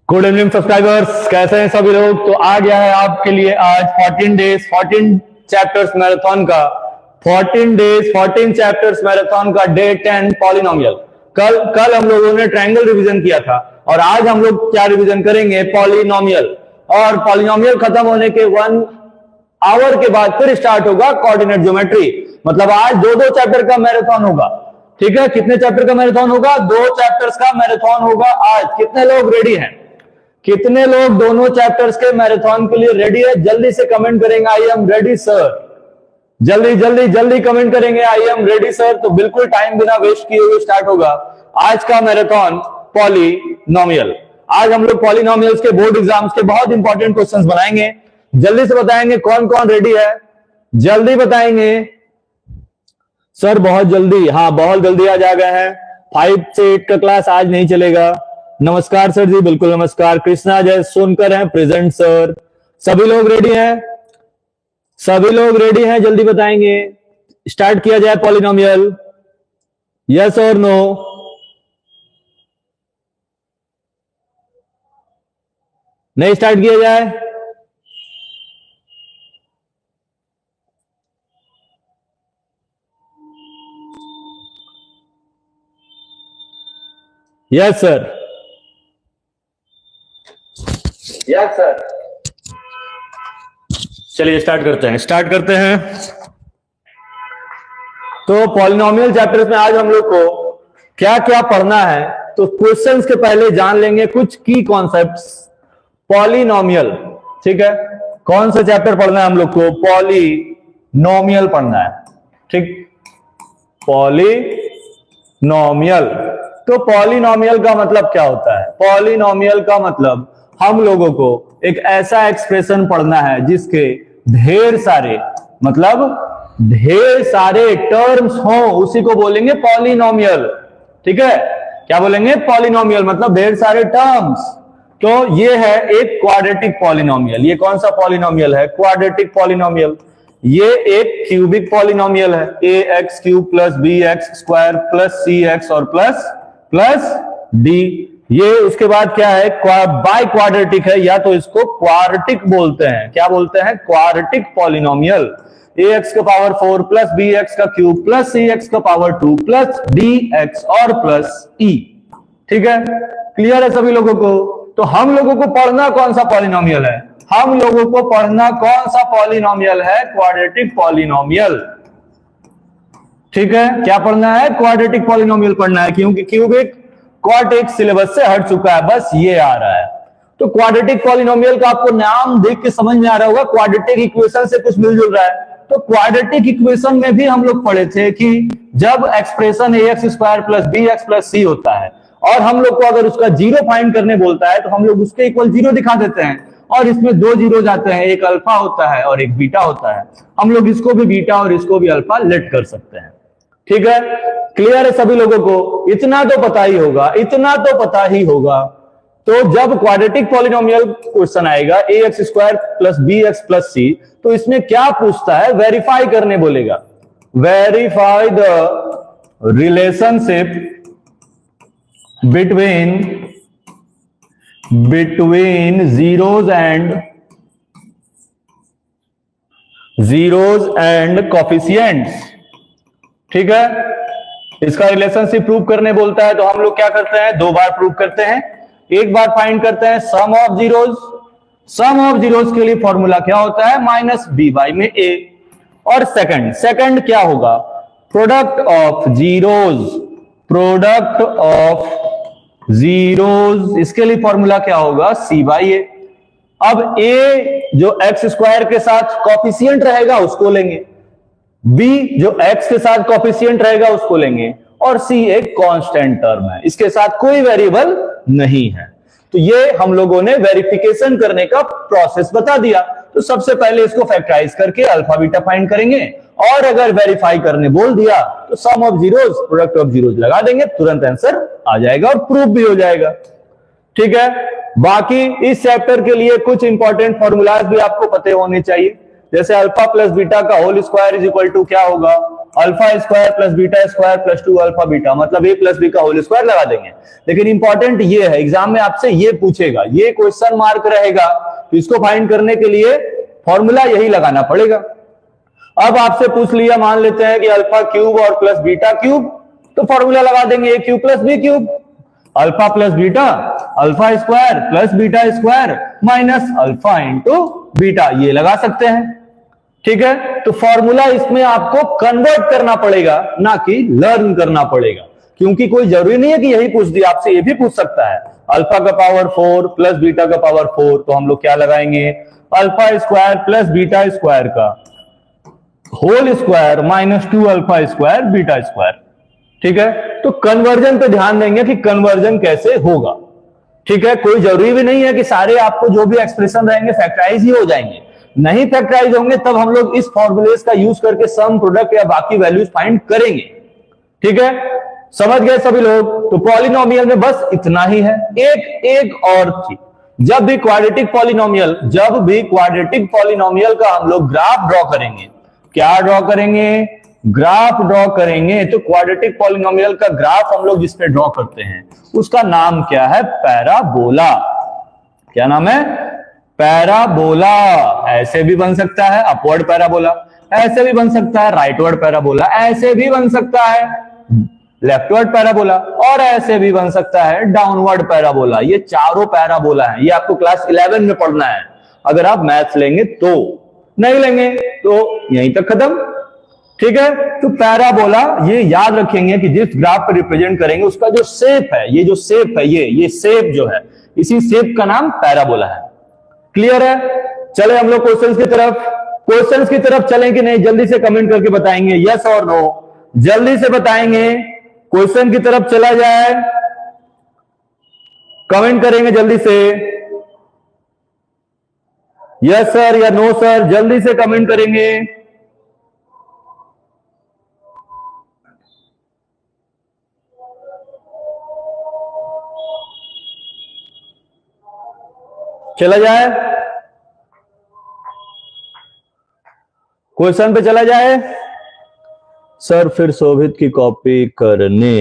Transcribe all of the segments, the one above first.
Good evening subscribers, कैसे हैं सभी लोग। तो आ गया है आपके लिए आज 14 डेज 14 चैप्टर्स मैराथन का 14 डेज 14 चैप्टर्स मैराथन का डे 10 पॉलिनोमियल। कल हम लोगों ने ट्रायंगल रिवीजन किया था और आज हम लोग क्या रिवीजन करेंगे, पॉलिनोमियल। और पॉलिनोमियल खत्म होने के 1 आवर के बाद फिर स्टार्ट होगा कोऑर्डिनेट ज्योमेट्री। मतलब आज दो चैप्टर का मैराथन होगा। ठीक है, कितने चैप्टर का मैराथन होगा? 2 चैप्टर्स का मैराथन होगा आज। कितने लोग रेडी हैं? कितने लोग दोनों चैप्टर्स के मैराथन के लिए रेडी है? जल्दी से कमेंट करेंगे आई एम रेडी सर। जल्दी जल्दी जल्दी कमेंट करेंगे आई एम रेडी सर। तो बिल्कुल टाइम बिना वेस्ट किए हुए स्टार्ट होगा आज का मैराथन पॉलिनोमियल। आज हम लोग पॉलिनोमियल्स के बोर्ड एग्जाम्स के बहुत इंपॉर्टेंट क्वेश्चंस बनाएंगे। जल्दी से बताएंगे कौन कौन रेडी है, जल्दी बताएंगे सर। बहुत जल्दी, हाँ बहुत जल्दी आज आ गए हैं। 5 से 8 का क्लास आज नहीं चलेगा। नमस्कार सर जी, बिल्कुल नमस्कार। कृष्णा जय सोनकर हैं प्रेजेंट सर। सभी लोग रेडी हैं? सभी लोग रेडी हैं? जल्दी बताएंगे। स्टार्ट किया जाए पॉलिनोमियल, यस और नो? नहीं स्टार्ट किया जाए? Yes sir, yes sir. चलिए स्टार्ट करते हैं। तो पॉलिनोमियल चैप्टर्स में आज हम लोग को क्या क्या पढ़ना है, तो क्वेश्चंस के पहले जान लेंगे कुछ की कॉन्सेप्ट्स पॉलिनोमियल। ठीक है, कौन सा चैप्टर पढ़ना है हम लोग को? पॉलिनोमियल पढ़ना है। ठीक, पॉलिनोमियल। तो पॉलिनोमियल का मतलब क्या होता है? पॉलिनोमियल का मतलब हम लोगों को एक ऐसा एक्सप्रेशन पढ़ना है जिसके ढेर सारे टर्म्स हों, उसी को बोलेंगे पॉलिनोमियल। ठीक है, क्या बोलेंगे? पॉलिनोमियल मतलब ढेर सारे टर्म्स। तो ये है एक क्वाड्रेटिक पॉलिनोमियल। ये कौन सा पॉलिनोमियल है? Quadratic polynomial. ये एक क्यूबिक पॉलिनोमियल है। ax cube plus bx square plus cx और प्लस d। ये उसके बाद क्या है? बाई क्वाड्रेटिक है, या तो इसको क्वार्टिक बोलते हैं। क्या बोलते हैं? Quartic polynomial. ax का पावर 4 प्लस bx का क्यूब प्लस cx का पावर 2 प्लस dx और प्लस e। ठीक है, क्लियर है सभी लोगों को? तो हम लोगों को पढ़ना कौन सा पॉलिनोमियल है? हम लोगों को पढ़ना कौन सा पॉलिनोमियल है? Quadratic polynomial. ठीक है, क्या पढ़ना है? क्वाड्रेटिक पॉलिनोमियल पढ़ना है, क्योंकि क्यूबिक क्वाड्रेटिक सिलेबस से हट चुका है, बस ये आ रहा है। तो क्वाड्रेटिक पॉलिनोमियल का आपको नाम देख के समझ में आ रहा होगा, क्वाड्रेटिक इक्वेशन से कुछ मिलजुल रहा है। तो क्वाड्रेटिक इक्वेशन में भी हम लोग पढ़े थे कि जब expression ax square plus bx plus c होता है और हम लोग को अगर उसका जीरो फाइंड करने बोलता है तो हम लोग उसके इक्वल जीरो दिखा देते हैं, और इसमें 2 जीरो जाते हैं, एक अल्फा होता है और एक बीटा होता है। हम लोग इसको भी बीटा और इसको भी अल्फा लेट कर सकते हैं। ठीक है, क्लियर है सभी लोगों को? इतना तो पता ही होगा, इतना तो पता ही होगा। तो जब क्वाड्रेटिक पॉलिनोमियल क्वेश्चन आएगा ax square plus bx plus c, तो इसमें क्या पूछता है? वेरीफाई करने बोलेगा। Verify the relationship between zeros and coefficients. ठीक है, इसका रिलेशनशिप प्रूव करने बोलता है, तो हम लोग क्या करते हैं? 2 बार प्रूव करते हैं। एक बार फाइंड करते हैं sum of zeros. Sum of zeros के लिए फॉर्मूला क्या होता है? माइनस बी बाई में ए। और सेकंड क्या होगा? प्रोडक्ट ऑफ जीरोज, इसके लिए फॉर्मूला क्या होगा? सी बाई ए। अब ए जो एक्स स्क्वायर के साथ कॉफिशिएंट रहेगा उसको लेंगे, बी जो x के साथ कॉफिशिएंट रहेगा उसको लेंगे, और c एक कांस्टेंट टर्म है, इसके साथ कोई वेरिएबल नहीं है। तो ये हम लोगों ने वेरिफिकेशन करने का प्रोसेस बता दिया। तो सबसे पहले इसको फैक्टराइज करके अल्फा बीटा फाइंड करेंगे, और अगर वेरीफाई करने बोल दिया तो sum of zeros product of zeros लगा देंगे, तुरंत आंसर आ जाएगा और प्रूफ भी हो जाएगा। ठीक है, बाकी इस चैप्टर के लिए कुछ इंपॉर्टेंट फॉर्मूलाज भी आपको पते होने चाहिए, जैसे अल्फा प्लस बीटा का whole square is equal to क्या होगा? Alpha square plus beta square plus 2 alpha beta, मतलब a प्लस बी का होल स्क्वायर लगा देंगे। लेकिन इंपॉर्टेंट ये है, एग्जाम में आपसे ये पूछेगा, ये क्वेश्चन मार्क रहेगा, तो इसको फाइंड करने के लिए फॉर्मूला यही लगाना पड़ेगा। अब आपसे पूछ लिया, मान लेते हैं कि अल्फा क्यूब और प्लस बीटा क्यूब, तो फॉर्मूला लगा देंगे a cube plus b cube, alpha plus beta alpha square plus beta square minus alpha into beta, ये लगा सकते हैं। ठीक है, तो फॉर्मूला इसमें आपको कन्वर्ट करना पड़ेगा, ना कि लर्न करना पड़ेगा, क्योंकि कोई जरूरी नहीं है कि यही पूछ दिया, आपसे ये भी पूछ सकता है अल्फा का पावर 4 प्लस बीटा का पावर 4, तो हम लोग क्या लगाएंगे, alpha square plus beta square का whole square minus 2 alpha square beta square. ठीक है, तो कन्वर्जन पे ध्यान देंगे कि कन्वर्जन कैसे होगा। ठीक है, कोई जरूरी भी नहीं है कि सारे आपको जो भी एक्सप्रेशन रहेंगे फैक्टराइज ही हो जाएंगे, नहीं फैक्टराइज होंगे तब हम लोग इस फॉर्मूलेस का यूज करके सम, प्रोडक्ट या बाकी वैल्यूज फाइंड करेंगे। ठीक है, समझ गए सभी लोग? तो पॉलिनोमियल में बस इतना ही है। एक और चीज, जब भी क्वाड्रेटिक पॉलिनोमियल का हम लोग ग्राफ ड्रॉ करेंगे, क्या ड्रॉ करेंगे, ग्राफ ड्रॉ करेंगे, तो क्वाड्रेटिक पॉलिनोमियल का ग्राफ हम लोग जिस पे ड्रॉ करते हैं उसका नाम क्या है, पैराबोला। क्या नाम है, पैराबोला। ऐसे भी बन सकता है अपवर्ड पैराबोला, ऐसे भी बन सकता है राइटवर्ड पैराबोला, ऐसे भी बन सकता है लेफ्टवर्ड पैराबोला, और ऐसे भी बन सकता है डाउनवर्ड पैराबोला। ये चारों पैराबोला है, ये आपको क्लास 11 में पढ़ना है अगर आप मैथ्स लेंगे तो, नहीं लेंगे तो यहीं तक खत्म। ठीक है, तो पैराबोला ये याद रखेंगे कि जिस ग्राफ पर रिप्रेजेंट करेंगे उसका जो शेप है, ये जो शेप है, ये शेप जो है, इसी शेप का नाम पैराबोला है। क्लियर है? चले हम लोग क्वेश्चंस की तरफ चलें कि नहीं, जल्दी से कमेंट करके बताएंगे यस और नो, जल्दी से बताएंगे। क्वेश्चन की तरफ चला जाए, कमेंट करेंगे जल्दी से, यस सर या नो सर, जल्दी से कमेंट करेंगे। चला जाए, क्वेश्चन पे चला जाए। सर फिर शोभित की कॉपी करने,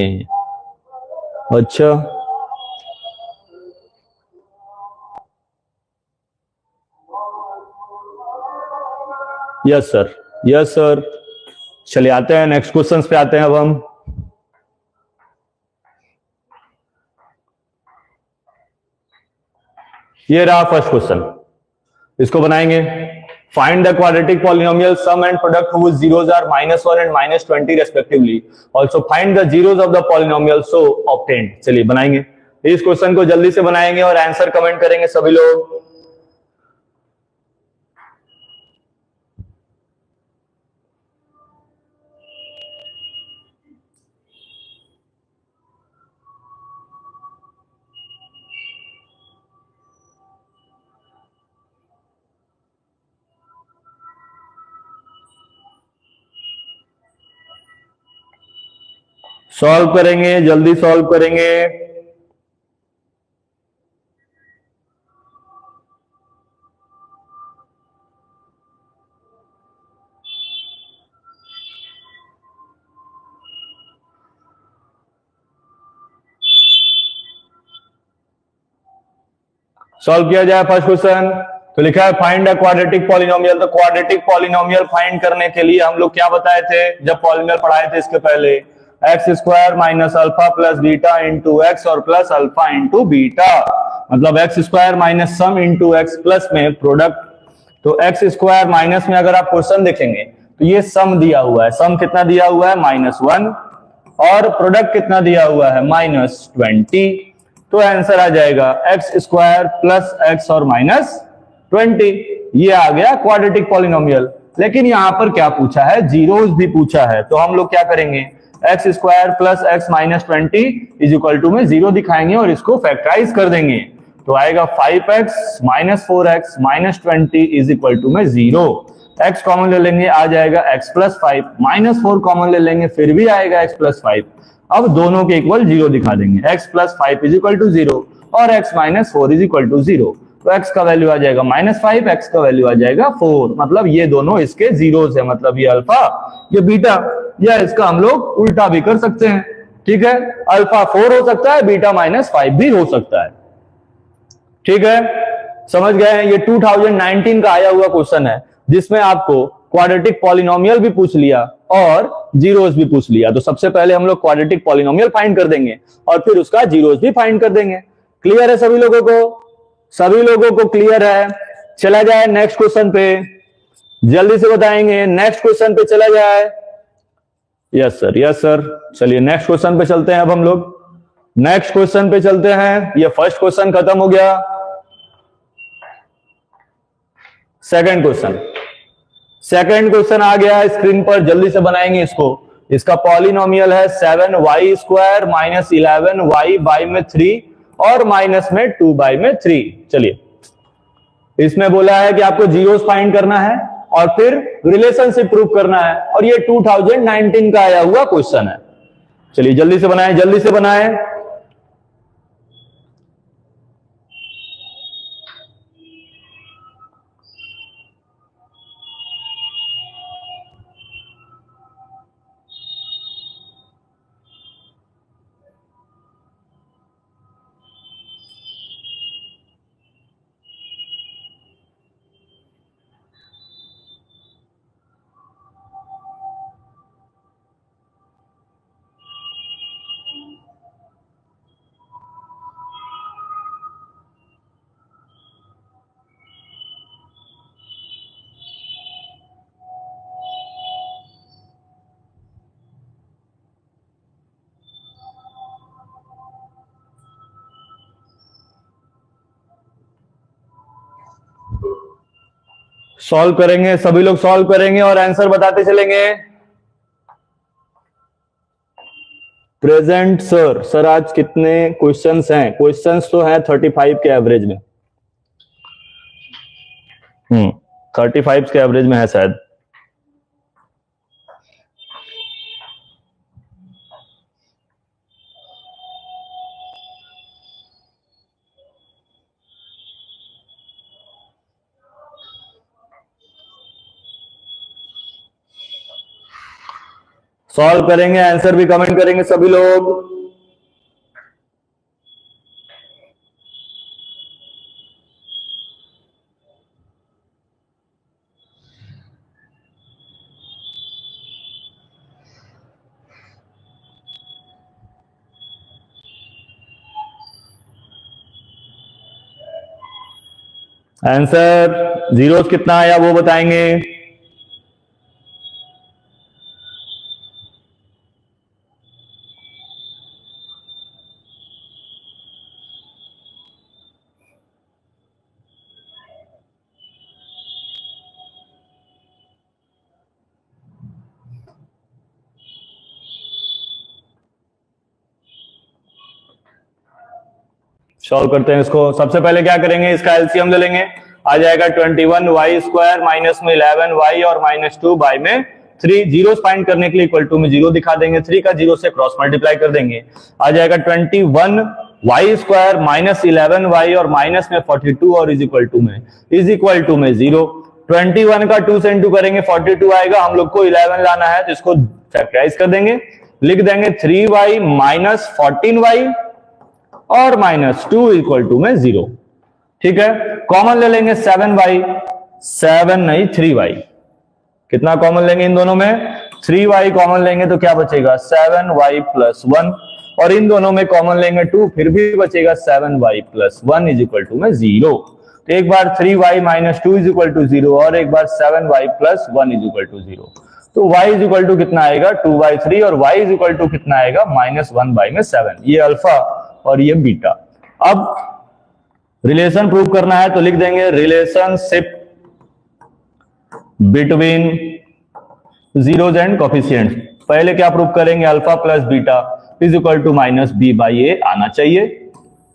अच्छा यस सर, यस सर। चलिए आते हैं नेक्स्ट क्वेश्चन पे आते हैं अब हम। ये रहा फर्स्ट क्वेश्चन, इसको बनाएंगे। Find the quadratic polynomial sum and product whose zeros are -1 and -20 respectively. Also find the zeros of the polynomial so obtained. चलिए बनाएंगे इस क्वेश्चन को, जल्दी से बनाएंगे और आंसर कमेंट करेंगे सभी लोग। सॉल्व करेंगे, जल्दी सॉल्व करेंगे। सॉल्व किया जाए फर्स्ट क्वेश्चन। तो लिखा है फाइंड अ क्वाड्रेटिक पॉलिनोमियल। तो क्वाड्रेटिक पॉलिनोमियल फाइंड करने के लिए हम लोग क्या बताए थे जब पॉलिनोमियल पढ़ाए थे इसके पहले, x square minus alpha plus beta into x और प्लस अल्फा इंटू बीटा, मतलब x square minus sum into x plus में प्रोडक्ट। तो एक्स स्क्वायर माइनस में अगर आप क्वेश्चन देखेंगे तो ये सम दिया हुआ है, सम कितना दिया हुआ है -1, और प्रोडक्ट कितना दिया हुआ है -20। तो आंसर आ जाएगा एक्स स्क्वायर प्लस एक्स और -20। ये आ गया क्वाड्रेटिक पॉलिनोमियल। लेकिन यहां पर क्या पूछा है, जीरोस भी पूछा है, तो हम लोग क्या करेंगे, x square plus x -20 is equal to में 0 दिखाएंगे और इसको फैक्टराइज कर देंगे। तो आएगा 5x minus 4x minus 20 is equal to में 0। x कॉमन ले लेंगे, आ जाएगा x प्लस 5, -4 कॉमन ले लेंगे, फिर भी आएगा x प्लस 5। अब दोनों के इक्वल 0 दिखा देंगे, x plus 5 is equal to 0 और x minus 4 is equal to 0। तो x का वैल्यू आ जाएगा -5, x का वैल्यू आ जाएगा 4। मतलब ये दोनों इसके जीरोस है, मतलब ये अल्फा ये बीटा, या इसका हम लोग उल्टा भी कर सकते हैं। ठीक है, अल्फा 4 हो सकता है, बीटा -5 भी हो सकता है। ठीक है, समझ गए। ये 2019 का आया हुआ क्वेश्चन है जिसमें आपको क्वाड्रेटिक पॉलिनोमियल भी पूछ लिया और जीरोस भी पूछ लिया। तो सबसे पहले हम लोग क्वाड्रेटिक पॉलिनोमियल फाइंड कर देंगे और फिर उसका जीरोस भी फाइंड कर देंगे। क्लियर है सभी लोगों को? सभी लोगों को क्लियर है? चला जाए नेक्स्ट क्वेश्चन पे, जल्दी से बताएंगे। नेक्स्ट क्वेश्चन पे चला जाए। Yes sir, yes sir. चलिए नेक्स्ट क्वेश्चन पे चलते हैं। अब हम लोग नेक्स्ट क्वेश्चन पे चलते हैं। ये फर्स्ट क्वेश्चन खत्म हो गया। सेकंड क्वेश्चन आ गया स्क्रीन पर, जल्दी से बनाएंगे इसको। इसका पॉलिनोमियल है 7y square minus 11y by में 3 और माइनस में 2 बाई में 3। चलिए, इसमें बोला है कि आपको जीरोस फाइंड करना है और फिर रिलेशनशिप प्रूव करना है, और ये 2019 का आया हुआ क्वेश्चन है। चलिए जल्दी से बनाएं, जल्दी से बनाएं। सॉल्व करेंगे, सभी लोग सॉल्व करेंगे और आंसर बताते चलेंगे। Present sir. सर आज कितने क्वेश्चंस हैं? क्वेश्चंस तो हैं 35 के एवरेज में। 35 के एवरेज में है शायद। सॉल्व करेंगे, आंसर भी कमेंट करेंगे सभी लोग। आंसर जीरोस कितना आया वो बताएंगे। सॉल्व करते हैं इसको। सबसे पहले क्या करेंगे, इसका एलसीएम ले लेंगे। आ जाएगा 21y स्क्वायर माइनस में 11y और माइनस 2 बाई में 3। जीरो फाइंड करने के लिए इक्वल टू में जीरो दिखा देंगे, 3 का जीरो से क्रॉस मल्टीप्लाई कर देंगे। आ जाएगा 21y स्क्वायर माइनस 11y और माइनस में 42 और इज इक्वल टू में 0। 21 का 2 से इंटू करेंगे 42 आएगा। हम लोग को 11 लाना है तो इसको फैक्टराइज कर देंगे, लिख देंगे 3y माइनस 14y और माइनस 2 इक्वल टू में 0। ठीक है, कॉमन ले लेंगे 7y, 7 नहीं 3y। कितना कॉमन लेंगे इन दोनों में? 3y कॉमन लेंगे तो क्या बचेगा 7y प्लस 1, और इन दोनों में कॉमन लेंगे 2, फिर भी बचेगा 7y plus 1 is equal to में 0। तो एक बार 3y minus 2 is equal to 0 और एक बार 7y plus 1 is equal to 0। तो y इज इक्वल टू कितना आएगा 2/3 और y इज इक्वल टू कितना आएगा -1/7। ये अल्फा और ये बीटा। अब रिलेशन प्रूव करना है तो लिख देंगे relationship between zeros and coefficients. पहले क्या प्रूव करेंगे, alpha plus beta is equal to minus B by A आना चाहिए।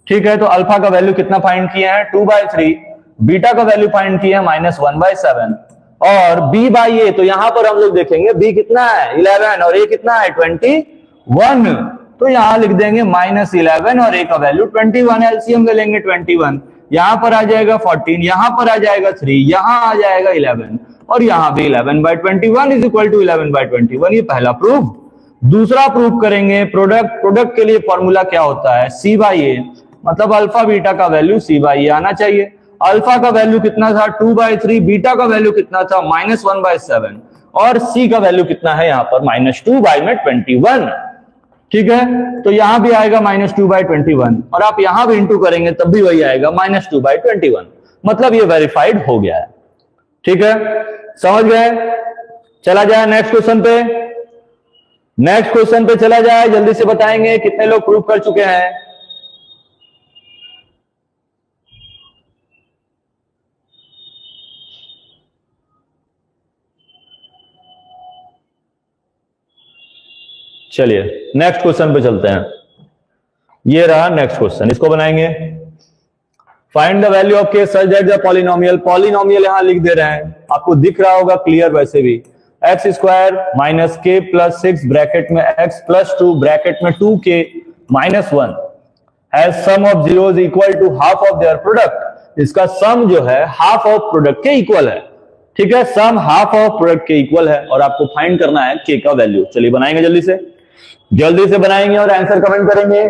ठीक है, तो अल्फा का वैल्यू कितना फाइंड किए हैं 2/3, बीटा का वैल्यू फाइंड किए हैं -1/7 और b बाई ए। तो यहां पर हम लोग देखेंगे b कितना है 11 और a कितना है 21। तो यहां लिख देंगे -11 और a का वैल्यू 21। एलसीएम ले लेंगे 21, यहां पर आ जाएगा 14, यहां पर आ जाएगा 3, यहां आ जाएगा 11 और यहां भी 11/21 इज इक्वल टू 11/21। ये पहला प्रूफ। दूसरा प्रूफ करेंगे प्रोडक्ट के लिए फॉर्मूला क्या होता है, सी बाई ए, मतलब अल्फा बीटा का वैल्यू सी बाई ए आना चाहिए। अल्फा का वैल्यू कितना था 2/3, बीटा का वैल्यू कितना था -1/7 और सी का वैल्यू कितना है यहाँ पर -2/21। ठीक है, तो यहां भी आएगा -2/21 और आप यहां भी इंटू करेंगे तब भी वही आएगा -2/21, मतलब ये वेरीफाइड हो गया है। ठीक है, समझ गए। चला जाए नेक्स्ट क्वेश्चन पे। नेक्स्ट क्वेश्चन पे चला जाए, जल्दी से बताएंगे कितने लोग प्रूव कर चुके हैं। चलिए नेक्स्ट क्वेश्चन पे चलते हैं। ये रहा नेक्स्ट क्वेश्चन, इसको बनाएंगे। फाइंड द वैल्यू ऑफ के such that the polynomial, polynomial यहां लिख दे रहे हैं, आपको दिख रहा होगा क्लियर वैसे भी, x स्क्वायर माइनस के प्लस 6 ब्रैकेट में x प्लस 2 ब्रैकेट में 2k minus 1 has sum of zeros equal to half of their product. इसका सम जो है हाफ ऑफ प्रोडक्ट के इक्वल है। ठीक है, सम हाफ ऑफ प्रोडक्ट के इक्वल है और आपको फाइंड करना है k का वैल्यू। चलिए बनाएंगे, जल्दी से बनाएंगे और आंसर कमेंट करेंगे।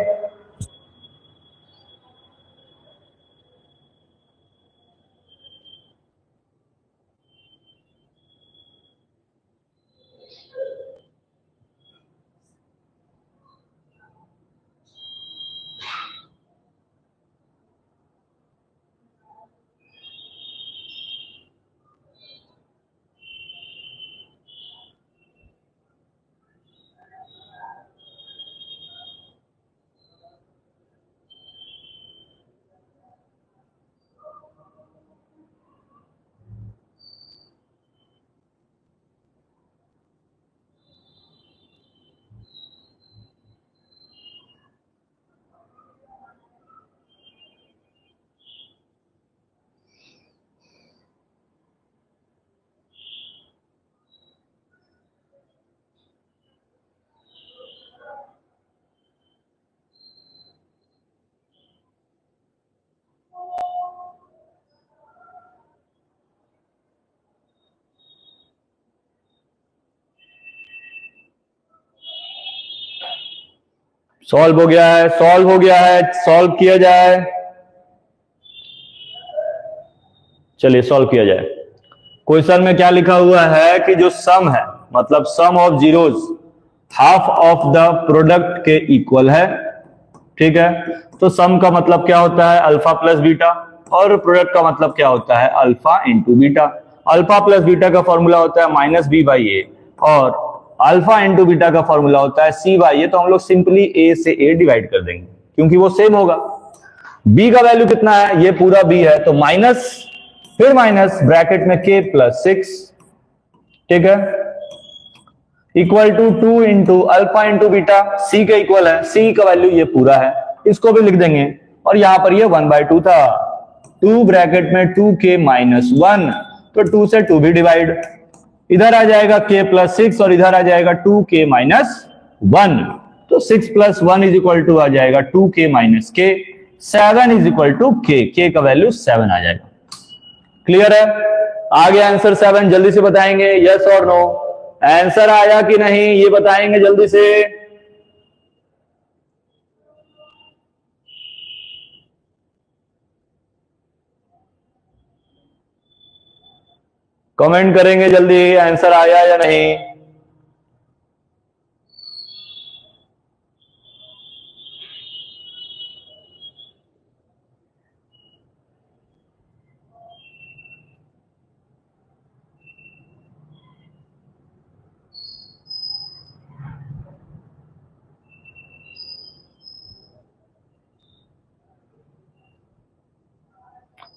सॉल्व हो गया है, सॉल्व हो गया है, सॉल्व किया जाए। चलिए सॉल्व किया जाए। क्वेश्चन में क्या लिखा हुआ है कि जो सम है, मतलब sum of zeros half of the product के इक्वल है। ठीक है, तो सम का मतलब क्या होता है अल्फा प्लस बीटा और प्रोडक्ट का मतलब क्या होता है alpha into beta. Alpha plus beta का फॉर्मूला होता है -b/a और अल्फा इंटू बीटा का फॉर्मूला होता है c/a। तो हम लोग सिंपली a से a डिवाइड कर देंगे क्योंकि वो सेम होगा। b का वैल्यू कितना है, ये पूरा b है तो माइनस, फिर माइनस ब्रैकेट में k प्लस 6, ठीक है, equal to 2 into alpha into beta, c का इक्वल है, c का वैल्यू ये पूरा है, इसको भी लिख देंगे और यहां पर ये 1/2 था, 2 ब्रैकेट में 2k माइनस 1, तो 2 से 2 भी डिवाइड, इधर आ जाएगा k प्लस 6 और इधर आ जाएगा 2k माइनस 1, तो 6 प्लस 1 इज इक्वल टू आ जाएगा 2k minus k, 7 is equal to k का वैल्यू 7 आ जाएगा। क्लियर है, आ गया आंसर 7। जल्दी से बताएंगे यस और नो, आंसर आया कि नहीं ये बताएंगे जल्दी से। कमेंट करेंगे जल्दी, आंसर आया या नहीं।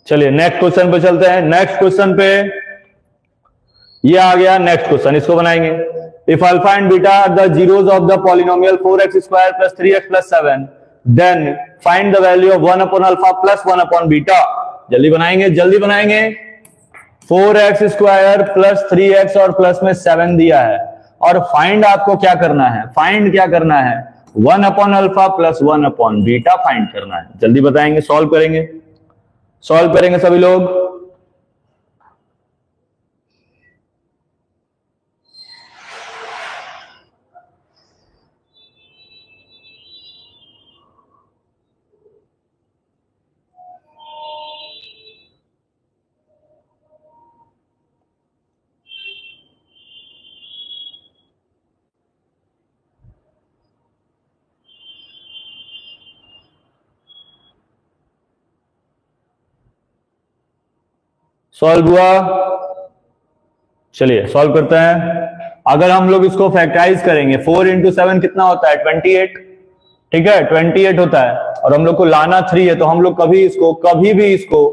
चलिए नेक्स्ट क्वेश्चन पे चलते हैं। नेक्स्ट क्वेश्चन पे ये आ गया नेक्स्ट क्वेश्चन, इसको बनाएंगे। If alpha and beta are the zeros of the polynomial 4x square plus 3x plus 7, then find the value of 1 upon alpha plus 1 upon beta. जल्दी बनाएंगे, जल्दी बनाएंगे। 4x स्क्वायर प्लस 3x और plus में 7 दिया है और फाइंड आपको क्या करना है, फाइंड क्या करना है 1 upon alpha plus 1 upon beta find करना है। जल्दी बताएंगे, सॉल्व करेंगे। सॉल्व करेंगे सभी लोग। सॉल्व हुआ? चलिए सॉल्व करते हैं। अगर हम लोग इसको फैक्टराइज करेंगे 4 इंटू 7 कितना होता है 28, ठीक है 28 होता है, और हम लोग को लाना 3 है, तो हम लोग कभी भी इसको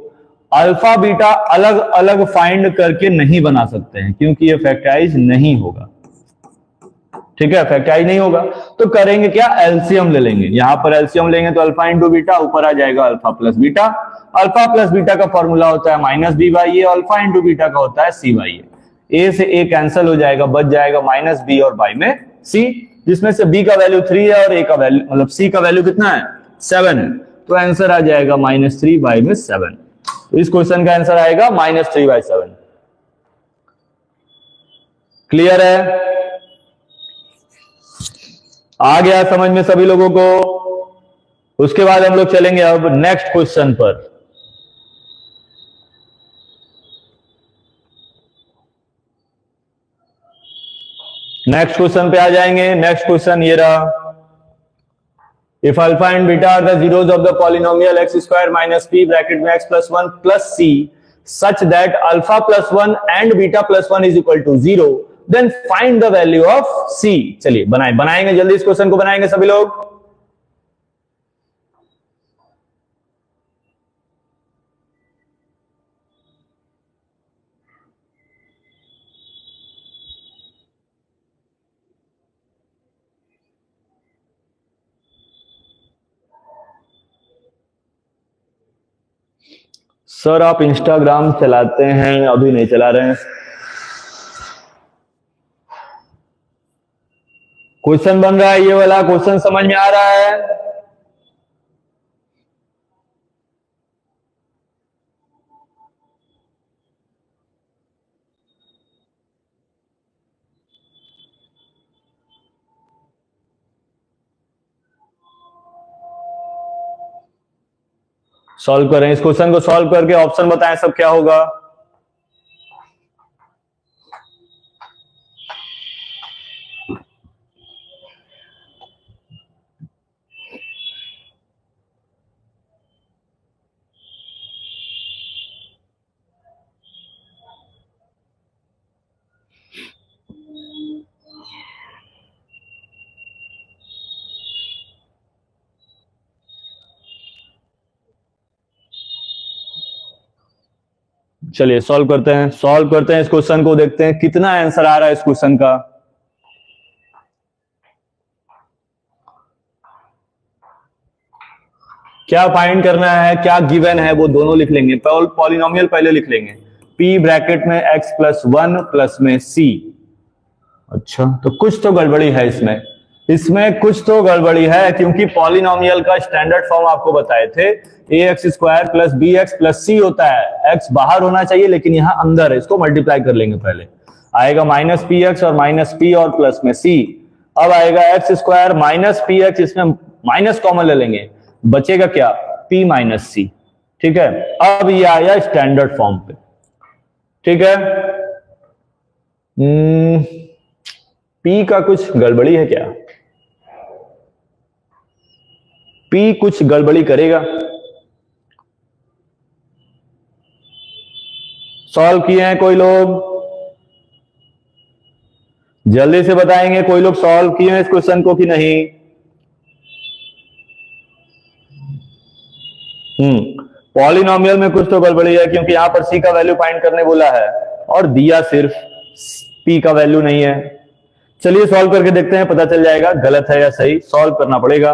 अल्फा बीटा अलग अलग फाइंड करके नहीं बना सकते हैं, क्योंकि ये फैक्टराइज नहीं होगा, ठीक है फैक्टराइज नहीं होगा। तो करेंगे क्या, एलसीएम ले लेंगे। यहां पर एलसीएम लेंगे तो अल्फा इंटू बीटा, ऊपर आ जाएगा alpha plus beta. Alpha plus beta का फॉर्मूला होता है minus B by a, alpha into beta का होता है सी बाई ए। ए से ए कैंसिल हो जाएगा, बच जाएगा माइनस बी और बाई में सी, जिसमें से बी का वैल्यू 3 है और ए का वैल्यू मतलब सी का वैल्यू कितना है 7, तो आंसर आ जाएगा -3 बाई में 7। तो इस क्वेश्चन का आंसर आएगा -3 बाई 7। क्लियर है? आ गया समझ में सभी लोगों को? उसके बाद हम लोग चलेंगे अब नेक्स्ट क्वेश्चन पर। नेक्स्ट क्वेश्चन पे आ जाएंगे। नेक्स्ट क्वेश्चन ये रहा, if alpha and beta are the zeros of the polynomial x square minus p bracket में x plus 1 plus c such that alpha plus 1 and beta plus 1 is equal to 0, then find the value of c. चलिए बनाएंगे जल्दी इस question को, बनाएंगे सभी लोग। Sir आप इंस्टाग्राम चलाते हैं? अभी नहीं चला रहे हैं। क्वेश्चन बन रहा है, ये वाला क्वेश्चन समझ में आ रहा है? सॉल्व करें इस क्वेश्चन को, सॉल्व करके ऑप्शन बताएं सब क्या होगा। चलिए सॉल्व करते हैं, सॉल्व करते हैं इस क्वेश्चन को, देखते हैं कितना आंसर आ रहा है इस क्वेश्चन का। क्या फाइंड करना है, क्या गिवन है, वो दोनों लिख लेंगे। पॉलिनोमियल पहले लिख लेंगे, p ब्रैकेट में x प्लस 1 प्लस में c। अच्छा तो कुछ तो गड़बड़ी है इसमें कुछ तो गड़बड़ी है, क्योंकि पॉलिनोमियल का स्टैंडर्ड फॉर्म आपको बताए थे ax square plus b x plus c होता है। x बाहर होना चाहिए लेकिन यहां अंदर है, इसको मल्टीप्लाई कर लेंगे। पहले आएगा माइनस पी एक्स और माइनस पी और प्लस में c। अब आएगा x square minus P x, इसमें माइनस कॉमन ले लेंगे, बचेगा क्या p माइनस सी। ठीक है, अब ये आया स्टैंडर्ड फॉर्म पे। ठीक है, p का कुछ गड़बड़ी है क्या? p कुछ गड़बड़ी करेगा। सॉल्व किए हैं कोई लोग? जल्दी से बताएंगे कोई लोग सॉल्व किए हैं इस क्वेश्चन को कि नहीं। पॉलिनोमियल में कुछ तो गड़बड़ी है, क्योंकि यहां पर c का वैल्यू फाइंड करने बोला है और दिया सिर्फ p का वैल्यू नहीं है। चलिए सॉल्व करके देखते हैं, पता चल जाएगा गलत है या सही। सॉल्व करना पड़ेगा,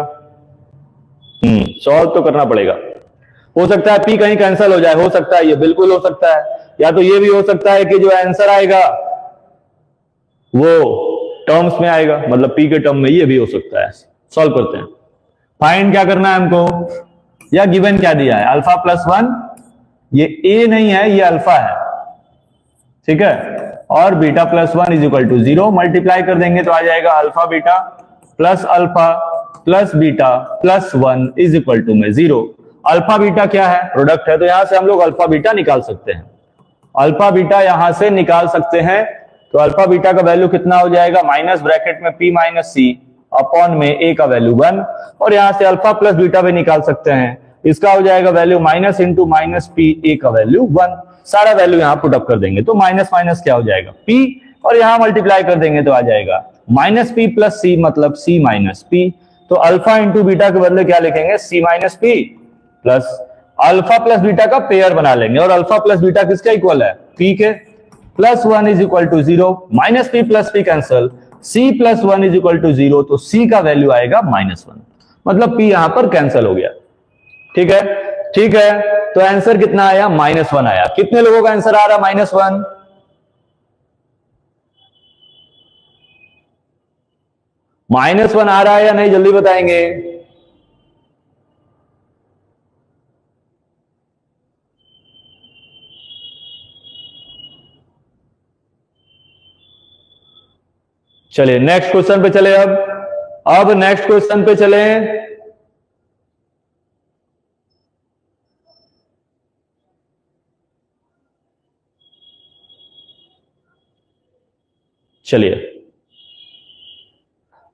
सॉल्व तो करना पड़ेगा। हो सकता है p कहीं कैंसिल हो जाए, हो सकता है, ये बिल्कुल हो सकता है। या तो ये भी हो सकता है कि जो आंसर आएगा वो टर्म्स में आएगा, मतलब p के टर्म में, ये भी हो सकता है। सॉल्व करते हैं। फाइंड क्या करना है हमको, या गिवन क्या दिया है, अल्फा प्लस 1 ये ए नहीं है, ये अल्फा है, ठीक है। और beta plus 1 is equal to 0, multiply कर देंगे तो आ जाएगा alpha beta plus beta plus 1 is equal to में 0। अल्फा बीटा क्या है, प्रोडक्ट है, तो यहां से हम लोग अल्फा बीटा निकाल सकते हैं। अल्फा बीटा यहां से निकाल सकते हैं, तो अल्फा बीटा का वैल्यू कितना हो जाएगा, माइनस ब्रैकेट में p माइनस सी अपॉन में a का वैल्यू 1, और यहां से अल्फा प्लस बीटा भी निकाल सकते हैं, इसका हो जाएगा value minus into minus p, a का वैल्यू 1। सारा वैल्यू यहां पुट अप कर देंगे तो माइनस माइनस क्या हो जाएगा p, और यहां मल्टीप्लाई कर देंगे तो आ जाएगा माइनस p प्लस सी मतलब c माइनस p। तो अल्फा इंटू बीटा के बदले क्या लिखेंगे, c minus p plus alpha plus beta का पेयर बना लेंगे, और अल्फा प्लस बीटा किसका इक्वल है, p के। Plus 1 is equal to 0, minus p plus p cancel, c plus 1 is equal to 0, तो c का वैल्यू आएगा माइनस 1, मतलब p यहां पर कैंसल हो गया, ठीक है। ठीक है, तो आंसर कितना आया, माइनस 1 आया। कितने लोगों का आंसर आ रहा, माइनस 1? माइनस 1 आ रहा है या नहीं, जल्दी बताएंगे। चलिए नेक्स्ट क्वेश्चन पे चले। अब नेक्स्ट क्वेश्चन पे चले। चलिए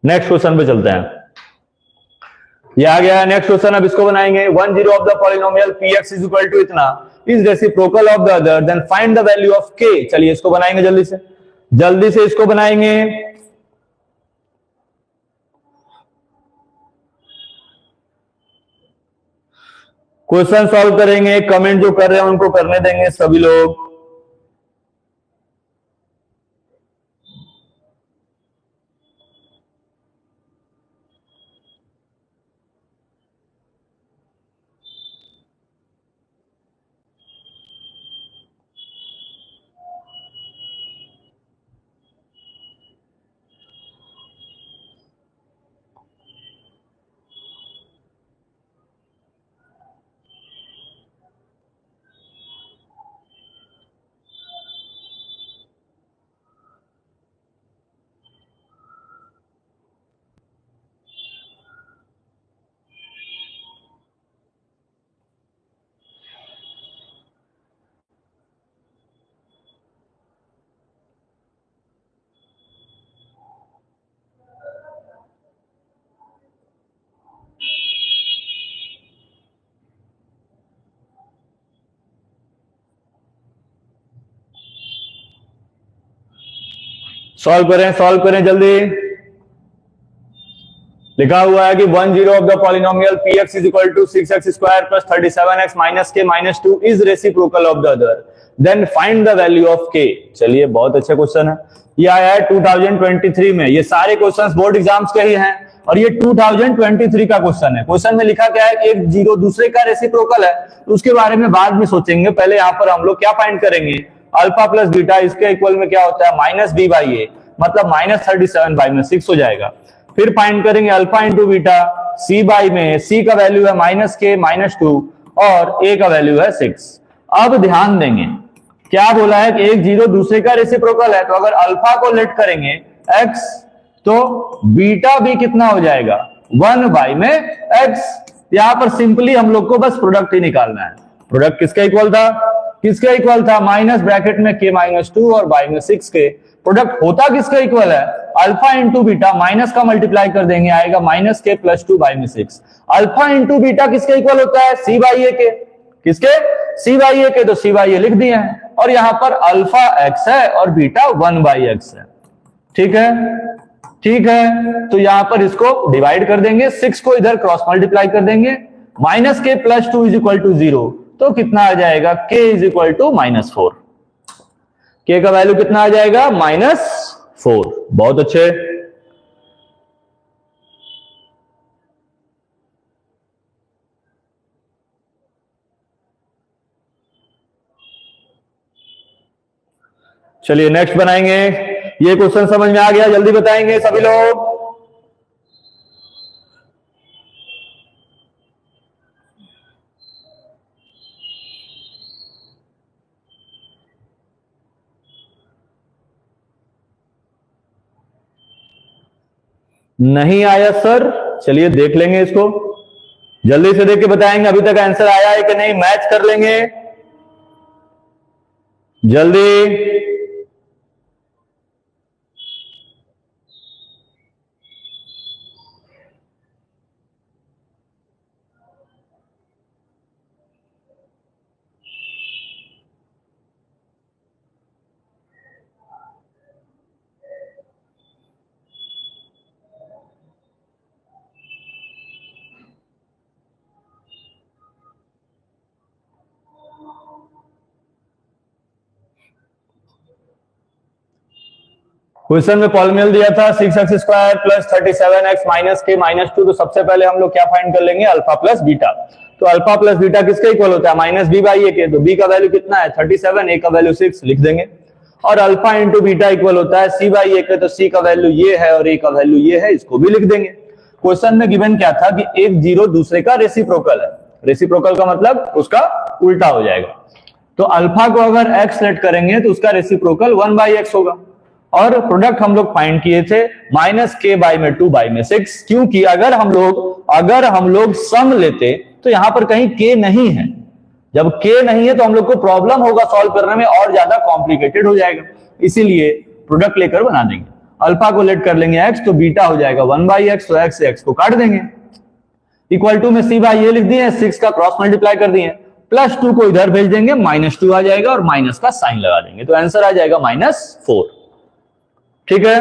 नेक्स्ट क्वेश्चन पे चलते हैं। ये आ गया है नेक्स्ट क्वेश्चन। अब इसको बनाएंगे। 10 of the polynomial px is equal to इतना is reciprocal of the other, then find the value of k। चलिए इसको बनाएंगे जल्दी से इसको बनाएंगे। क्वेश्चन सॉल्व करेंगे, कमेंट जो कर रहे हैं उनको करने देंगे सभी लोग। सॉल्व करें जल्दी। लिखा हुआ है कि 10 of the polynomial px is equal to 6x square plus 37x minus k minus 2 is reciprocal of the other, then find the value of k। चलिए बहुत अच्छा क्वेश्चन है। ये आया है 2023 में। ये सारे क्वेश्चंस बोर्ड एग्जाम्स के ही हैं, और ये 2023 का क्वेश्चन है। क्वेश्चन में लिखा क्या है कि एक जीरो दूसरे का रेसिप्रोकल है, तो उसके बारे में बाद में सोचेंगे। पहले यहां पर हम लोग क्या फाइंड करेंगे, अल्फा प्लस बीटा, इसके इक्वल में क्या होता है, माइनस b बाई ए, मतलब माइनस 37 बाई में 6 हो जाएगा। फिर फाइंड करेंगे alpha into beta, C by में सी का वैल्यू है माइनस के माइनस 2 और ए का वैल्यू है 6। अब ध्यान देंगे क्या बोला है कि एक जीरो दूसरे का रेसिप्रोकल है, तो अगर अल्फा को लेट करेंगे x, तो बीटा भी कितना हो जाएगा, 1 बाई में x। यहां पर सिंपली हम लोग को बस प्रोडक्ट ही निकालना है। प्रोडक्ट किसका इक्वल था, माइनस ब्रैकेट में k माइनस 2 और बाई में 6 के। प्रोडक्ट होता किसका इक्वल है, अल्फा इंटू बीटा, माइनस का मल्टीप्लाई कर देंगे आएगा माइनस के प्लस 2 बाई में 6। अल्फा इंटू बीटा किसके इक्वल होता है, सी बाई ए के। किसके, सी बाई ए के, तो सी बाई ए लिख दिए हैं। और यहां पर अल्फा एक्स है और बीटा 1 बाई एक्स है। ठीक है, तो यहां पर इसको डिवाइड कर देंगे, 6 को इधर क्रॉस मल्टीप्लाई कर देंगे, माइनस के प्लस 2 इज इक्वल टू 0, तो कितना आ जाएगा, k is equal to minus 4। k का वैल्यू कितना आ जाएगा, माइनस 4। बहुत अच्छे। चलिए नेक्स्ट बनाएंगे। ये क्वेश्चन समझ में आ गया, जल्दी बताएंगे सभी लोग। नहीं आया सर, चलिए देख लेंगे इसको, जल्दी से देख के बताएंगे अभी तक आंसर आया है कि नहीं, मैच कर लेंगे जल्दी। क्वेश्चन में पॉलिनोमियल दिया था 6x square plus 37x minus के माइनस 2, तो सबसे पहले हम लोग क्या फाइंड कर लेंगे, अल्फा प्लस बीटा। तो अल्फा प्लस बीटा किसके इक्वल होता है, माइनस बी बाई ए के। तो बी का वैल्यू कितना है 37, ए का वैल्यू 6 लिख देंगे। और अल्फा इंटू बीटा इक्वल होता है सी बाई ए के, तो सी का वैल्यू ये है और ए का वैल्यू ये है, इसको भी लिख देंगे। क्वेश्चन में गिवन क्या था कि एक जीरो दूसरे का रेसिप्रोकल है, रेसिप्रोकल का मतलब उसका उल्टा हो जाएगा। तो अल्फा को अगर एक्स सेट करेंगे तो उसका रेसिप्रोकल 1/x होगा। और प्रोडक्ट हम लोग फाइंड किए थे माइनस के बाई में 2 बाई में 6, क्योंकि अगर हम लोग सम लेते तो यहां पर कहीं के नहीं है। जब के नहीं है तो हम लोग को प्रॉब्लम होगा सॉल्व करने में, और ज्यादा कॉम्प्लिकेटेड हो जाएगा, इसीलिए प्रोडक्ट लेकर बना देंगे। अल्फा को लेट कर लेंगे एक्स, तो बीटा हो जाएगा 1/x, तो एक्स से एक्स को काट देंगे। इक्वल टू में सी बाई ए लिख दिए, 6 का क्रॉस मल्टीप्लाई कर दिए, प्लस 2 को इधर भेज देंगे, -2 आ जाएगा और माइनस का साइन लगा देंगे, तो आंसर आ जाएगा -4। ठीक है,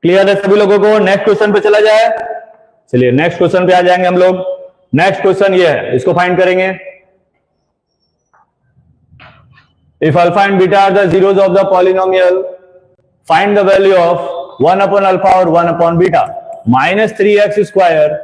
क्लियर है सभी लोगों को? नेक्स्ट क्वेश्चन पे चला जाए, चलिए नेक्स्ट क्वेश्चन पे आ जाएंगे हम लोग। नेक्स्ट क्वेश्चन ये है, इसको फाइंड करेंगे। If alpha and beta are the zeros of the polynomial, find the value of 1 upon alpha और 1 upon beta. -3x square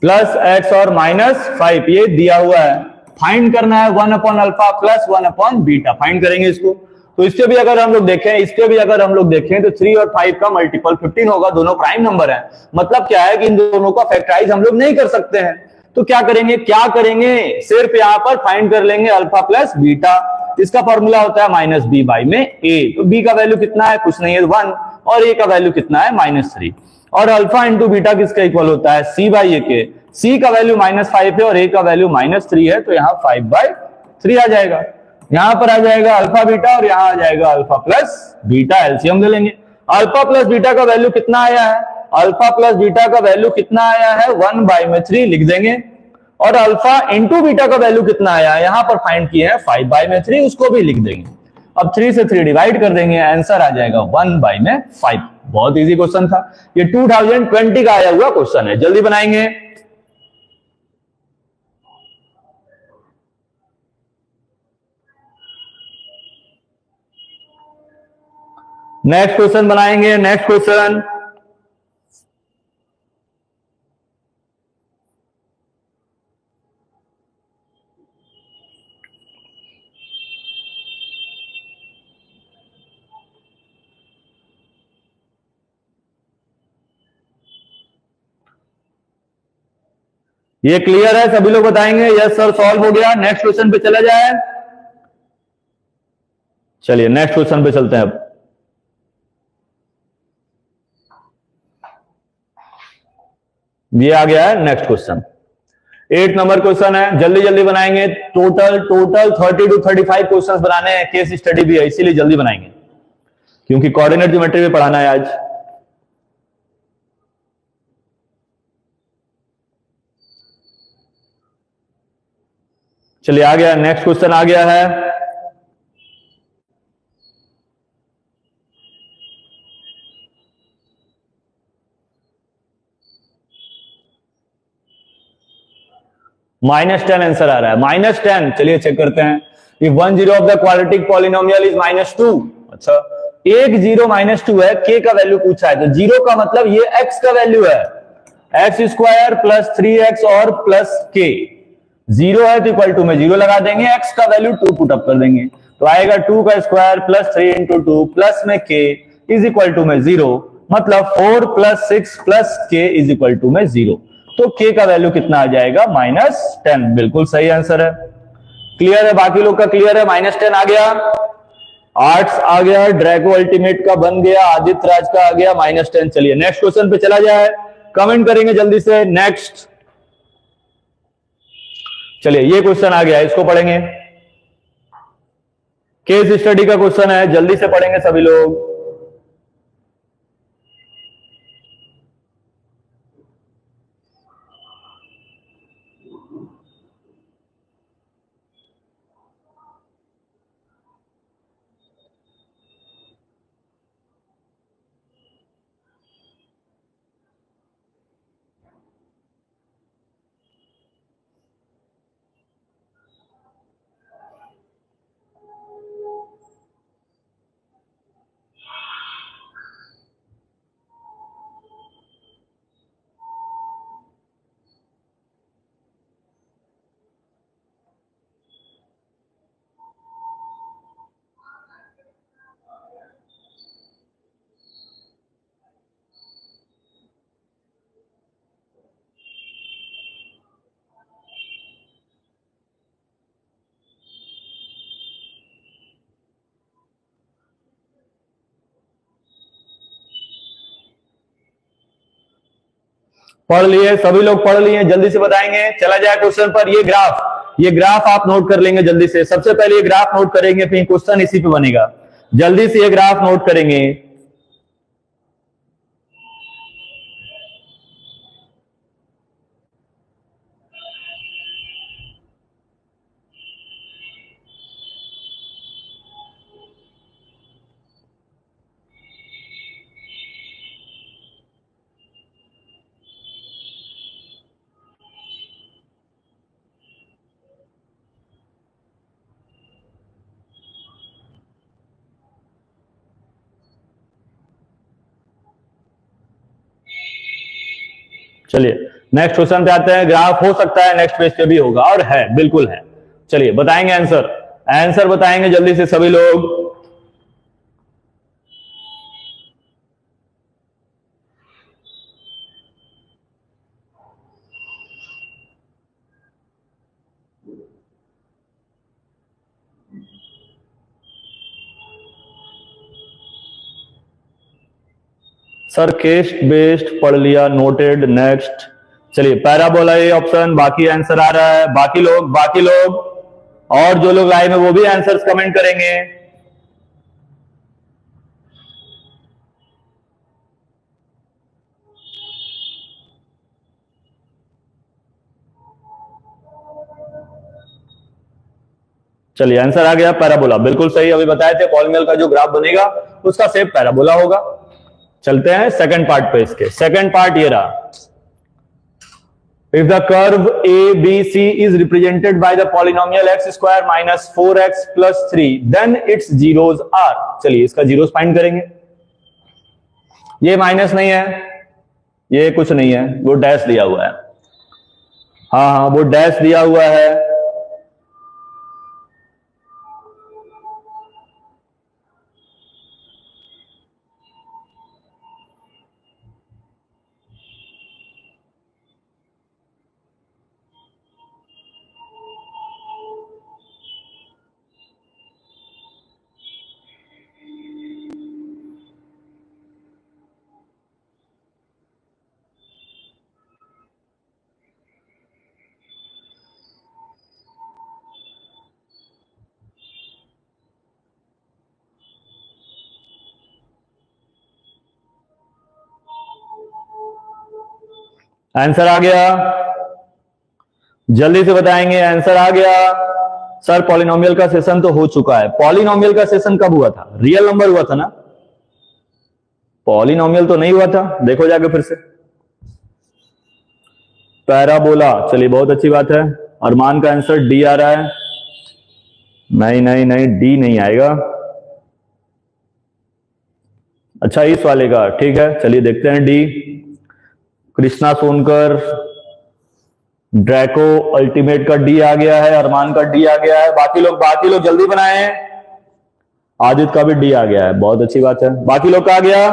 plus x और -5 ये दिया हुआ है, फाइंड करना है 1 upon alpha plus 1 upon beta, find करेंगे इसको। तो इसके भी अगर हम लोग देखें तो 3 और 5 का मल्टीपल 15 होगा, दोनों प्राइम नंबर है। मतलब क्या है कि इन दोनों का फैक्टराइज हम लोग नहीं कर सकते हैं, तो क्या करेंगे सिर्फ यहां पर फाइंड कर लेंगे अल्फा प्लस बीटा। इसका फॉर्मूला होता है -b बाई में a, तो b का वैल्यू कितना है, कुछ नहीं है 1, और a का वैल्यू कितना है -3। और अल्फा इंटू बीटा किसका इक्वल होता है, c बाई ए के। c का वैल्यू -5 है और a का वैल्यू -3 है, तो यहाँ 5/3 आ जाएगा। यहां पर आ जाएगा अल्फा बीटा और यहां आ जाएगा अल्फा प्लस बीटा, एलसीएम ले लेंगे। अल्फा प्लस बीटा का वैल्यू कितना आया है, अल्फा प्लस बीटा का वैल्यू कितना आया है 1/3 लिख देंगे। और अल्फा इंटू बीटा का वैल्यू कितना आया है, यहां पर फाइंड किया है 5/3, उसको भी लिख देंगे। अब 3 से 3 डिवाइड कर देंगे, आंसर आ जाएगा 1/5। बहुत इजी क्वेश्चन था, ये 2020 का आया हुआ क्वेश्चन है। जल्दी बनाएंगे। नेक्स्ट क्वेश्चन बनाएंगे। नेक्स्ट क्वेश्चन, ये क्लियर है? सभी लोग बताएंगे यस सर सॉल्व हो गया। नेक्स्ट क्वेश्चन पे चला जाए। चलिए नेक्स्ट क्वेश्चन पे चलते हैं। अब ये आ गया है नेक्स्ट क्वेश्चन, 8 नंबर क्वेश्चन है। जल्दी जल्दी बनाएंगे। टोटल 30 to 35 क्वेश्चंस बनाने हैं, केस स्टडी भी है, इसीलिए जल्दी बनाएंगे क्योंकि कोऑर्डिनेट ज्योमेट्री भी पढ़ाना है आज। चलिए आ गया, नेक्स्ट क्वेश्चन आ गया है। -10 आंसर आ रहा है, -10। चलिए चेक करते हैं। If 1 zero of the quadratic polynomial is -2, अच्छा एक जीरो -2 है, के का वैल्यू पूछा है, तो जीरो का मतलब ये एक्स का वैल्यू है, x² + 3x और प्लस के। जीरो है तो इक्वल टू में जीरो लगा देंगे, एक्स का वैल्यू 2 पुट अप कर देंगे, तो आएगा 2 का स्क्वायर प्लस 3 × 2 प्लस में के इज इक्वल टू में 0, मतलब 4 + 6 प्लस के इज इक्वल टू में 0। तो के का वैल्यू कितना आ जाएगा? -10। बिल्कुल सही आंसर है। क्लियर है? बाकी लोग का क्लियर है? -10 आ गया, आर्ट्स आ गया, ड्रैगो अल्टीमेट का बन गया, आदित्य राज का आ गया -10। चलिए नेक्स्ट क्वेश्चन पे चला जाए, कमेंट करेंगे जल्दी से। नेक्स्ट, चलिए ये क्वेश्चन आ गया, इसको पढ़ेंगे। केस स्टडी का क्वेश्चन है, जल्दी से पढ़ेंगे सभी लोग। पढ़ लिए सभी लोग? पढ़ लिए? जल्दी से बताएंगे। चला जाए क्वेश्चन पर। ये ग्राफ आप नोट कर लेंगे जल्दी से। सबसे पहले ये ग्राफ नोट करेंगे, फिर क्वेश्चन इसी पे बनेगा। जल्दी से ये ग्राफ नोट करेंगे। चलिए नेक्स्ट क्वेश्चन पे आते हैं। ग्राफ हो सकता है नेक्स्ट पेज पे भी होगा, और है, बिल्कुल है। चलिए बताएंगे आंसर। आंसर बताएंगे जल्दी से सभी लोग। सर केस बेस्ड पढ़ लिया, नोटेड। नेक्स्ट, चलिए पैराबोला ये ऑप्शन, बाकी आंसर आ रहा है। बाकी लोग और जो लोग लाइव में वो भी आंसर्स कमेंट करेंगे। चलिए आंसर आ गया, पैराबोला, बिल्कुल सही। अभी बताए थे पॉलिनॉमियल का जो ग्राफ बनेगा उसका शेप पैराबोला होगा। चलते हैं सेकंड पार्ट पे। इसके सेकंड पार्ट ये रहा, if the curve ABC is represented by the polynomial x square minus 4x plus 3 then its zeros are। चलिए इसका जीरोस फाइंड करेंगे। ये माइनस नहीं है, ये कुछ नहीं है, वो डैश दिया हुआ है। हाँ हाँ, वो डैश दिया हुआ है। आंसर आ गया, जल्दी से बताएंगे। आंसर आ गया सर। पॉलिनोमियल का सेशन तो हो चुका है। पॉलिनोमियल का सेशन कब हुआ था? रियल नंबर हुआ था ना, पॉलिनोमियल तो नहीं हुआ था। देखो जाके फिर से। पैराबोला, चलिए बहुत अच्छी बात है। अरमान का आंसर डी आ रहा है। नहीं नहीं नहीं, डी नहीं आएगा। अच्छा, इस वाले का, ठीक है। चलिए देखते हैं D. Krishna Sonkar, Draco ultimate का डी आ गया है, अरमान का डी आ गया है। बाकी लोग जल्दी बनाए। आदित्य का भी डी आ गया है, बहुत अच्छी बात है। बाकी लोग का आ गया?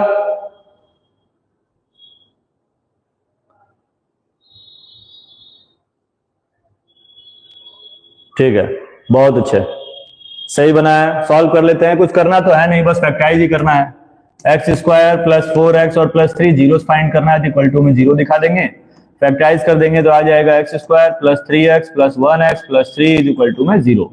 ठीक है, बहुत अच्छे, सही बनाया। सॉल्व कर लेते हैं। कुछ करना तो है नहीं, बस फैक्टराइज ही करना है। एक्स स्क्वायर प्लस 4x और प्लस 3 जीरो फाइंड करना है, इक्वल टू में जीरो दिखा देंगे। फैक्टराइज कर देंगे तो आ जाएगा x square plus 3x plus 1x plus 3 is equal to में जीरो।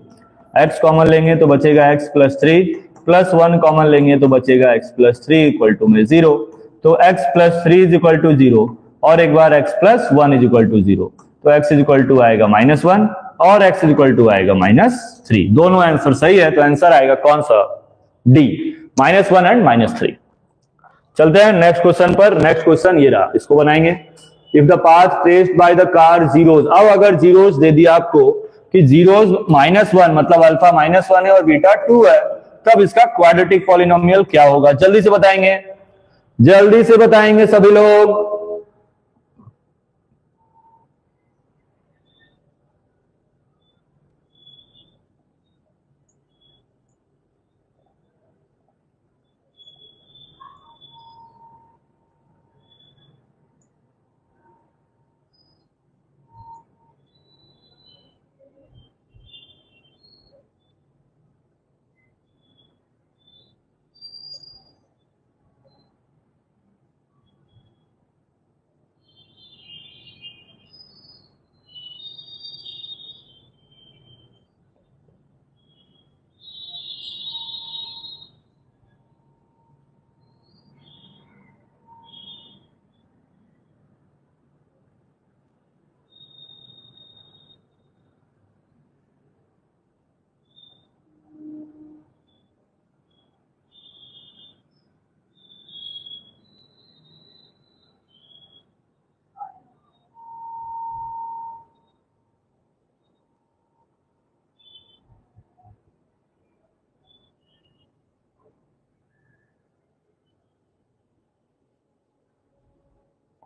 एक्स कॉमन लेंगे तो बचेगा एक्स प्लस 3 प्लस 1 कॉमन लेंगे तो बचेगा एक्स प्लस 3 इक्वल टू में जीरो। तो x plus 3 is equal to zero और एक बार x plus 1 is equal to zero. तो एक्स इज इक्वल टू आएगा -1 और एक्स इज इक्वल टू आएगा -3। दोनों आंसर सही है, तो आंसर आएगा कौन सा? D, -1 and -3। चलते हैं नेक्स्ट क्वेश्चन पर। नेक्स्ट क्वेश्चन ये रहा, इसको बनाएंगे। If the path traced by the car zeros. अब अगर जीरोज दे दिया आपको कि जीरोज -1 मतलब अल्फा -1 है और बीटा 2 है, तब इसका क्वाड्रेटिक पॉलिनोमियल क्या होगा? जल्दी से बताएंगे, जल्दी से बताएंगे सभी लोग।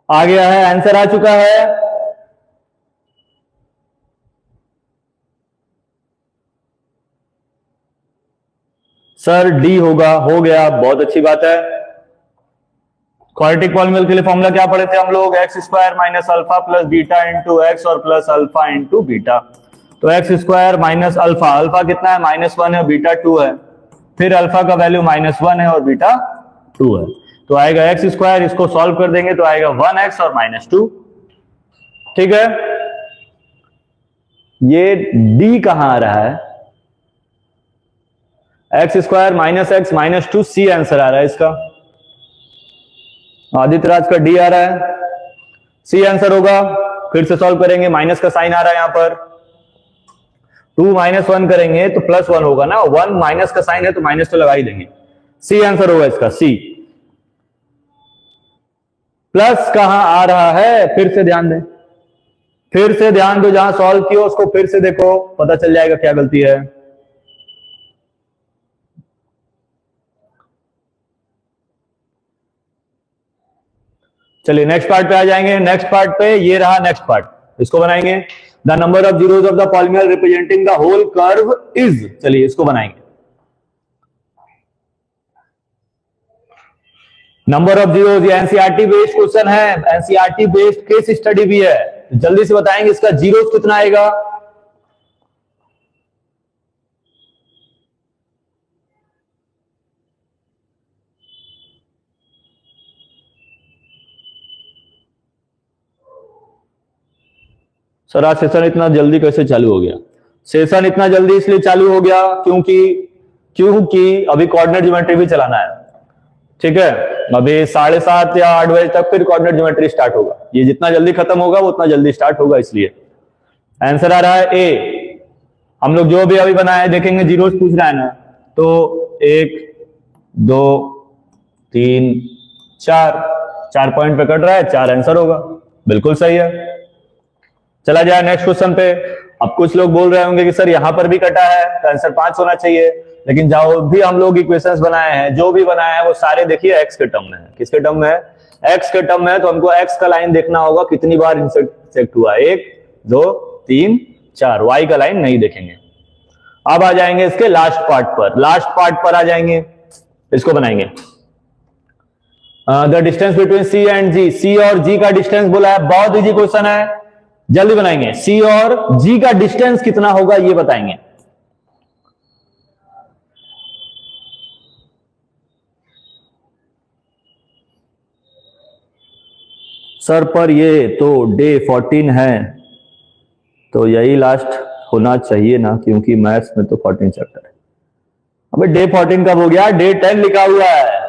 आ गया है, आंसर आ चुका है। सर डी होगा, हो गया, बहुत अच्छी बात है। क्वाड्रेटिक पॉलिनोमियल के लिए फॉर्मूला क्या पढ़े थे हम लोग? X square minus alpha plus beta into x और प्लस अल्फा इंटू बीटा। तो x square minus alpha, alpha कितना है? -1 है, बीटा 2 है। फिर अल्फा का वैल्यू -1 है और बीटा 2 है, तो आएगा एक्स स्क्वायर। इसको सॉल्व कर देंगे तो आएगा 1x और -2। ठीक है, ये डी कहां आ रहा है? X square -x -2 c answer आ रहा है इसका। आदित्य राज का डी आ रहा है, सी आंसर होगा। फिर से सॉल्व करेंगे, माइनस का साइन आ रहा है यहां पर। 2 माइनस 1 करेंगे तो प्लस 1 होगा ना, 1 माइनस का साइन है तो माइनस तो लगा ही देंगे। सी आंसर होगा इसका, सी। प्लस कहां आ रहा है फिर से ध्यान दें, फिर से ध्यान दो, जहां सॉल्व किया उसको फिर से देखो, पता चल जाएगा क्या गलती है। चलिए नेक्स्ट पार्ट पे आ जाएंगे। नेक्स्ट पार्ट पे ये रहा नेक्स्ट पार्ट, इसको बनाएंगे। The number of zeros of the polynomial representing the whole curve is, चलिए इसको बनाएंगे। नंबर ऑफ जीरोज, ये एनसीईआरटी बेस्ड क्वेश्चन है, एनसीईआरटी बेस्ड केस स्टडी भी है, तो जल्दी से बताएंगे इसका जीरोज कितना आएगा। सर आज सेशन इतना जल्दी कैसे चालू हो गया? सेशन इतना जल्दी इसलिए चालू हो गया क्योंकि अभी कोऑर्डिनेट ज्योमेट्री भी चलाना है, ठीक है। अभी 7:30 या 8 बजे तक फिर कोऑर्डिनेट ज्योमेट्री स्टार्ट होगा। ये जितना जल्दी खत्म होगा वो उतना जल्दी स्टार्ट होगा, इसलिए आंसर आ रहा है ए। हम लोग जो भी अभी बनाए देखेंगे, जीरोस पूछ रहा है ना, तो 1 2 3 4 पॉइंट पे कट रहा है, 4 आंसर होगा, बिल्कुल सही है। चला जाए नेक्स्ट क्वेश्चन पे। अब कुछ लोग बोल रहे होंगे कि सर यहां पर भी कटा है तो आंसर 5 होना चाहिए, लेकिन जो भी हम लोग इक्वेशंस बनाए हैं, जो भी बनाया है वो सारे देखिए एक्स के टर्म में है। किसके टर्म में है? एक्स के टर्म में है, तो हमको एक्स का लाइन देखना होगा कितनी बार इंटरसेक्ट हुआ, 1 2 3 4। वाई का लाइन नहीं देखेंगे। अब आ जाएंगे इसके लास्ट पार्ट पर, लास्ट पार्ट पर आ जाएंगे, इसको बनाएंगे। The distance between C and G, C और जी का डिस्टेंस बोला है, बहुत इजी क्वेश्चन है, जल्दी बनाएंगे। सी और जी का डिस्टेंस कितना होगा ये बताएंगे। सर पर ये तो डे 14 है, तो यही लास्ट होना चाहिए ना, क्योंकि मैथ्स में तो 14 चैप्टर है। अबे डे 14 कब हो गया? डे 10 लिखा हुआ है।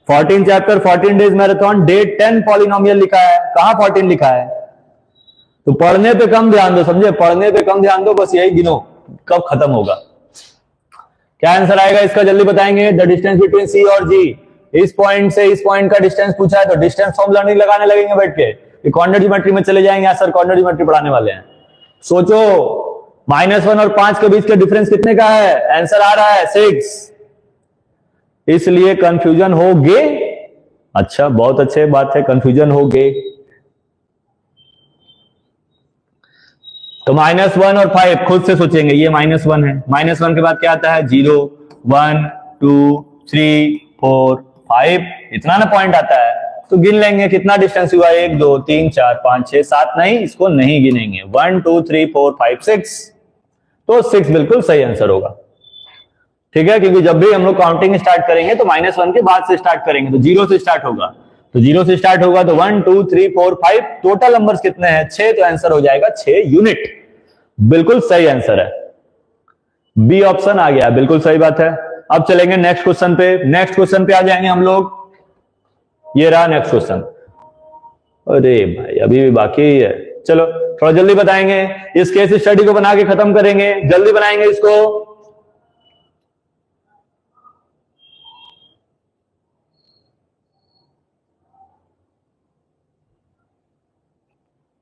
14 chapter 14 days marathon, day 10 polynomial लिखा है, कहां 14 लिखा है? तो पढ़ने पे कम ध्यान दो, समझे, पढ़ने पे कम ध्यान दो, बस यही गिनो कब खत्म होगा। क्या आंसर आएगा इसका, जल्दी बताएंगे। द डिस्टेंस बिटवीन सी और जी, इस पॉइंट से इस पॉइंट का डिस्टेंस पूछा है तो डिस्टेंस फॉर्मूला नहीं लगाने लगेंगे बैठ के, कोऑर्डिनेट ज्योमेट्री में चले जाएंगे। सर कोऑर्डिनेट ज्योमेट्री पढ़ाने वाले हैं, सोचो -1 और 5 के बीच के डिफरेंस कितने का है? आंसर आ रहा है 6, इसलिए कंफ्यूजन हो गे। अच्छा, बहुत अच्छे बात है, कंफ्यूजन हो गे। तो -1 और 5 खुद से सोचेंगे, ये -1 है, -1 के बाद क्या आता है? 0 1 2 3 4 5, इतना ना पॉइंट आता है, तो गिन लेंगे कितना डिस्टेंस हुआ, 1 2 3 4 5 6 7, नहीं इसको नहीं गिनेंगे, 1 2 3 4 5 6, तो 6 बिल्कुल सही आंसर होगा, ठीक है। क्योंकि जब भी हम लोग काउंटिंग स्टार्ट करेंगे तो -1 के बाद से स्टार्ट करेंगे, तो 0 से स्टार्ट होगा, तो 0 से स्टार्ट होगा, तो 1 2 3 4 5, टोटल नंबर्स कितने हैं? 6, तो आंसर हो जाएगा 6 यूनिट, बिल्कुल सही आंसर है, बी ऑप्शन आ गया, बिल्कुल सही बात है। अब चलेंगे नेक्स्ट क्वेश्चन पे, नेक्स्ट क्वेश्चन पे आ जाएंगे हम लोग। ये रहा नेक्स्ट क्वेश्चन। अरे भाई अभी भी बाकी ही है, चलो थोड़ा जल्दी बताएंगे, इस केस स्टडी को बना के खत्म करेंगे, जल्दी बनाएंगे इसको।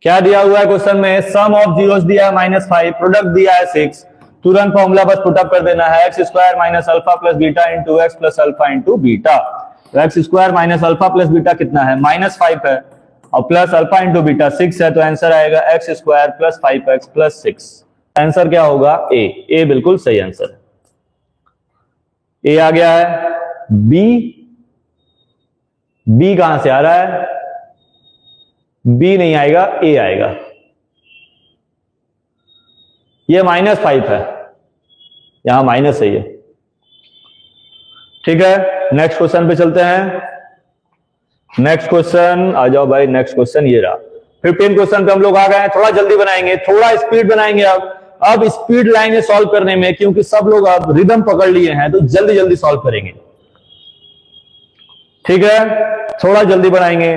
क्या दिया हुआ है क्वेश्चन में? सम ऑफ जीरोस दिया है -5, प्रोडक्ट दिया है 6, तुरंत फॉर्मूला बस पुटअप कर देना है, x square minus alpha plus beta into x plus alpha into beta. तो x square minus alpha plus beta कितना है? -5 है, और प्लस अल्फा इंटू बीटा 6 है, तो आंसर आएगा x square plus 5x plus 6। Answer क्या होगा? ए बिल्कुल सही आंसर है, ए आ गया है। बी कहां से आ रहा है? बी नहीं आएगा, ए आएगा। ये -5 है, यहां माइनस है ये, ठीक है। नेक्स्ट क्वेश्चन पे चलते हैं। नेक्स्ट क्वेश्चन आ जाओ भाई, नेक्स्ट क्वेश्चन ये रहा। 15 क्वेश्चन पे हम लोग आ गए हैं, थोड़ा जल्दी बनाएंगे, थोड़ा स्पीड बनाएंगे। अब स्पीड लाएंगे सॉल्व करने में, क्योंकि सब लोग अब रिदम पकड़ लिए हैं, तो जल्दी जल्दी सॉल्व करेंगे, ठीक है, थोड़ा जल्दी बनाएंगे।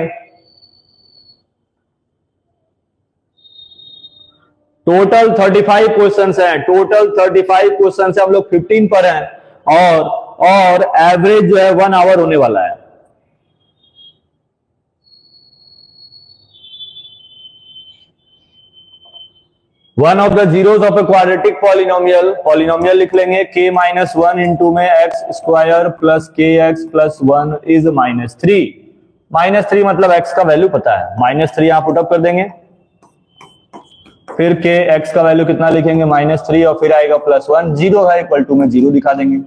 टोटल 35 क्वेश्चंस हैं, टोटल 35 क्वेश्चंस है, हम लोग 15 पर हैं और एवरेज जो है 1 आवर होने वाला है। One of the zeros of a quadratic polynomial, polynomial लिख लेंगे k माइनस वन इंटू में एक्स स्क्वायर प्लस के x plus one is minus three. Minus three मतलब x का वैल्यू पता है, माइनस थ्री यहां पुटअप कर देंगे, फिर के एक्स का वैल्यू कितना लिखेंगे माइनस थ्री, और फिर आएगा प्लस वन, जीरो है इक्वल टू में जीरो दिखा देंगे।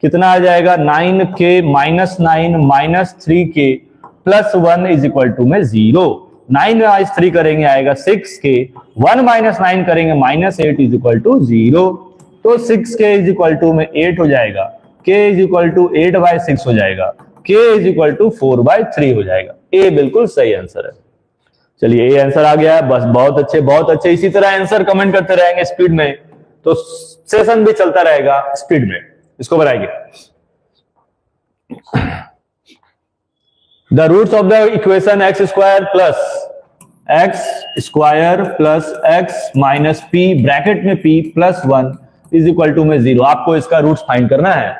कितना आ जाएगा 9k minus 9 minus 3k plus 1 is equal to में जीरो। 9 माइनस 3 करेंगे आएगा 6k, 1 माइनस 9 करेंगे minus 8 is equal to zero. तो 6k इज इक्वल टू में 8 हो जाएगा, k इज इक्वल टू 8/6 हो जाएगा, k इज इक्वल टू 4/3 हो जाएगा। ए बिल्कुल सही आंसर है। चलिए ये आंसर आ गया है, बस बहुत अच्छे बहुत अच्छे। इसी तरह आंसर कमेंट करते रहेंगे स्पीड में, तो सेशन भी चलता रहेगा स्पीड में। इसको बनाएंगे, the roots of the equation x square plus x minus p bracket में p plus 1 is equal to में जीरो। आपको इसका रूट्स फाइंड करना है,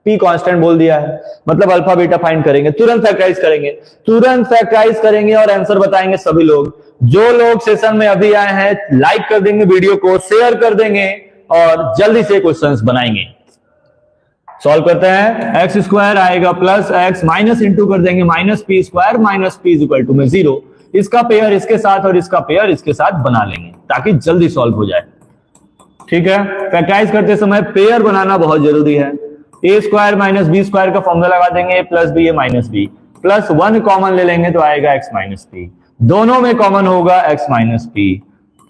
p कांस्टेंट बोल दिया है, मतलब अल्फा बीटा फाइंड करेंगे, तुरंत फैक्टराइज करेंगे और आंसर बताएंगे सभी लोग। जो लोग सेशन में अभी आए हैं लाइक कर देंगे, वीडियो को शेयर कर देंगे और जल्दी से क्वेश्चंस बनाएंगे। सॉल्व करते हैं, एक्स स्क्वायर आएगा प्लस एक्स माइनस इंटू कर देंगे minus p square minus p is equal to में जीरो। इसका पेयर इसके साथ और इसका पेयर इसके साथ बना लेंगे ताकि जल्दी सॉल्व हो जाए। ठीक है, फैक्टराइज करते समय पेयर बनाना बहुत जरूरी है। ए स्क्वायर माइनस बी स्क्वायर का फॉर्मूला लगा देंगे, ए प्लस बी ए माइनस बी, प्लस 1 कॉमन ले लेंगे तो आएगा एक्स माइनस पी, दोनों में कॉमन होगा एक्स माइनस पी,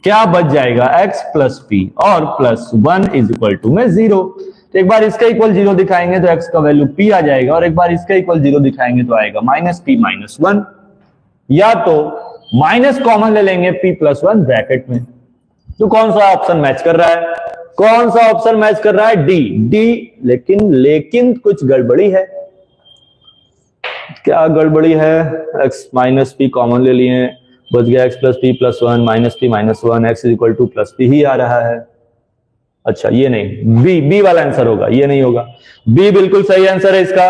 क्या बच जाएगा एक्स प्लस पी, और प्लस 1 इज इक्वल टू में जीरो। तो एक बार इसका इक्वल जीरो दिखाएंगे तो एक्स का वैल्यू p आ जाएगा, और एक बार इसका इक्वल जीरो दिखाएंगे तो आएगा माइनस पी माइनस 1, या तो माइनस कॉमन ले लेंगे p प्लस 1 ब्रैकेट में। तो कौन सा ऑप्शन मैच कर रहा है, कौन सा ऑप्शन मैच कर रहा है, डी। लेकिन कुछ गड़बड़ी है। क्या गड़बड़ी है, x माइनस पी कॉमन ले लिए, बच गया x plus p plus 1 minus p minus 1, x is equal to plus p ही आ रहा है। अच्छा ये नहीं, बी वाला आंसर होगा, ये नहीं होगा, बी बिल्कुल सही आंसर है इसका।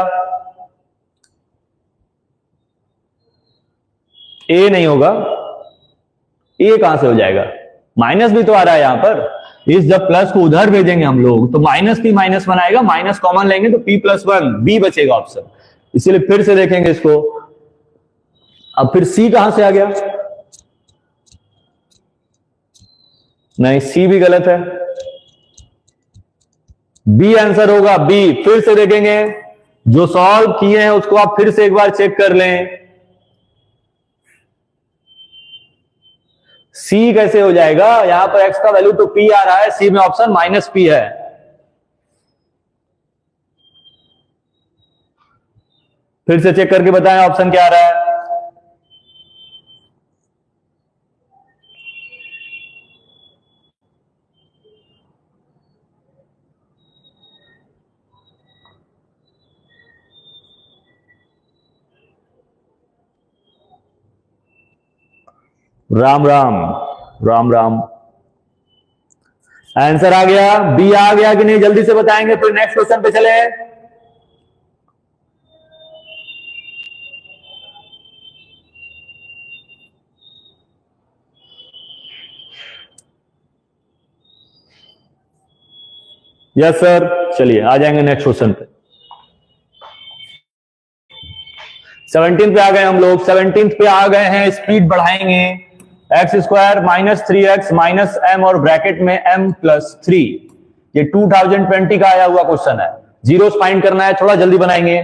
ए नहीं होगा, ए कहां से हो जाएगा, माइनस भी तो आ रहा है यहां पर। इस जब प्लस को उधर भेजेंगे हम लोग तो माइनस पी माइनस 1 आएगा, माइनस कॉमन लेंगे तो p प्लस 1, बी बचेगा ऑप्शन। इसीलिए फिर से देखेंगे इसको। अब फिर सी कहां से आ गया, नहीं सी भी गलत है, बी आंसर होगा, बी। फिर से देखेंगे, जो सॉल्व किए हैं उसको आप फिर से एक बार चेक कर लें। सी कैसे हो जाएगा, यहां पर एक्स का वैल्यू तो p आ रहा है, सी में ऑप्शन माइनस p है। फिर से चेक करके बताएं ऑप्शन क्या आ रहा है। राम राम राम राम, आंसर आ गया, बी आ गया कि नहीं जल्दी से बताएंगे, फिर नेक्स्ट क्वेश्चन पे चले। यस सर, चलिए आ जाएंगे नेक्स्ट क्वेश्चन पे। 17 पे आ गए हम लोग, 17 पे आ गए हैं, स्पीड बढ़ाएंगे। X square minus 3x minus m और ब्रैकेट में m प्लस 3, ये 2020 का आया हुआ क्वेश्चन है। जीरोस फाइंड करना है, थोड़ा जल्दी बनाएंगे।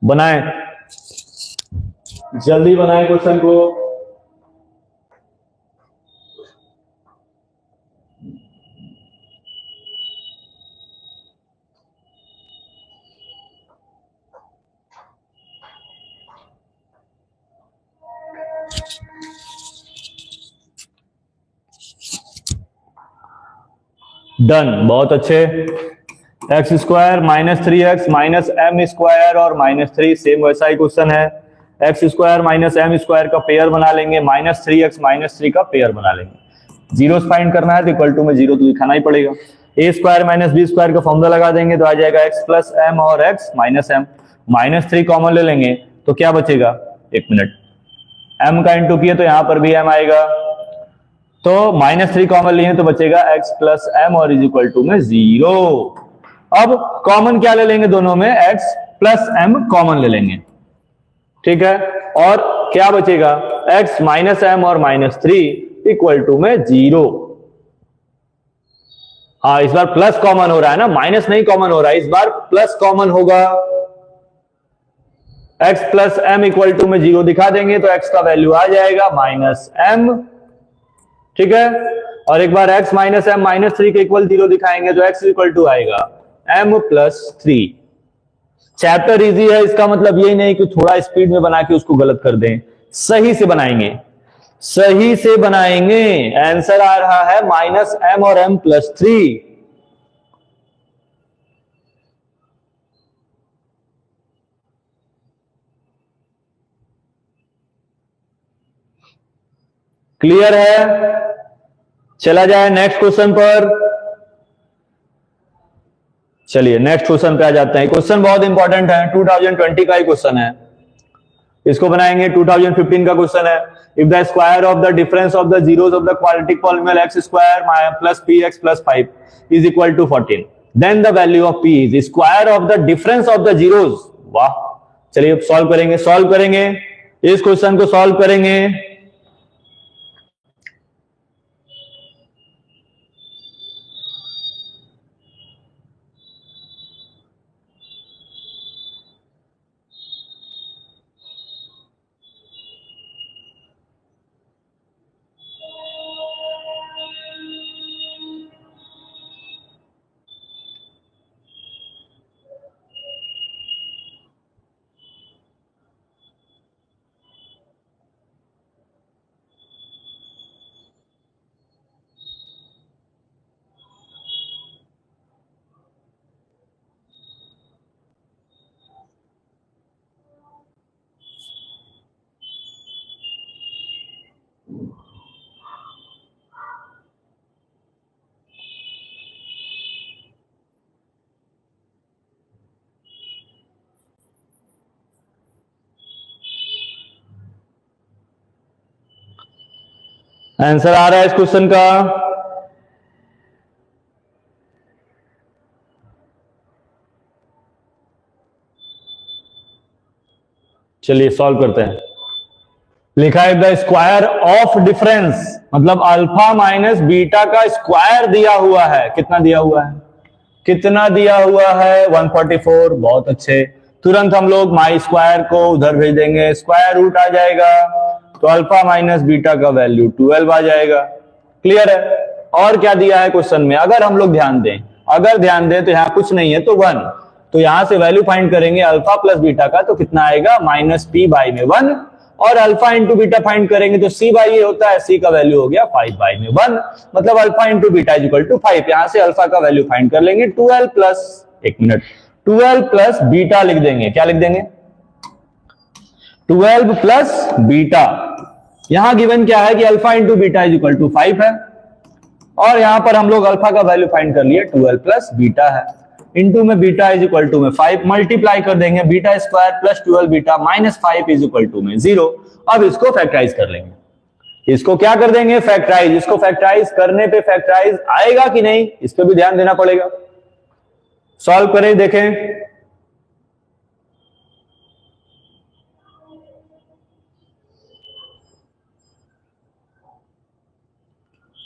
बनाएं, जल्दी बनाएं क्वेश्चन को। डन, बहुत अच्छे। X square minus 3x minus m square और माइनस 3, सेम वैसा ही क्वेश्चन है। X square minus m square का पेयर बना लेंगे, माइनस 3x माइनस 3 का पेयर बना लेंगे। जीरो फाइंड करना है तो इक्वल टू में जीरो तो दिखाना ही पड़ेगा। A square minus b square का फॉर्मूला लगा देंगे तो आ जाएगा एक्स प्लस एम और x minus m. Minus 3 common ले लेंगे तो क्या बचेगा, एक मिनट, m का इंटू किए तो यहां पर भी m आएगा, तो माइनस 3 कॉमन लिए तो बचेगा x प्लस एम और इज इक्वल टू में 0। अब कॉमन क्या ले लेंगे, दोनों में x प्लस एम कॉमन ले लेंगे, ठीक है, और क्या बचेगा x माइनस एम और माइनस 3 इक्वल टू में 0। हाँ, इस बार प्लस कॉमन हो रहा है ना, माइनस नहीं कॉमन हो रहा है, इस बार प्लस कॉमन होगा। x plus m equal to में 0 दिखा देंगे तो x का वैल्यू आ जाएगा माइनस एम, ठीक है, और एक बार x माइनस एम माइनस 3 के इक्वल 0 दिखाएंगे तो x इक्वल टू आएगा m प्लस 3। चैप्टर इजी है, इसका मतलब यही नहीं कि थोड़ा स्पीड में बना के उसको गलत कर दें, सही से बनाएंगे, सही से बनाएंगे। आंसर आ रहा है माइनस एम और m प्लस 3। क्लियर है? चला जाए नेक्स्ट क्वेश्चन पर। चलिए नेक्स्ट क्वेश्चन पे आ जाते हैं। क्वेश्चन बहुत इंपॉर्टेंट है, 2020 का ही क्वेश्चन है, इसको बनाएंगे। 2015 का क्वेश्चन है, if the square of the difference of the zeros of the quadratic polynomial x square plus p x plus 5 is equal to 14, then the value of p is square of the difference of the zeros. वाह, चलिए अब solve करेंगे इस question को solve करेंगे। Answer आ रहा है इस क्वेश्चन का। चलिए सॉल्व करते हैं। लिखा है द स्क्वायर ऑफ डिफरेंस, मतलब अल्फा माइनस बीटा का स्क्वायर दिया हुआ है। कितना दिया हुआ है, 144। बहुत अच्छे, तुरंत हम लोग माई स्क्वायर को उधर भेज देंगे, स्क्वायर रूट आ जाएगा तो अल्फा माइनस बीटा का वैल्यू 12 आ जाएगा। क्लियर है? और क्या दिया है क्वेश्चन में, अगर हम लोग ध्यान दें तो यहां कुछ नहीं है तो 1, तो यहां से वैल्यू फाइंड करेंगे अल्फा प्लस बीटा का तो कितना आएगा माइनस पी बाई में 1, और अल्फा इंटू बीटा फाइंड करेंगे तो सी बाई ए होता है, सी का वैल्यू हो गया 5 बाई में 1, मतलब alpha into beta is equal to 5। यहां से अल्फा का वैल्यू फाइंड कर लेंगे 12 प्लस, एक मिनट, 12 प्लस बीटा लिख देंगे। क्या लिख देंगे, 12 प्लस बीटा। यहां गिवन क्या है कि alpha into beta is equal to 5 है, और यहां पर हम लोग अल्फा का वैल्यू फाइंड कर लिए 12 प्लस बीटा है, इंटू में बीटा इज इक्वल टू में 5, मल्टीप्लाई कर देंगे beta square plus 12 beta minus 5 is equal to में 0। अब इसको फैक्टराइज कर लेंगे, इसको क्या कर देंगे फैक्टराइज। इसको फैक्टराइज करने पे फैक्टराइज आएगा कि नहीं, इस पे भी ध्यान देना पड़ेगा। सॉल्व करें, देखें।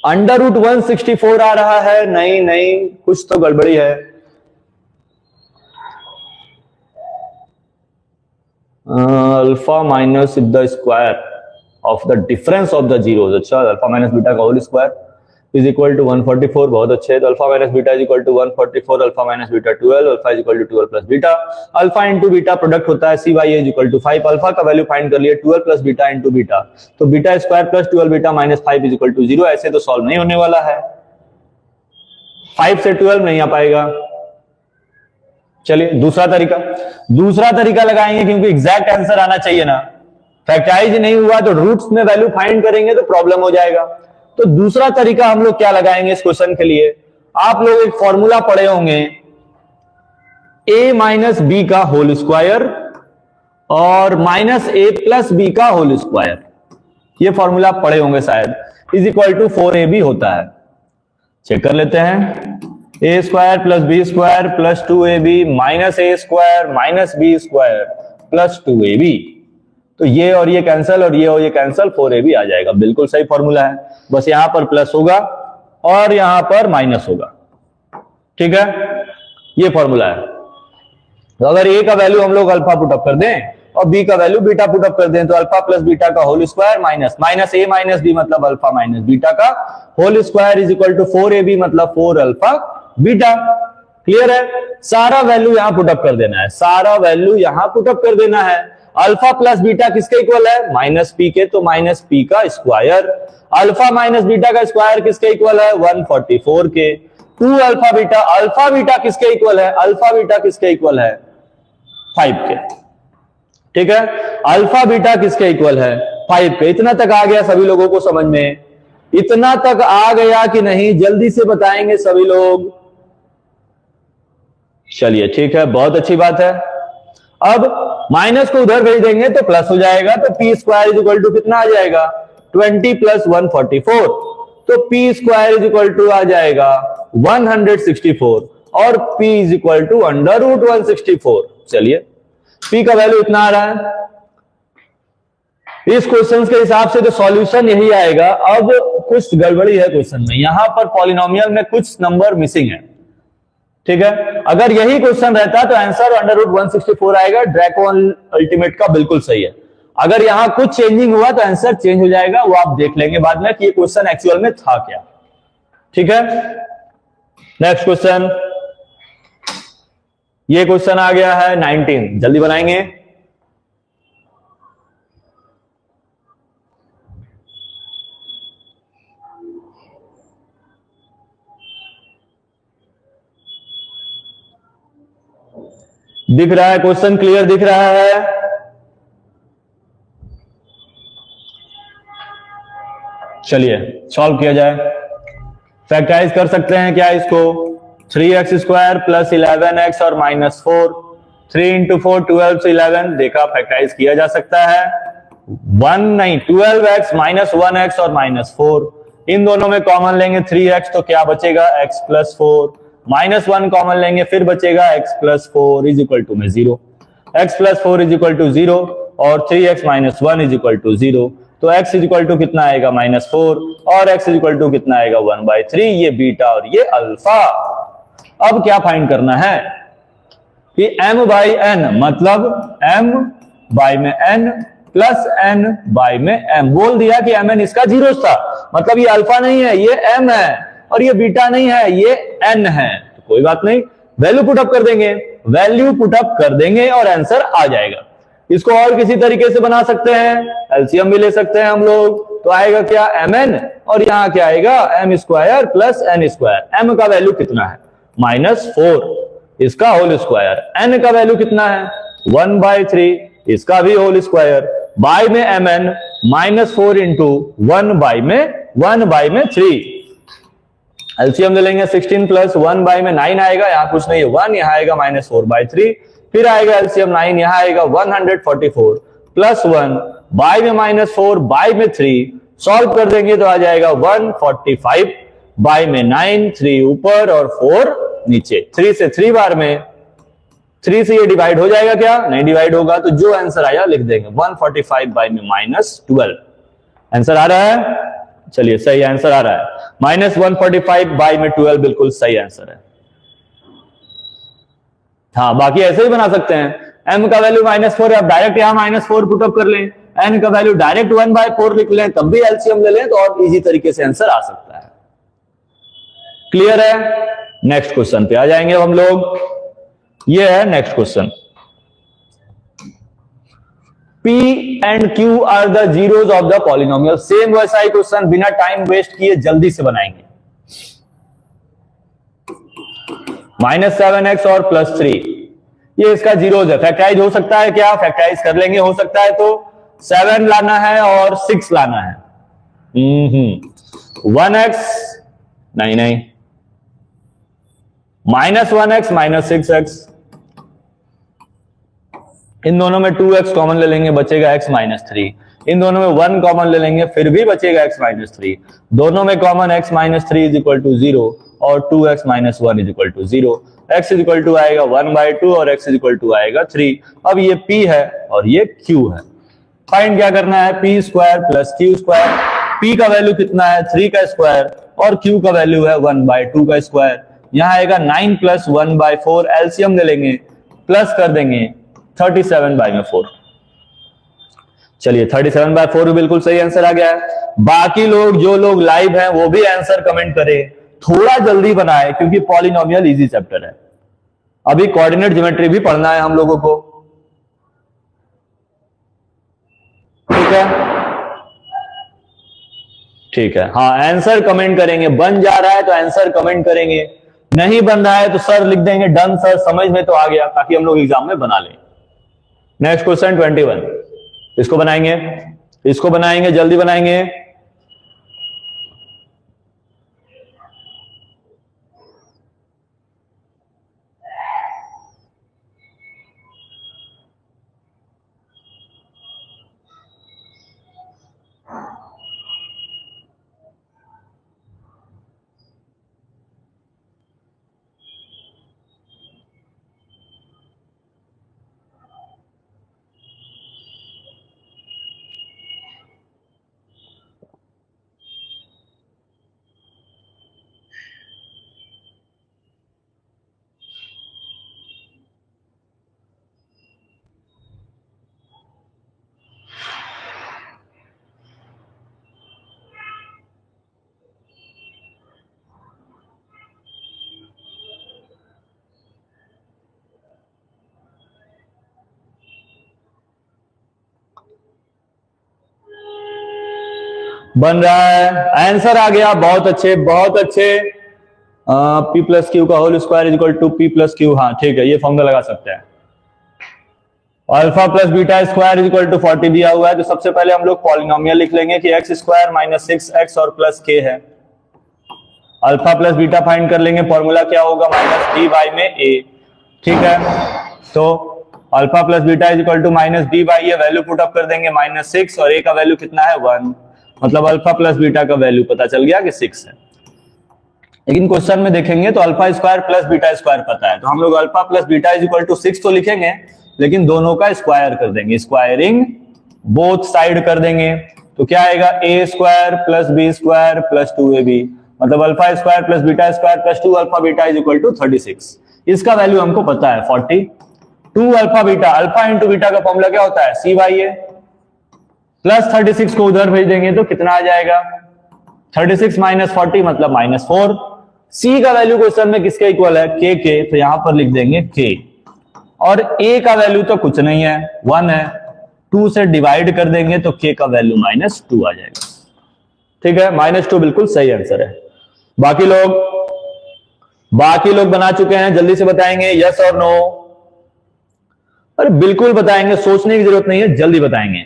अंडर रूट 164 आ रहा है, नहीं कुछ तो गड़बड़ी है। Alpha minus the square of the difference of the zeros, अच्छा, अल्फा माइनस बीटा का whole square is equal to 144। बहुत अच्छे, तो alpha minus beta is equal to 144, alpha minus beta 12, alpha is equal to 12 plus beta, alpha into beta product होता है c by a is equal to 5। Alpha का value find कर लिए 12 plus beta into beta, तो beta square plus 12 beta minus 5 is equal to 0। ऐसे तो solve नहीं होने वाला है, 5 से 12 नहीं आ पाएगा। चलिए दूसरा तरीका लगाएंगे, क्योंकि एग्जैक्ट आंसर आना चाहिए ना। फैक्टराइज नहीं हुआ तो रूट्स में वैल्यू फाइंड करेंगे तो प्रॉब्लम हो जाएगा। तो दूसरा तरीका हम लोग क्या लगाएंगे इस क्वेश्चन के लिए, आप लोग एक फॉर्मूला पढ़े होंगे, a माइनस बी का होल स्क्वायर और माइनस ए प्लस बी का होल स्क्वायर, ये फॉर्मूला पढ़े होंगे शायद, इज इक्वल टू 4ab होता है। चेक कर लेते हैं, a square plus b square plus 2ab minus a square minus b square plus 2ab। तो ये और ये कैंसल और ये कैंसल, 4ab आ जाएगा। बिल्कुल सही फॉर्मूला है, बस यहां पर प्लस होगा और यहां पर माइनस होगा। ठीक है, ये फॉर्मूला है। तो अगर ए का वैल्यू हम लोग अल्फा पुटअप कर दें और बी का वैल्यू बीटा पुटअप कर दें, तो अल्फा प्लस बीटा का whole square minus a minus b मतलब अल्फा माइनस बीटा का whole square is equal to 4ab मतलब 4 अल्फा बीटा। क्लियर है, सारा वैल्यू यहां पुटअप कर देना है, सारा वैल्यू यहां पुटअप कर देना है। अल्फा प्लस बीटा किसके इक्वल है, माइनस पी के, तो माइनस पी का स्क्वायर। अल्फा माइनस बीटा का स्क्वायर किसके इक्वल है, 144 के। 2 अल्फा बीटा किसके इक्वल है, अल्फा बीटा किसके इक्वल है, 5 के। ठीक है, अल्फा बीटा किसके इक्वल है, 5 के। इतना तक आ गया सभी लोगों को समझ में, इतना तक आ गया कि नहीं, जल्दी से बताएंगे सभी लोग। चलिए ठीक है, बहुत अच्छी बात है। अब माइनस को उधर भेज देंगे तो प्लस हो जाएगा, तो p square is equal to कितना आ जाएगा, 20 प्लस 144, तो p square is equal to आ जाएगा 164 और p is equal to under root 164। चलिए p का वैल्यू इतना आ रहा है, इस क्वेश्चन के हिसाब से तो सॉल्यूशन यही आएगा। अब कुछ गड़बड़ी है क्वेश्चन में, यहां पर पॉलिनोमियल में कुछ नंबर मिसिंग है। ठीक है, अगर यही क्वेश्चन रहता तो आंसर अंडर रूट 164 आएगा, ड्रैको अल्टीमेट का बिल्कुल सही है। अगर यहां कुछ चेंजिंग हुआ तो आंसर चेंज हो जाएगा, वो आप देख लेंगे बाद में कि ये क्वेश्चन एक्चुअल में था क्या। ठीक है, नेक्स्ट क्वेश्चन, ये क्वेश्चन आ गया है 19, जल्दी बनाएंगे। दिख रहा है क्वेश्चन, क्लियर दिख रहा है? चलिए सॉल्व किया जाए। फैक्टराइज कर सकते हैं क्या इसको, 3x स्क्वायर प्लस 11x और माइनस 4, 3 इंटू 4 12 से 11, देखा फैक्टराइज किया जा सकता है। 12x माइनस 1x और माइनस 4, इन दोनों में कॉमन लेंगे 3x, तो क्या बचेगा x प्लस 4, माइनस 1 कॉमन लेंगे फिर बचेगा x plus 4 is equal to में 0, x plus 4 is equal to 0 और 3x minus 1 is equal to 0, तो x इज इक्वल टू कितना आएगा, माइनस 4 और x इज इक्वल टू कितना आएगा, 1/3। ये बीटा और ये अल्फा। अब क्या फाइंड करना है कि m बाई n मतलब m बाई में n प्लस n बाई में m, बोल दिया कि mn इसका जीरो था, मतलब ये अल्फा नहीं है, ये m है, और ये बीटा नहीं है, ये n है। तो कोई बात नहीं, वैल्यू पुटअप कर देंगे और आंसर आ जाएगा। इसको और किसी तरीके से बना सकते हैं, एलसीएम भी ले सकते हैं हम लोग, तो आएगा क्या, mn, और यहां क्या आएगा, m square plus n square. m का वैल्यू कितना है, -4, इसका होल स्क्वायर। n का वैल्यू कितना है, 1/3, इसका भी होल स्क्वायर, बाय में mn -4 इंटू 1/3। एलसीएम ले लेंगे, 16 प्लस 1/9 आएगा, यहां कुछ नहीं है 1, यहां आएगा -4/3, फिर आएगा एलसीएम 9, यहां आएगा 144 प्लस 1 बाय में -4 बाय में 3, सॉल्व कर देंगे तो आ जाएगा 145 बाय में 9, 3 ऊपर और 4 नीचे, 3 से 3 बार में 3 से ये डिवाइड हो जाएगा क्या, नहीं डिवाइड होगा, तो जो आंसर आया लिख देंगे 145 बाय में -12। आंसर आ रहा है, चलिए सही आंसर आ रहा है, -145 बाय में 12 बिल्कुल सही आंसर है। हाँ, बाकी ऐसे ही बना सकते हैं, m का वैल्यू -4 है, आप डायरेक्ट यहां -4 पुटअप कर लें, n का वैल्यू डायरेक्ट 1/4 लिख लें, तब भी एलसीएम ले लें, तो और इजी तरीके से आंसर आ सकता है। क्लियर है? नेक्स्ट क्वेश्चन पे आ जाएंगे हम लोग। ये है next question, P and Q are the zeros of the polynomial। Same वैसा ही क्वेश्चन, बिना टाइम वेस्ट किए जल्दी से बनाएंगे। -7x और +3, ये इसका जीरोज है। फैक्टराइज हो सकता है क्या? फैक्टराइज कर लेंगे, हो सकता है। तो 7 लाना है और 6 लाना है। 1x, नहीं नहीं, -1x -6x, इन दोनों में 2x कॉमन ले लेंगे, बचेगा x -3। इन दोनों में 1 कॉमन ले लेंगे, फिर भी बचेगा x -3। दोनों में common x -3 is equal to 0 और 2x - 1 is equal to 0। x is equal to आएगा 1/2 और x इज इक्वल टू आएगा 3। अब ये p है और ये q है। फाइंड क्या करना है? p square plus q square. p का वैल्यू कितना है? 3 का स्क्वायर, और q का वैल्यू है 1/2 का स्क्वायर। यहां आएगा 9 प्लस 1/4, एलसीएम ले लेंगे, प्लस कर देंगे 37/4। चलिए 37/4 भी बिल्कुल सही आंसर आ गया है। बाकी लोग, जो लोग लाइव हैं, वो भी आंसर कमेंट करें, थोड़ा जल्दी बनाए, क्योंकि पॉलिनोमियल इजी चैप्टर है। अभी कोऑर्डिनेट ज्योमेट्री भी पढ़ना है हम लोगों को, ठीक है? ठीक है, हाँ, आंसर कमेंट करेंगे। बन जा रहा है तो आंसर कमेंट करेंगे, नहीं बन रहा है तो सर लिख देंगे डन सर, समझ में तो आ गया, ताकि हम लोग एग्जाम में बना लें। नेक्स्ट क्वेश्चन 21, इसको बनाएंगे, इसको बनाएंगे, जल्दी बनाएंगे। बन रहा है, आंसर आ गया। बहुत अच्छे, बहुत अच्छे। p प्लस क्यू का whole square is equal to p plus q. हाँ ठीक है, ये फॉर्मूला लगा सकते हैं। Alpha plus beta square is equal to 40 दिया हुआ है, तो सबसे पहले हम लोग पॉलिनोमियल लिख लेंगे कि x स्क्वायर माइनस 6x और प्लस k है। अल्फा प्लस बीटा फाइंड कर लेंगे, फॉर्मूला क्या होगा? माइनस डी बाई में a, ठीक है? तो alpha plus beta is equal to minus d by a, value put up कर देंगे -6, और a का वैल्यू कितना है? 1। मतलब अल्फा प्लस बीटा का वैल्यू पता चल गया कि 6 है। लेकिन क्वेश्चन में देखेंगे तो alpha square plus beta square पता है, तो हम लोग alpha plus beta is equal to 6 तो लिखेंगे, लेकिन दोनों का स्क्वायर कर देंगे, स्क्वायरिंग बोथ साइड कर देंगे। तो क्या आएगा? a square plus b square plus 2ab, मतलब alpha square plus beta square plus 2 alpha beta is equal to 36। इसका वैल्यू हमको पता है 40। 2 alpha beta, alpha into beta का फॉर्मूला क्या होता है? c बाई ए, प्लस 36 को उधर भेज देंगे तो कितना आ जाएगा? 36 माइनस 40 मतलब -4। c का वैल्यू क्वेश्चन में किसके इक्वल है? k के, तो यहां पर लिख देंगे k। और a का वैल्यू तो कुछ नहीं है, 1 है, 2 से डिवाइड कर देंगे तो k का वैल्यू -2 आ जाएगा। ठीक है, -2 बिल्कुल सही आंसर है। बाकी लोग बना चुके हैं, जल्दी से बताएंगे यस और नो। अरे बिल्कुल बताएंगे, सोचने की जरूरत नहीं है, जल्दी बताएंगे।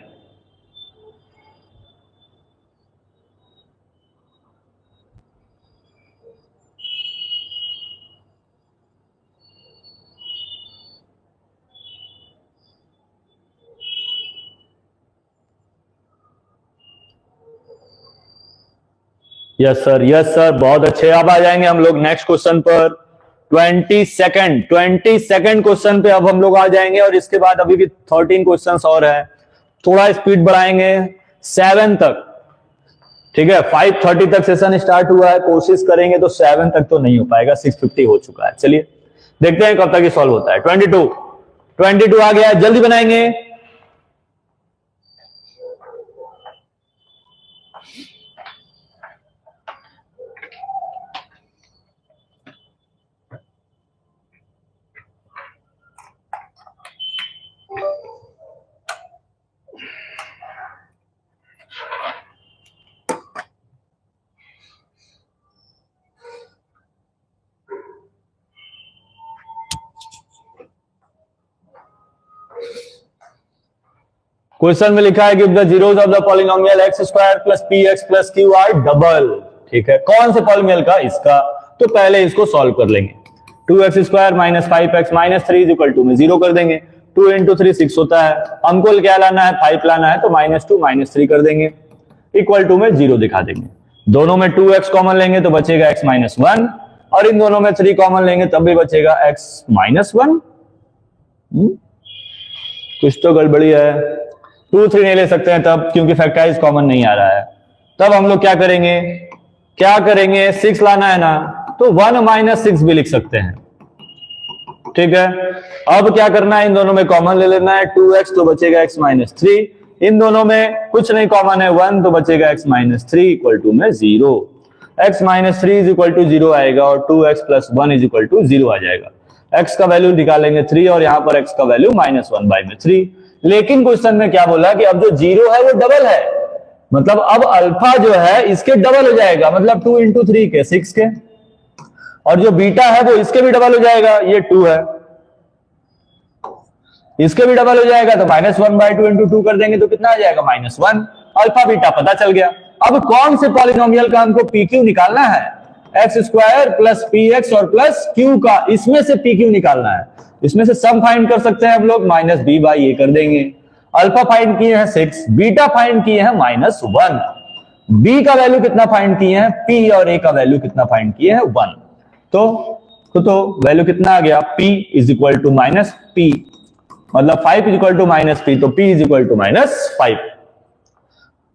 यस सर, यस सर, बहुत अच्छे। अब आ जाएंगे हम लोग नेक्स्ट क्वेश्चन पर, 22nd क्वेश्चन पे अब हम लोग आ जाएंगे, और इसके बाद अभी भी 13 क्वेश्चंस और है। थोड़ा स्पीड बढ़ाएंगे 7 तक, ठीक है? 5:30 तक सेशन स्टार्ट हुआ है, कोशिश करेंगे तो 7 तक तो नहीं हो पाएगा, 6:50 हो चुका है। चलिए देखते हैं कब तक ये सॉल्व होता है। 22 आ गया है, जल्दी बनाएंगे। क्वेश्चन में लिखा है कि the zeros of the polynomial x square plus p x plus Q R double. ठीक है, कौन से पॉलिनोमियल का? इसका। तो पहले इसको सॉल्व कर लेंगे। 2x square minus 5x minus 3 is equal to में 0 कर देंगे। 2 इंटू 3 6 होता है, हमको क्या लाना है? 5 लाना है, तो -2 -3 कर देंगे, इक्वल टू में 0 दिखा देंगे। दोनों में 2x कॉमन लेंगे तो बचेगा x माइनस 1, और इन दोनों में 3 कॉमन लेंगे तब भी बचेगा x माइनस 1। कुछ तो गड़बड़ी है। 2 3 नहीं ले सकते हैं तब, क्योंकि फैक्टराइज कॉमन नहीं आ रहा है। तब हम लोग क्या करेंगे? 6 लाना है ना, तो 1 माइनस 6 भी लिख सकते हैं। ठीक है, अब क्या करना है? इन दोनों में कॉमन ले लेना है। 2x तो बचेगा x माइनस 3, इन दोनों में कुछ नहीं कॉमन है, 1 तो बचेगा x माइनस 3 इक्वल टू में 0। x minus 3 is equal to 0 आएगा, और 2x plus 1 is equal to 0 आ जाएगा। x का वैल्यू निकालेंगे 3, और यहां पर x का वैल्यू -1/3। लेकिन क्वेश्चन में क्या बोला कि अब जो 0 है वो डबल है, मतलब अब अल्फा जो है इसके डबल हो जाएगा, मतलब 2 इंटू 3 के 6 के, और जो बीटा है वो इसके भी डबल हो जाएगा, ये 2 है, इसके भी डबल हो जाएगा, तो -1/2 इंटू 2 कर देंगे तो कितना आ जाएगा? -1। अल्फा बीटा पता चल गया। अब कौन से पॉलिनोमियल का हमको पी क्यू निकालना है? X square plus p x और प्लस क्यू का, इसमें से पी क्यू निकालना है। इसमें से सम फाइंड कर सकते हैं हम लोग, -b/a कर देंगे। अल्फा फाइंड किए हैं 6, बीटा फाइंड किए हैं -1, b का वैल्यू कितना फाइंड किए हैं? p, और a का वैल्यू कितना फाइंड किए हैं? 1। तो वैल्यू कितना आ गया? p is equal to -p, मतलब 5 इज इक्वल टू -p, तो p इज इक्वल टू -5।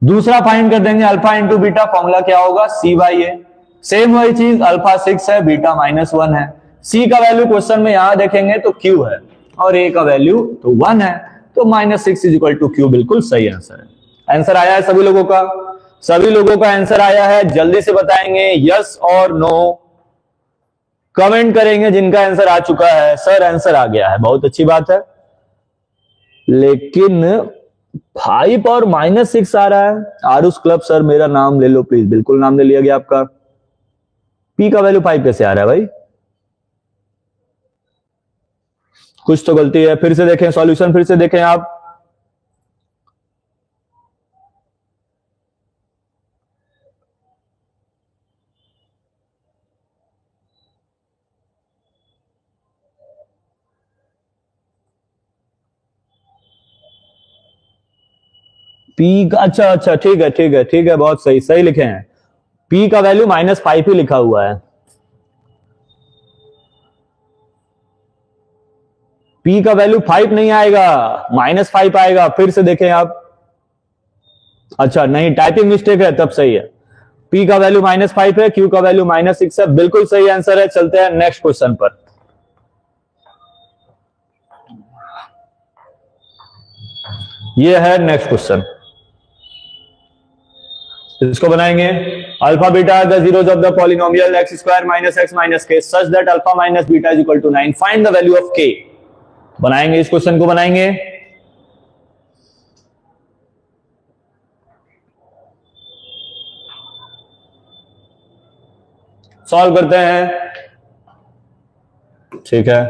दूसरा फाइंड कर देंगे अल्फा इंटू बीटा, फॉर्मूला क्या होगा? c/a। सेम वही चीज, अल्फा 6 है, बीटा -1 है। c का वैल्यू क्वेश्चन में यहां देखेंगे तो q है, और a का वैल्यू तो 1 है, तो -6 इज इक्वल टू q बिल्कुल सही आंसर है। आंसर आया है सभी लोगों का? सभी लोगों का आंसर आया है, जल्दी से बताएंगे यस और नो, कमेंट करेंगे जिनका आंसर आ चुका है। सर आंसर आ गया है, बहुत अच्छी बात है, लेकिन 5 और -6 आ रहा है। आरुष क्लब सर मेरा नाम ले लो प्लीज। बिल्कुल नाम ले लिया गया आपका। p का वैल्यू 5 कैसे आ रहा है भाई? कुछ तो गलती है, फिर से देखें सॉल्यूशन, फिर से देखें आप। p का, अच्छा ठीक है, बहुत सही लिखे हैं। p का वैल्यू -5 ही लिखा हुआ है। p का वैल्यू 5 नहीं आएगा, -5 आएगा। फिर से देखें आप। अच्छा नहीं, टाइपिंग मिस्टेक है, तब सही है। p का वैल्यू -5 है, q का वैल्यू -6 है, बिल्कुल सही आंसर है। चलते हैं नेक्स्ट क्वेश्चन पर। यह है नेक्स्ट क्वेश्चन, इसको बनाएंगे। Alpha beta the zeros of the polynomial x square minus x minus k such that alpha minus beta is equal to 9, find the value of k. बनाएंगे, इस क्वेश्चन को बनाएंगे। Solve करते हैं। ठीक है,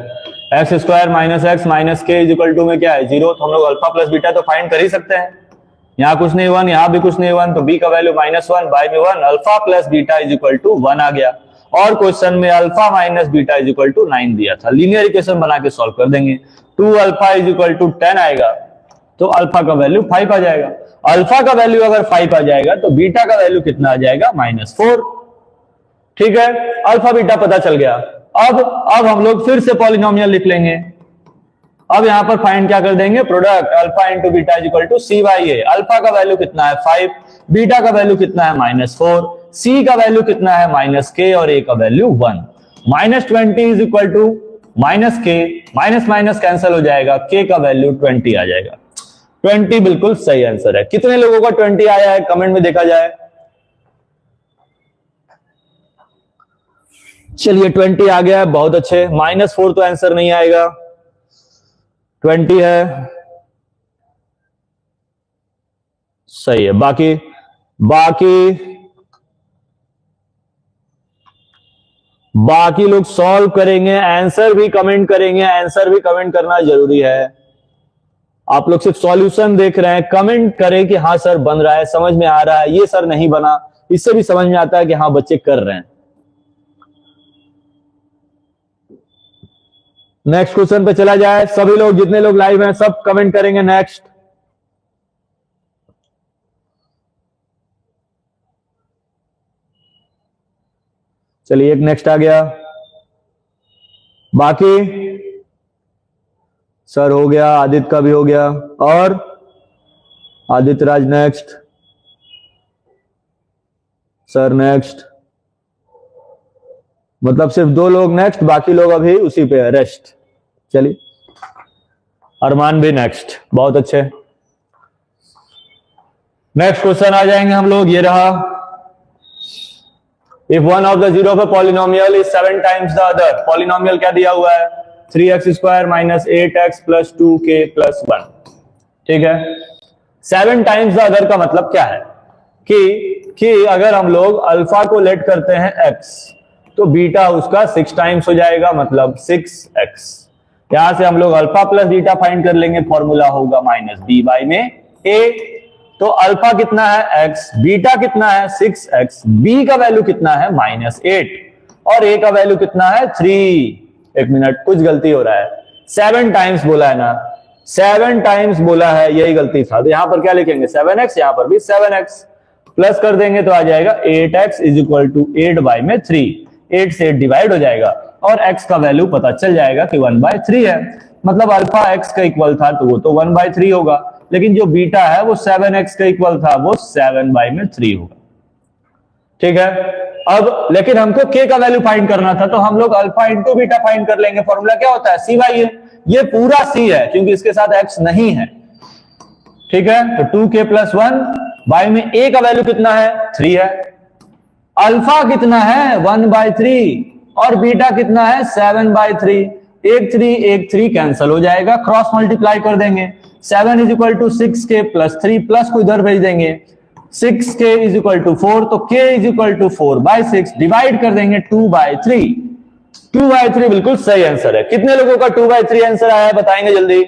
x square minus x minus के is equal to में क्या है? 0। तो हम लोग अल्फा प्लस बीटा तो फाइंड कर ही सकते हैं। यहां कुछ नहीं 1, यहां भी कुछ नहीं 1, तो b का वैल्यू -1 में 1, alpha plus beta is equal to 1 आ गया। और क्वेश्चन में alpha minus beta is equal to 9 दिया था। लीनियर इक्वेशन बना के सॉल्व कर देंगे। 2 अल्फा इज इक्वल टू 10 आएगा, तो अल्फा का वैल्यू 5 आ जाएगा। अल्फा का वैल्यू अगर 5 आ जाएगा तो बीटा का वैल्यू कितना आ जाएगा? -4। ठीक है, अल्फा बीटा पता चल गया। अब हम लोग फिर से पॉलिनोमियल लिख लेंगे। अब यहां पर फाइंड क्या कर देंगे? Product alpha into beta is equal to c/a। Alpha का वैल्यू कितना है? 5, बीटा का वैल्यू कितना है? -4, c का वैल्यू कितना है? -k, और a का value 1। -20 is equal to -k, minus cancel हो जाएगा, k का वैल्यू 20 आ जाएगा। 20 बिल्कुल सही आंसर है। कितने लोगों का 20 आया है कमेंट में देखा जाए। चलिए 20 आ गया है, बहुत अच्छे। -4 तो आंसर नहीं आएगा, 20 है, सही है। बाकी लोग सॉल्व करेंगे, आंसर भी कमेंट करेंगे। आंसर भी कमेंट करना जरूरी है। आप लोग सिर्फ सॉल्यूशन देख रहे हैं, कमेंट करें कि हाँ सर बन रहा है, समझ में आ रहा है, ये सर नहीं बना, इससे भी समझ में आता है कि हाँ बच्चे कर रहे हैं। नेक्स्ट क्वेश्चन पे चला जाए, सभी लोग जितने लोग लाइव हैं सब कमेंट करेंगे नेक्स्ट। चलिए एक नेक्स्ट आ गया, बाकी सर हो गया, आदित्य का भी हो गया, और Aditya Raj next, sir next, मतलब सिर्फ 2 लोग नेक्स्ट, बाकी लोग अभी उसी पे है, रेस्ट। चलिए अरमान भी नेक्स्ट, बहुत अच्छे। नेक्स्ट क्वेश्चन आ जाएंगे हम लोग, ये रहा, if one of the zero of a polynomial is 7 times the other, polynomial क्या दिया हुआ है, 3x² minus 8x plus 2k plus 1, ठीक है। 7 टाइम्स द अदर का मतलब क्या है कि अगर हम लोग अल्फा को लेट करते हैं x, तो बीटा उसका 6 टाइम्स हो जाएगा, मतलब 6x। यहां से हम लोग अल्फा प्लस बीटा फाइंड कर लेंगे, फॉर्मूला होगा माइनस b बाई में a। तो अल्फा कितना है x, बीटा कितना है 6x, b का वैल्यू कितना है -8, और a का वैल्यू कितना है 3। एक मिनट, कुछ गलती हो रहा है, 7 टाइम्स बोला है ना, 7 टाइम्स बोला है, यही गलती था। तो यहां पर क्या लिखेंगे 7x, यहां पर भी 7x, प्लस कर देंगे तो आ जाएगा 8x is equal to 8 by में 3, 8 से 8 डिवाइड हो जाएगा, और x का वैल्यू पता चल जाएगा कि 1/3 है, मतलब अल्फा x का इक्वल था तो वो तो 1/3 होगा, लेकिन जो बीटा है वो 7x का इक्वल था, वो 7/3 होगा, ठीक है। अब लेकिन हमको k का वैल्यू फाइंड करना था, तो हम लोग अल्फा इंटू बीटा फाइंड कर लेंगे, फॉर्मूला क्या होता है c/a, ये पूरा c है क्योंकि इसके साथ x नहीं है, ठीक है। तो 2k प्लस 1 बाई में a का वैल्यू कितना है 3 है, अल्फा कितना है 1/3, और बीटा कितना है 7/3, एक 3 कैंसिल हो जाएगा, क्रॉस मल्टीप्लाई कर देंगे, 7 is equal to 6k plus 3, plus को इधर भेज देंगे, 6k इज इक्वल टू 4, तो k is equal to 4/6, divide कर देंगे 2/3, 2/3 बिल्कुल सही आंसर है। कितने लोगों का 2/3 आंसर आया है बताएंगे जल्दी,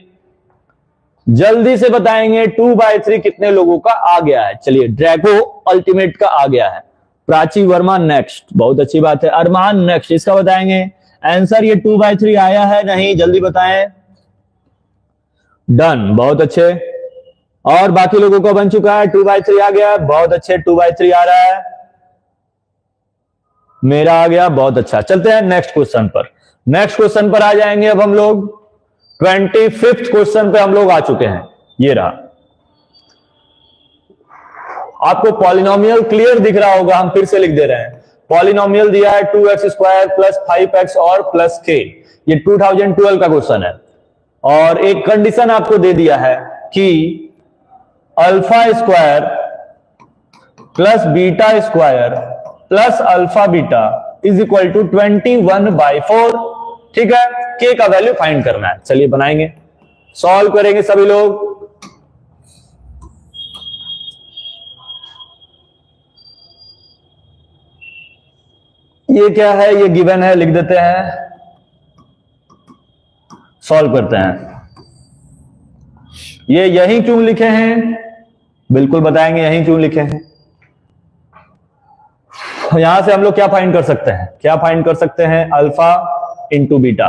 जल्दी से बताएंगे 2/3 कितने लोगों का आ गया है। चलिए ड्रैगो अल्टीमेट का आ गया है, प्राची वर्मा नेक्स्ट, बहुत अच्छी बात है, अरमान नेक्स्ट, इसका बताएंगे आंसर, ये 2/3 आया है नहीं, जल्दी बताएं। डन, बहुत अच्छे, और बाकी लोगों को बन चुका है 2/3 आ गया, बहुत अच्छे, 2/3 आ रहा है, मेरा आ गया, बहुत अच्छा। चलते हैं नेक्स्ट क्वेश्चन पर, नेक्स्ट क्वेश्चन पर आ जाएंगे अब हम लोग, 25th क्वेश्चन पे हम लोग आ चुके हैं, ये रहा। आपको पॉलिनोमियल क्लियर दिख रहा होगा, हम फिर से लिख दे रहे हैं, पॉलिनोमियल दिया है 2x² प्लस 5x और प्लस k, ये 2012 का क्वेश्चन है, और एक कंडीशन आपको दे दिया है कि alpha square plus beta square plus alpha beta is equal to 21/4, ठीक है। k का वैल्यू फाइंड करना है, चलिए बनाएंगे, सॉल्व करेंगे सभी लोग। ये क्या है, ये गिवन है, लिख देते हैं, सॉल्व करते हैं। ये यहीं क्यों लिखे हैं, बिल्कुल बताएंगे यहीं क्यों लिखे हैं। यहां से हम लोग क्या फाइंड कर सकते हैं, क्या फाइंड कर सकते हैं, alpha into beta,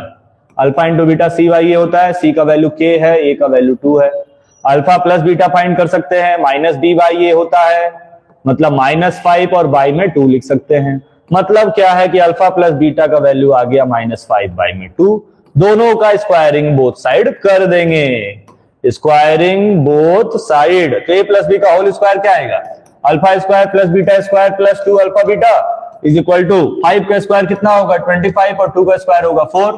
alpha into beta c/a होता है, c का वैल्यू k है, a का वैल्यू 2 है। अल्फा प्लस बीटा फाइंड कर सकते हैं, -b/a होता है, मतलब -5 और बाई में 2 लिख सकते हैं, मतलब क्या है कि अल्फा प्लस बीटा का वैल्यू आ गया -5/2, दोनों का स्क्वायरिंग बोथ साइड कर देंगे, स्क्वायरिंग बोथ साइड, तो a प्लस b का होल स्क्वायर क्या आएगा, alpha square plus beta square plus 2 alpha beta is equal to 5 का स्क्वायर कितना होगा 25, और 2 का स्क्वायर होगा 4,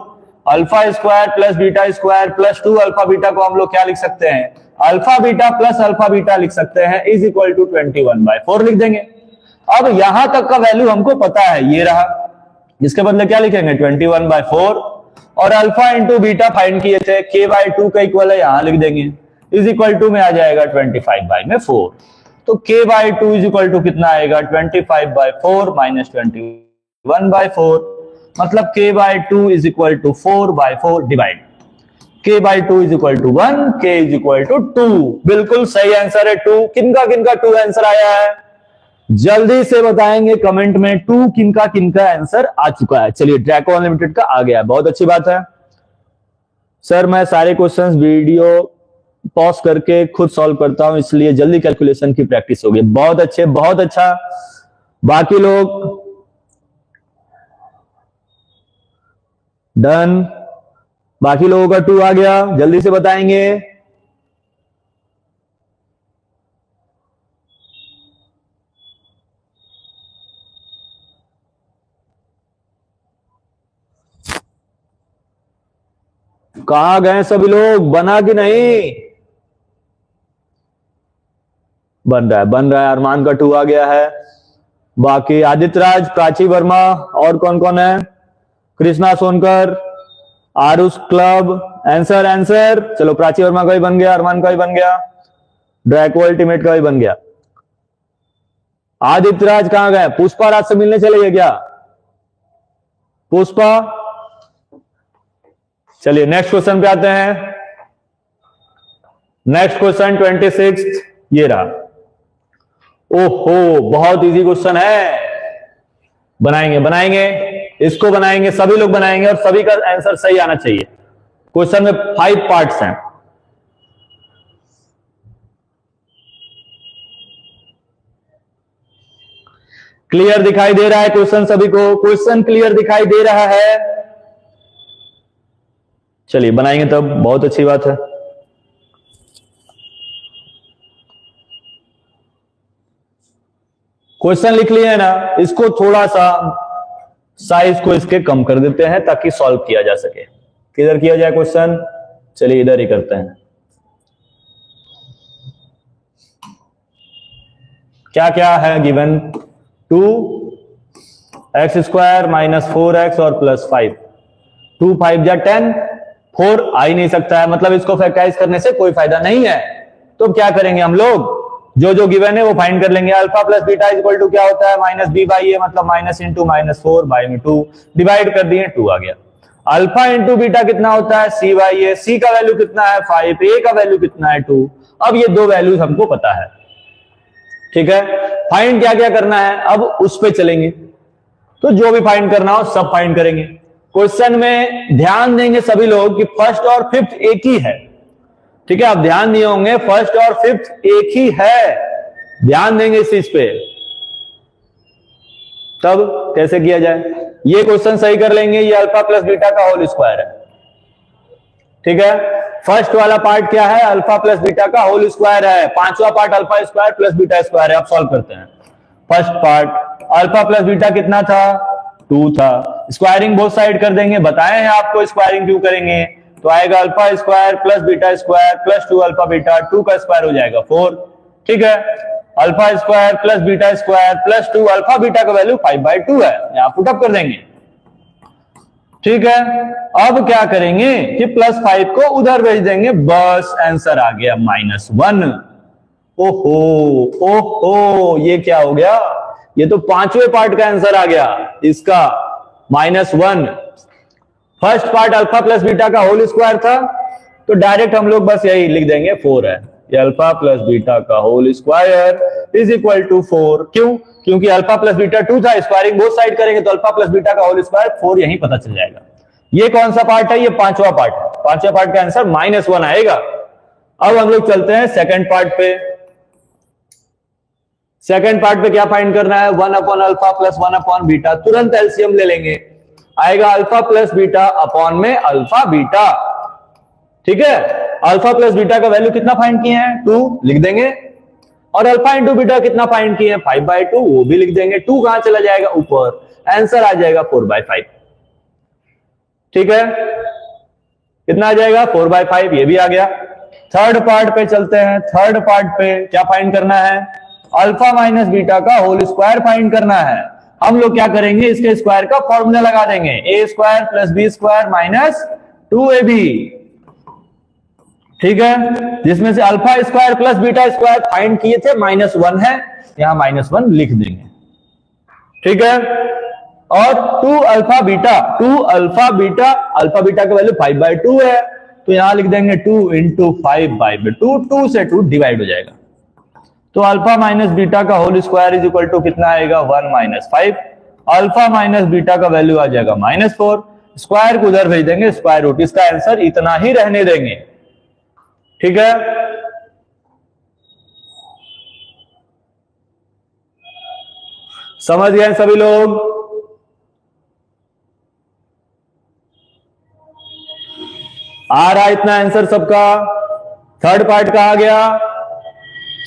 alpha square plus beta square plus 2 alpha beta को हम लोग क्या लिख सकते हैं, alpha beta plus alpha beta लिख सकते हैं, इज इक्वल टू 21/4 लिख देंगे। अब यहां तक का वैल्यू हमको पता है, ये रहा, इसके बदले क्या लिखेंगे 21/4, और अल्फा इंटू बीटा फाइंड किए थे, k/2 का इक्वल है, यहां लिख देंगे, इज इक्वल टू में आ जाएगा 25/4, तो k/2 इज इक्वल टू कितना आएगा 25/4 माइनस 21/4, मतलब k/2 is equal to 4/4 divide k by 2 is equal to 1, k is equal to 2। बिल्कुल सही आंसर है 2। किनका किनका 2 आंसर आया है, जल्दी से बताएंगे कमेंट में 2 किनका किनका आंसर आ चुका है। चलिए ड्रैको अनलिमिटेड का आ गया है, बहुत अच्छी बात है। सर मैं सारे क्वेश्चंस वीडियो पॉज करके खुद सॉल्व करता हूं, इसलिए जल्दी कैलकुलेशन की प्रैक्टिस होगी। बहुत अच्छे, बहुत अच्छा। बाकी लोग डन, बाकी लोगों का 2 आ गया, जल्दी से बताएंगे। कहां गए सभी लोग, बना कि नहीं? बन रहा है, बन रहा है। अरमान का 2 आ गया है। बाकी आदित्य राज, प्राची वर्मा, और कौन कौन है? Krishna Sonkar, Aarush club, answer answer. चलो प्राची वर्मा का भी बन गया, अरमान का भी बन गया, ड्रैको अल्टीमेट का भी बन गया। आदित्य राज कहां गए? पुष्पा राज से मिलने चले गए क्या? पुष्पा, चलिए नेक्स्ट क्वेश्चन पे आते हैं। नेक्स्ट क्वेश्चन 26 ये रहा। ओहो बहुत इजी क्वेश्चन है, बनाएंगे बनाएंगे, इसको बनाएंगे, सभी लोग बनाएंगे और सभी का आंसर सही आना चाहिए। क्वेश्चन में 5 पार्ट्स हैं। क्लियर दिखाई दे रहा है क्वेश्चन सभी को? क्वेश्चन क्लियर दिखाई दे रहा है? चलिए बनाएंगे तब, बहुत अच्छी बात है। क्वेश्चन लिख लिए है ना, इसको थोड़ा सा साइज को इसके कम कर देते हैं ताकि सॉल्व किया जा सके। किधर किया जाए क्वेश्चन? चलिए इधर ही करते हैं। क्या क्या है given? 2x square minus 4x और प्लस 5। 2 5 जा 10, 4 आ ही नहीं सकता है, मतलब इसको फैक्टराइज करने से कोई फायदा नहीं है। तो क्या करेंगे हम लोग, जो जो गिवन है वो फाइंड कर लेंगे। Alpha plus beta is equal to क्या होता है? माइनस बी बाई ए, मतलब माइनस इंटू माइनस 4 बाई में 2, डिवाइड कर दिए 2 आ गया। अल्फा इंटू बीटा कितना होता है? सी बाई ए, सी का वैल्यू कितना है? 5, ए का वैल्यू कितना है? 2। अब ये दो वैल्यूज हमको पता है, ठीक है। फाइंड क्या क्या करना है, अब उस पे चलेंगे। तो जो भी फाइंड करना हो सब फाइंड करेंगे। क्वेश्चन में ध्यान देंगे सभी लोग कि फर्स्ट और फिफ्थ एक ही है, ठीक है। आप ध्यान दिए होंगे फर्स्ट और फिफ्थ एक ही है, ध्यान देंगे इस चीज पे। तब कैसे किया जाए, ये क्वेश्चन सही कर लेंगे। ये अल्फा प्लस बीटा का होल स्क्वायर है, ठीक है। फर्स्ट वाला पार्ट क्या है? अल्फा प्लस बीटा का होल स्क्वायर है। पांचवा part alpha square plus beta square है। अब सॉल्व करते हैं। First part alpha plus beta कितना था? 2 था। स्क्वायरिंग बोथ साइड कर देंगे, बताए हैं आपको स्क्वायरिंग क्यों करेंगे। तो आएगा alpha square plus beta square plus 2 alpha beta, 2 का स्क्वायर हो जाएगा 4, ठीक है। Alpha square plus beta square plus 2 alpha beta का वैल्यू 5/2 है, यहां पुट अप कर देंगे, ठीक है। अब क्या करेंगे कि प्लस 5 को उधर भेज देंगे, बस आंसर आ गया -1। ओहो ओहो, ये क्या हो गया? ये तो पांचवें पार्ट का आंसर आ गया इसका, -1। First part alpha plus beta का होल स्क्वायर था, तो डायरेक्ट हम लोग बस यही लिख देंगे 4 है। ये अल्फा प्लस बीटा का whole square is equal to 4। क्यों? क्योंकि अल्फा प्लस बीटा 2 था, स्क्वायरिंग बोथ साइड करेंगे तो अल्फा प्लस बीटा का होल स्क्वायर 4 यही पता चल जाएगा। ये कौन सा पार्ट है? ये पांचवा पार्ट है। पांचवा पार्ट का आंसर -1 आएगा। अब हम लोग चलते हैं सेकंड पार्ट पे। सेकंड पार्ट पे क्या फाइंड करना है? 1 upon alpha plus 1 upon beta. तुरंत एलसीएम ले लेंगे, आएगा अल्फा प्लस बीटा अपॉन में अल्फा बीटा, ठीक है। अल्फा प्लस बीटा का वैल्यू कितना फाइंड किए हैं? 2 लिख देंगे, और अल्फा इंटू बीटा कितना फाइंड किए हैं? 5/2, वो भी लिख देंगे। 2 कहां चला जाएगा? ऊपर, आंसर आ जाएगा 4/5, ठीक है। कितना आ जाएगा? 4/5, ये भी आ गया। थर्ड पार्ट पे चलते हैं। थर्ड पार्ट पे क्या फाइंड करना है? अल्फा माइनस बीटा का होल स्क्वायर फाइंड करना है। हम लोग क्या करेंगे? इसके स्क्वायर का फॉर्मूला लगा देंगे, a square plus b square minus 2ab, ठीक है। जिसमें से alpha square plus beta square find किए थे, -1 है, यहां -1 लिख देंगे, ठीक है। और 2 alpha beta, 2 alpha beta, alpha beta का वैल्यू 5/2 है, तो यहां लिख देंगे 2 इंटू 5/2, 2 से 2 डिवाइड हो जाएगा। तो अल्फा माइनस बीटा का whole square is equal to कितना आएगा 1 माइनस 5। अल्फा माइनस बीटा का वैल्यू आ जाएगा -4। स्क्वायर को उधर भेज देंगे स्क्वायर रूट, इसका आंसर इतना ही रहने देंगे। ठीक है, समझ गए सभी लोग? आ रहा इतना आंसर सबका? थर्ड पार्ट कहा गया?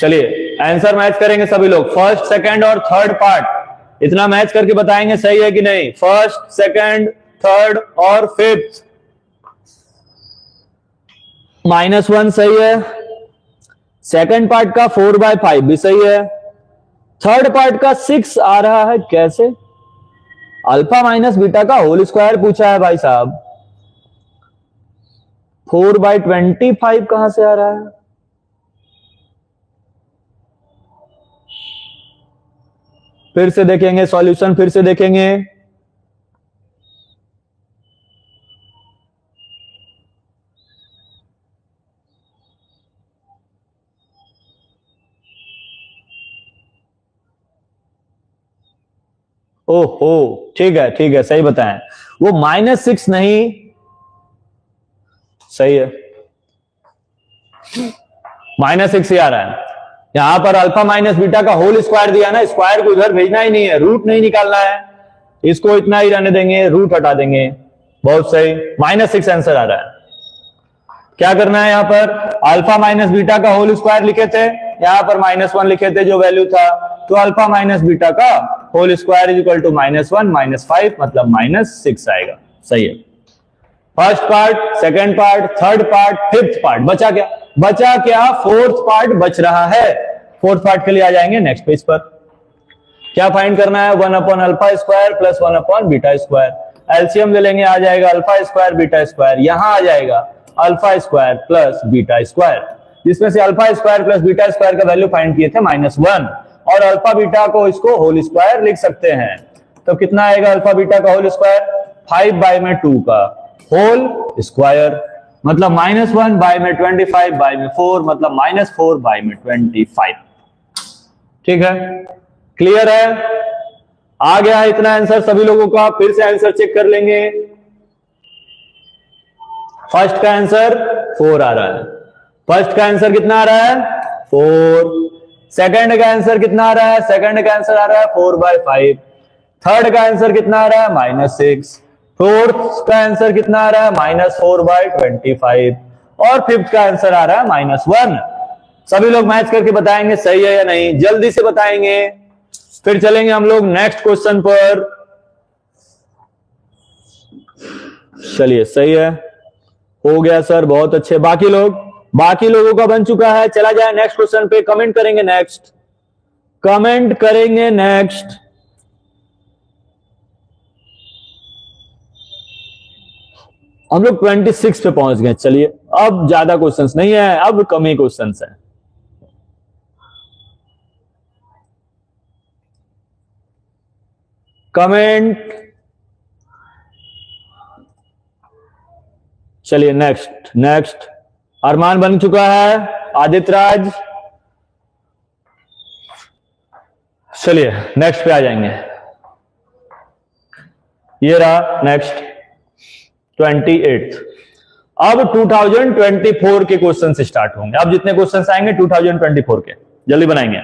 चलिए आंसर मैच करेंगे सभी लोग, फर्स्ट सेकंड और थर्ड पार्ट इतना मैच करके बताएंगे सही है कि नहीं। फर्स्ट, सेकंड, थर्ड और फिफ्थ। -1 सही है, सेकंड पार्ट का 4/5 भी सही है, थर्ड पार्ट का 6 आ रहा है। कैसे? अल्फा माइनस बीटा का होल स्क्वायर पूछा है भाई साहब, 4/25 कहां से आ रहा है? फिर से देखेंगे सॉल्यूशन, फिर से देखेंगे। ओहो, ठीक है ठीक है, सही बताएं। वो -6 नहीं, सही है, -6 ही आ रहा है। यहां पर अल्फा माइनस बीटा का होल स्क्वायर दिया ना, स्क्वायर को इधर भेजना ही नहीं है, रूट नहीं निकालना है, इसको इतना ही रहने देंगे, रूट हटा देंगे। बहुत सही, -6 आंसर आ रहा है। क्या करना है, यहां पर अल्फा माइनस बीटा का होल स्क्वायर लिखे थे, यहां पर -1 लिखे थे जो वैल्यू था, तो अल्फा माइनस बीटा का whole square is equal to -1 -5 मतलब -6 आएगा। सही है। First part, second part, third part, fifth part, बचा क्या? बचा क्या? फोर्थ पार्ट बच रहा है। फोर्थ पार्ट के लिए आ जाएंगे नेक्स्ट पेज पर। क्या फाइंड करना है? 1/अल्फा² प्लस 1/बीटा²। एलसीएम ले लेंगे, आ जाएगा अल्फा² बीटा², यहां आ जाएगा अल्फा² प्लस बीटा², जिसमें से अल्फा² प्लस बीटा² का वैल्यू फाइंड किए थे -1, और अल्फा बीटा को इसको होल स्क्वायर लिख सकते हैं। तो कितना आएगा अल्फा बीटा का होल स्क्वायर? 5/2 का होल स्क्वायर, मतलब -1/25/4 मतलब -4/25। ठीक है, क्लियर है? आ गया है इतना आंसर सभी लोगों का? फिर से आंसर चेक कर लेंगे। फर्स्ट का आंसर 4 आ रहा है, फर्स्ट का आंसर कितना आ रहा है? 4। सेकंड का आंसर कितना आ रहा है? सेकंड का आंसर आ रहा है 4/5। थर्ड का आंसर कितना आ रहा है? -6। फोर्थ का आंसर कितना आ रहा है? -4/25। और फिफ्थ का आंसर आ रहा है -1। सभी लोग मैच करके बताएंगे सही है या नहीं, जल्दी से बताएंगे। फिर चलेंगे हम लोग नेक्स्ट क्वेश्चन पर। चलिए, सही है, हो गया सर, बहुत अच्छे। बाकी लोगों का बन चुका है, चला जाए नेक्स्ट क्वेश्चन पे। कमेंट करेंगे नेक्स्ट, कमेंट करेंगे नेक्स्ट। हम लोग 26 पे पहुंच गए। चलिए, अब ज्यादा क्वेश्चंस नहीं है, अब कम ही क्वेश्चंस हैं। कमेंट, चलिए नेक्स्ट। अरमान बन चुका है, आदित्य राज। चलिए नेक्स्ट पे आ जाएंगे। ये रहा नेक्स्ट 28। अब 2024 के क्वेश्चन स्टार्ट होंगे। अब जितने क्वेश्चन आएंगे 2024 के, जल्दी बनाएंगे।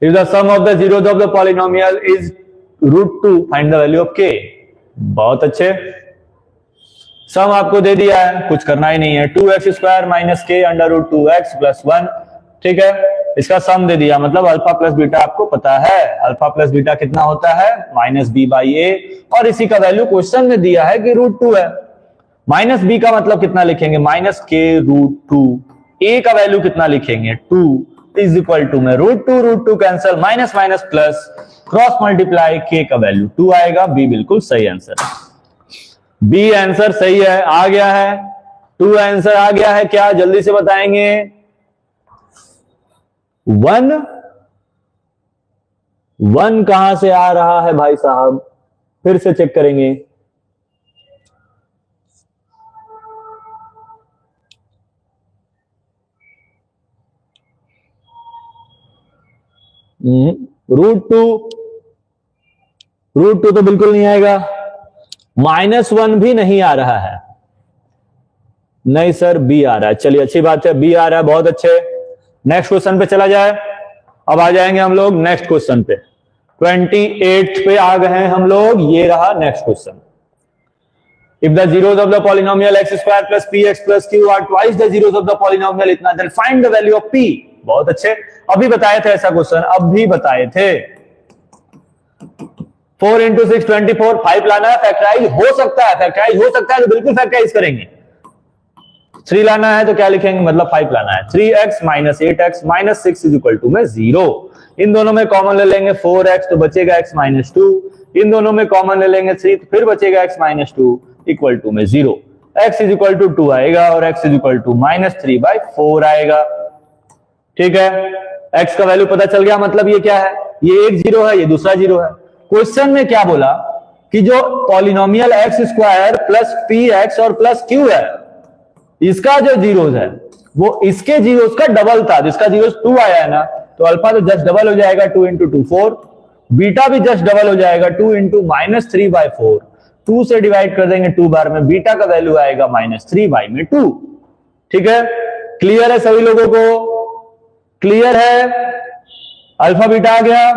If the sum of the zeros of the polynomial is √2, find the value of k। बहुत अच्छे, सम आपको दे दिया है, कुछ करना ही नहीं है। 2x² - k √2x + 1। ठीक है, इसका सम दे दिया, मतलब अल्फा प्लस बीटा आपको पता है। अल्फा प्लस बीटा कितना होता है? -b/a, और इसी का वैल्यू क्वेश्चन में दिया है कि √2 है। -b का मतलब कितना लिखेंगे? -k√2। a का वैल्यू कितना लिखेंगे? 2 इज इक्वल टू में √2 cancel, minus minus plus, cross multiply, k का वैल्यू 2 आएगा। b बिल्कुल सही आंसर है, बी आंसर सही है, आ गया है। 2 आंसर आ गया है। क्या जल्दी से बताएंगे? 1 कहां से आ रहा है भाई साहब? फिर से चेक करेंगे। √2, √2 तो बिल्कुल नहीं आएगा। -1 भी नहीं आ रहा है, नहीं सर बी आ रहा है। चलिए अच्छी बात है, बी आ रहा है, बहुत अच्छे। नेक्स्ट क्वेश्चन पे चला जाए। अब आ जाएंगे हम लोग नेक्स्ट क्वेश्चन पे, 28 पे आ गए हैं हम लोग। ये रहा next question. If the zeros of the polynomial x square plus px plus q are twice the zeros of the polynomial इतना, then find the value of p। बहुत अच्छे, अभी बताए थे ऐसा क्वेश्चन, अभी बताए थे। 4 into 6 24, 5 लाना है, फैक्टराइज हो सकता है, फैक्टराइज हो सकता है तो बिल्कुल फैक्टराइज करेंगे। 3 लाना है तो क्या लिखेंगे, मतलब 5 लाना है। 3x minus 8x minus 6 is equal to में 0। इन दोनों में कॉमन ले लेंगे 4x तो बचेगा x minus 2। इन दोनों में कॉमन ले लेंगे 3 तो फिर बचेगा x minus 2 इक्वल टू में 0। x इज इक्वल टू 2 आएगा और x इज इक्वल टू -3/4 आएगा। ठीक है, x का वैल्यू पता चल गया। मतलब ये क्या है, ये एक 0 है, ये दूसरा 0 है। क्वेश्चन में क्या बोला कि जो polynomial x square plus px और प्लस q है, इसका जो जीरोस है वो इसके जीरोस का डबल था। जिसका जीरोस 2 आया है ना, तो अल्फा तो जस्ट डबल हो जाएगा 2 into 2 4, बीटा भी जस्ट डबल हो जाएगा 2 into -3/4। 2 से डिवाइड कर देंगे 2 बार में, बीटा का वैल्यू आएगा -3/2। ठीक है, क्लियर है सभी लोगों को, क्लियर है। अल्फा बीटा आ गया।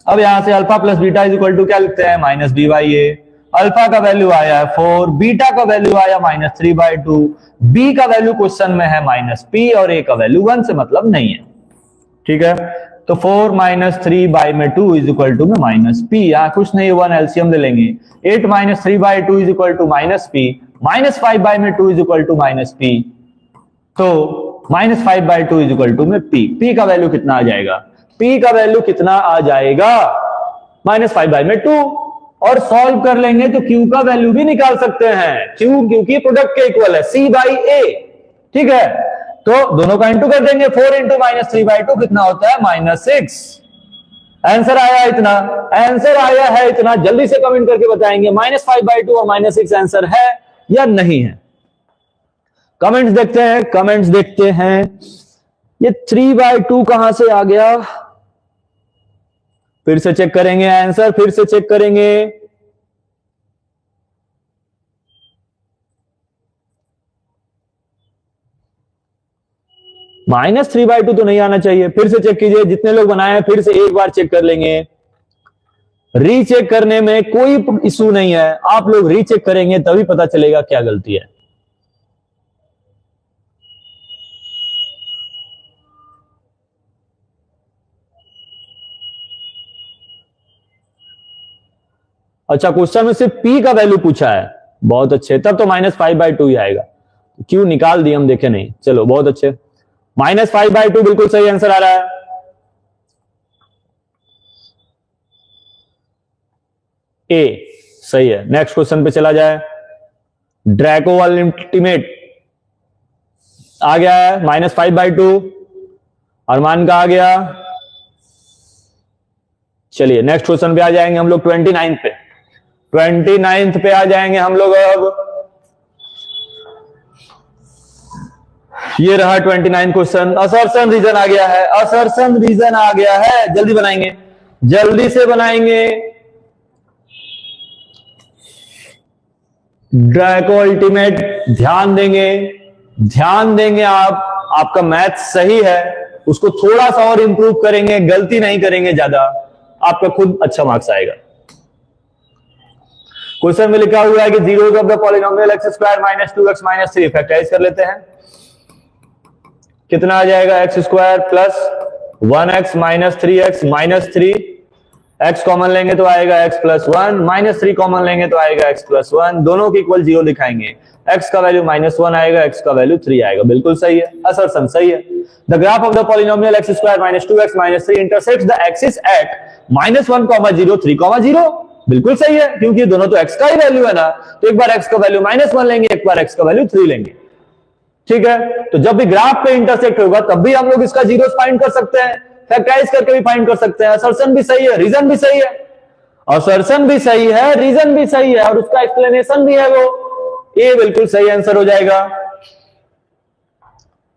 अब यहां से alpha plus beta is equal to क्या लिखते हैं, -b/a। अल्फा का वैल्यू आया है 4, बीटा का वैल्यू आया -3/2, बी का वैल्यू क्वेश्चन में है -p और a का वैल्यू 1 से मतलब नहीं है। ठीक है, तो 4 - 3/2 इज इक्वल टू में -p। यहां कुछ नहीं, 1 एलसीएम ले लेंगे। 8 - 3/2 is equal to -p, -5/2 is equal to -p, तो -5/2 इज इक्वल टू में p। p का वैल्यू कितना आ जाएगा, p का वैल्यू कितना आ जाएगा, -5/2। और सॉल्व कर लेंगे तो q का वैल्यू भी निकाल सकते हैं, क्योंकि प्रोडक्ट के इक्वल है c/a। ठीक है, तो दोनों का इंटू कर देंगे। 4 into -3/2 कितना होता है, -6। आंसर आया इतना, आंसर आया है इतना। जल्दी से कमेंट करके बताएंगे -5/2 और -6 आंसर है या नहीं है। कमेंट्स देखते हैं, कमेंट्स देखते हैं। ये 3/2 कहां से आ गया, फिर से चेक करेंगे आंसर, फिर से चेक करेंगे। -3/2 तो नहीं आना चाहिए। फिर से चेक कीजिए, जितने लोग बनाए हैं फिर से एक बार चेक कर लेंगे। रीचेक करने में कोई इशू नहीं है, आप लोग रीचेक करेंगे तभी पता चलेगा क्या गलती है। अच्छा, क्वेश्चन में सिर्फ p का वैल्यू पूछा है, बहुत अच्छे। तब तो -5/2 ही आएगा, क्यों निकाल दिए हम देखे नहीं। चलो बहुत अच्छे, -5/2 बिल्कुल सही आंसर आ रहा है। ए सही है। नेक्स्ट क्वेश्चन पे चला जाए। ड्रैको अल्टीमेट आ गया है, -5/2। अरमान का आ गया। चलिए नेक्स्ट क्वेश्चन पे आ जाएंगे हम लोग, 29 पे। 29 पे आ जाएंगे हम लोग। अब ये रहा 29 क्वेश्चन। असर्शन रीजन आ गया है, असर्शन रीजन आ गया है। जल्दी बनाएंगे, जल्दी से बनाएंगे। ड्रैको अल्टीमेट ध्यान देंगे, ध्यान देंगे। आपका मैथ सही है, उसको थोड़ा सा और इंप्रूव करेंगे, गलती नहीं करेंगे ज्यादा, आपका खुद अच्छा मार्क्स आएगा। क्वेश्चन में लिखा हुआ है कि zeros of the polynomial x square -2x - 3। Factorise कर लेते हैं, कितना आ जाएगा, x square plus 1x - 3x - 3। x common लेंगे तो आएगा x + 1, -3 कॉमन लेंगे तो आएगा x + 1। दोनों की इक्वल 0 दिखाएंगे। x का वैल्यू -1 आएगा, x का वैल्यू 3 आएगा। बिल्कुल सही है, असर्शन सही है। The graph of the polynomial x square -2x - 3 intersects the axis at -1, 0, 3, 0। बिल्कुल सही है, क्योंकि दोनों तो x का ही वैल्यू है ना। तो एक बार x का वैल्यू -1 लेंगे, एक बार x का वैल्यू 3 लेंगे। ठीक है, तो जब भी ग्राफ पे इंटरसेक्ट होगा तब भी हम लोग इसका जीरोस फाइंड कर सकते हैं, फैक्टराइज करके भी फाइंड कर सकते हैं। असर्शन भी सही है, रीजन भी सही है। असर्शन भी सही है, रीजन भी सही है, और उसका एक्सप्लेनेशन भी है, वो ए बिल्कुल सही आंसर हो जाएगा।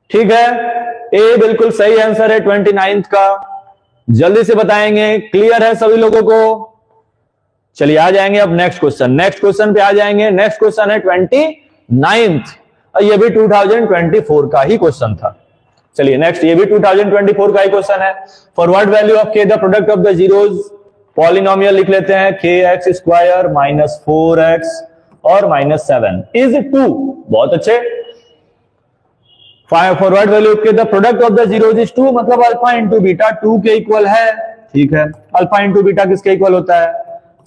ठीक है, ए बिल्कुल सही आंसर है 29 का। जल्दी से बताएंगे, क्लियर है सभी लोगों को? चलिए आ जाएंगे अब नेक्स्ट क्वेश्चन पे आ जाएंगे। नेक्स्ट क्वेश्चन है 29th, और ये भी 2024 का ही क्वेश्चन था। चलिए नेक्स्ट, ये भी 2024 का ही क्वेश्चन है। फॉर व्हाट वैल्यू ऑफ के the product of the zeros, polynomial लिख लेते हैं, के एक्स स्क्वायर माइनस 4x और माइनस 7 इज 2। बहुत अच्छे। फॉर व्हाट वैल्यू ऑफ के the product of the zeros is 2, मतलब अल्फा इंटू बीटा 2 के इक्वल है। ठीक है, अल्फा इंटू बीटा किसके इक्वल होता है?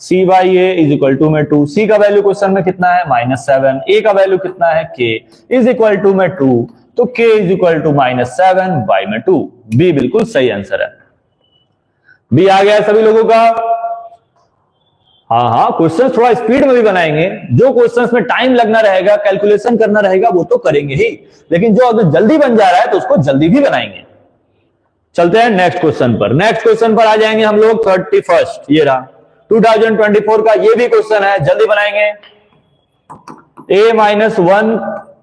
C by a is equal to में 2। सी का वैल्यू क्वेश्चन में कितना है? -7। ए का वैल्यू कितना है? के इज इक्वल टू में 2, तो के इज इक्वल टू -7 बाई में 2। बी बिल्कुल सही आंसर है। बी आ गया सभी लोगों का? हाँ, क्वेश्चन थोड़ा स्पीड में भी बनाएंगे। जो क्वेश्चंस में टाइम लगना रहेगा, कैलकुलेशन करना रहेगा, वो तो करेंगे ही, लेकिन जो अगर जल्दी बन जा रहा है तो उसको जल्दी भी बनाएंगे। चलते हैं नेक्स्ट क्वेश्चन पर। नेक्स्ट क्वेश्चन पर आ जाएंगे हम लोग 31st, ये रहा 2024 का, ये भी क्वेश्चन है, जल्दी बनाएंगे। a-1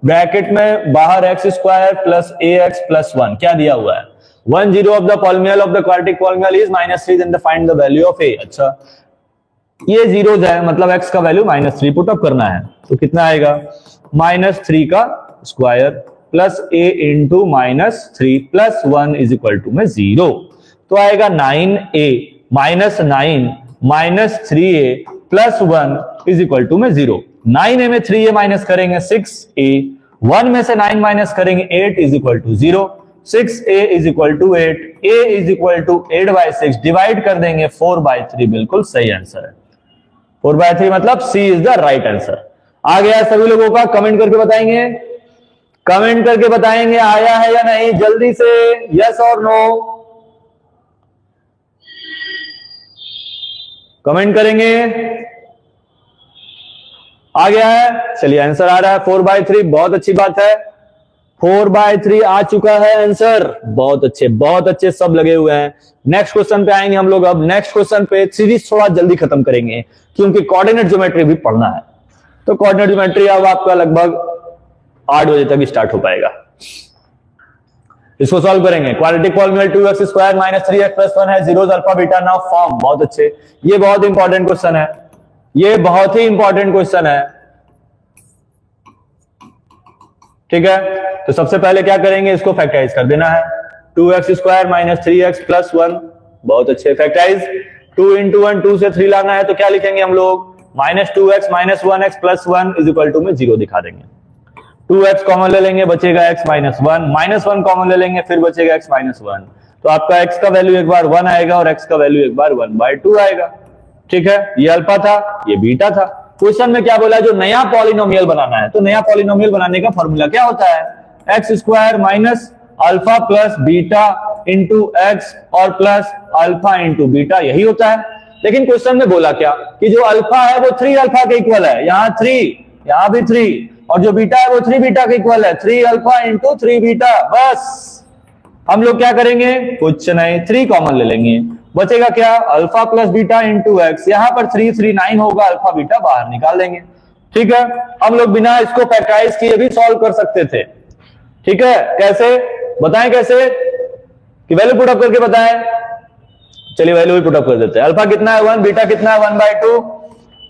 ब्रैकेट में बाहर x square plus a x plus 1 क्या दिया हुआ है? 1 0 of the polynomial of the quadratic polynomial is -3, then find the value of a. अच्छा, ये जीरोज है, मतलब एक्स का वैल्यू -3 पुट अप करना है, तो कितना आएगा? -3 का स्क्वायर प्लस ए इंटू -3 प्लस 1 इज इक्वल टू में 0, तो आएगा 9a -9 -3a plus 1 is equal to में 0। 9a में 3a माइनस करेंगे 6a, 1 में से 9 माइनस करेंगे 8 is equal to 0, 6a is equal to 8, a is equal to 8/6, divide कर देंगे 4/3, बिल्कुल सही आंसर है। 4/3 मतलब C is the right answer. आ गया सभी लोगों का? कमेंट करके बताएंगे, कमेंट करके बताएंगे आया है या नहीं, जल्दी से, यस और नो, कमेंट करेंगे। आ गया है? चलिए आंसर आ रहा है 4/3, बहुत अच्छी बात है। 4/3 आ चुका है आंसर, बहुत अच्छे सब लगे हुए हैं। नेक्स्ट क्वेश्चन पे आएंगे हम लोग। अब नेक्स्ट क्वेश्चन पे सीरीज थोड़ा जल्दी खत्म करेंगे, क्योंकि कोऑर्डिनेट ज्योमेट्री भी पढ़ना है। तो कोऑर्डिनेट ज्योमेट्री अब आपका लगभग 8 बजे तक स्टार्ट हो पाएगा। इसको सॉल्व करेंगे। Quadratic polynomial 2x square minus 3x plus 1 है, zeros alpha beta now form. बहुत अच्छे, ये बहुत इंपॉर्टेंट क्वेश्चन है, ये बहुत ही इंपॉर्टेंट क्वेश्चन है। ठीक है, तो सबसे पहले क्या करेंगे, इसको फैक्टराइज कर देना है। 2x square minus 3x plus 1, बहुत अच्छे। फैक्टराइज 2 इंटू 1, 2 से 3 लाना है, तो क्या लिखेंगे हम लोग? -2x minus 1x plus 1 is equal to में 0 दिखा देंगे। 2x कॉमन ले लेंगे, बचेगा x माइनस 1, -1 कॉमन ले लेंगे, फिर बचेगा x माइनस 1, तो आपका x का वैल्यू एक बार 1 आएगा और x का वैल्यू एक बार 1/2 आएगा। ठीक है, ये अल्फा था, ये बीटा था। क्वेश्चन में क्या बोला? जो नया पॉलिनोमियल बनाना है, तो नया पॉलिनोमियल बनाने का फॉर्मूला क्या होता है? X square minus alpha plus beta into x और प्लस अल्फा इंटू बीटा, यही होता है। लेकिन क्वेश्चन में बोला क्या कि जो अल्फा है वो 3 अल्फा के इक्वल है, यहाँ 3, यहाँ भी 3, और जो बीटा है वो 3 बीटा के इक्वल है, 3 अल्फा इंटू 3 बीटा। बस हम लोग क्या करेंगे? कुछ नहीं, 3 कॉमन ले लेंगे, बचेगा क्या? Alpha plus beta into x, यहां पर 3 3 9 होगा, अल्फा बीटा बाहर निकाल देंगे। ठीक है, हम लोग बिना इसको फैक्टराइज किए भी सॉल्व कर सकते थे। ठीक है, कैसे बताएं? कैसे कि वैल्यू पुट अप करके बताएं। चलिए वैल्यू भी पुट अप कर देते हैं। अल्फा कितना है 1, बीटा कितना है 1/2,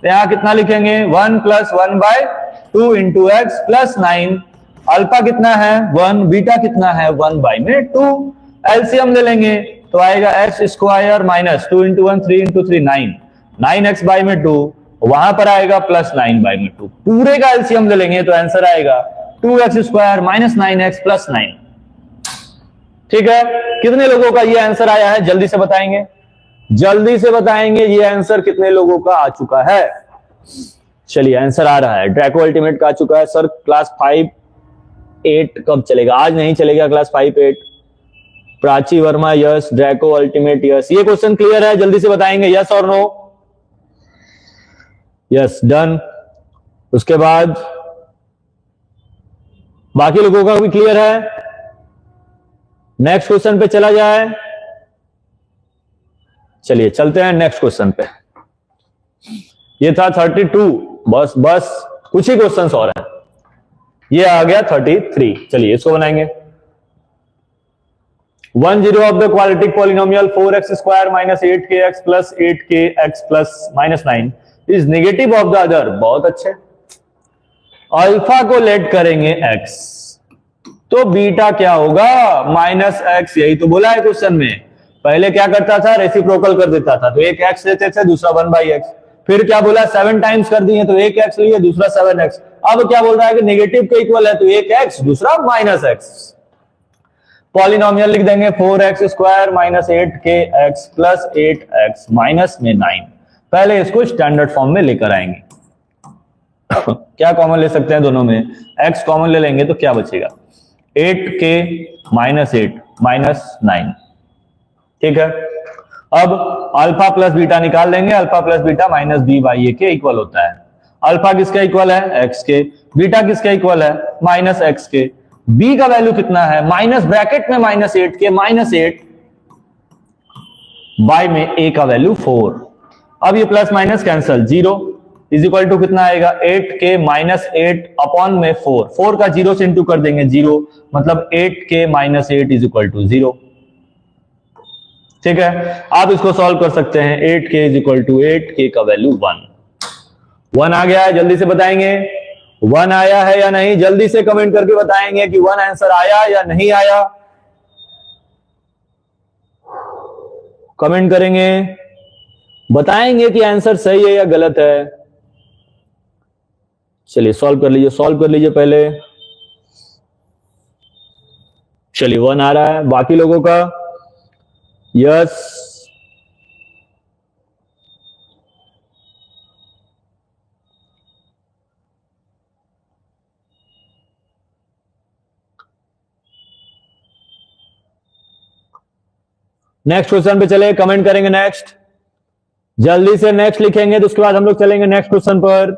तो यहां कितना लिखेंगे? 1 plus 1/2 into x plus 9, alpha कितना है 1, बीटा कितना है 1/2। एलसीएम ले लेंगे तो आएगा x square minus 2 into 1 3 into 3 9x/2, वहां पर आएगा प्लस 9/2। पूरे का एलसीएम ले लेंगे तो आंसर आएगा 2x square minus 9x plus 9। ठीक है, कितने लोगों का ये आंसर आया है? जल्दी से बताएंगे, जल्दी से बताएंगे ये आंसर कितने लोगों का आ चुका है। चलिए आंसर आ रहा है। ड्रैको अल्टीमेट का आ चुका है। सर क्लास 5-8 कब चलेगा? आज नहीं चलेगा class 5-8। Prachi Verma yes, Draco ultimate yes. ये क्वेश्चन क्लियर है? जल्दी से बताएंगे यस और नो। Yes, done. उसके बाद बाकी लोगों का भी क्लियर है? नेक्स्ट क्वेश्चन पे चला जाए। चलिए चलते हैं नेक्स्ट क्वेश्चन पे। ये था 32, बस कुछ ही क्वेश्चंस और हैं। ये आ गया 33। चलिए इसको बनाएंगे। 10 of the quadratic polynomial 4x square minus 8kx plus 8kx plus minus 9 is negative of the other. बहुत अच्छे. अल्फा को लेट करेंगे x, तो बीटा क्या होगा? Minus x. यही तो बोला है क्वेश्चन में. पहले क्या करता था? रेसिप्रोकल कर देता था, तो एक x लेते थे, दूसरा 1/x. फिर क्या बोला? 7 टाइम्स कर दिए, तो एक x लिए, दूसरा 7x. अब क्या बोल रहा है कि नेगेटिव के इक्वल है, तो एक x, दूसरा माइनस एक्स. पॉलिनोमियल लिख देंगे 4x square minus 8kx plus 8x minus में 9. पहले इसको स्टैंडर्ड फॉर्म में लेकर आएंगे. क्या कॉमन ले सकते हैं दोनों में? x कॉमन ले लेंगे तो क्या बचेगा? 8k minus 8 minus 9. ठीक है. अब अल्फा प्लस बीटा निकाल लेंगे. Alpha plus beta minus B by a के इक्वल होता है. अल्फा किसके इक्वल है? x के. बीटा किसके इक्वल है? माइनस एक्स के. b का वैल्यू कितना है? माइनस ब्रैकेट में माइनस 8 के, माइनस 8 बाय में a का वैल्यू 4. अब ये plus minus cancel, 0 is equal to कितना आएगा? 8k माइनस 8 अपॉन में 4. 4 का 0 से इंटू कर देंगे, 0 मतलब 8k minus 8 is equal to 0. ठीक है. आप इसको सॉल्व कर सकते हैं. 8k is equal to 8k का वैल्यू 1 आ गया है. जल्दी से बताएंगे 1 आया है या नहीं? जल्दी से कमेंट करके बताएंगे कि 1 आंसर आया या नहीं आया. कमेंट करेंगे, बताएंगे कि आंसर सही है या गलत है. चलिए सॉल्व कर लीजिए पहले. चलिए 1 आ रहा है. बाकी लोगों का यस. नेक्स्ट क्वेश्चन पे चले. कमेंट करेंगे नेक्स्ट. जल्दी से नेक्स्ट लिखेंगे तो उसके बाद हम लोग चलेंगे नेक्स्ट क्वेश्चन पर.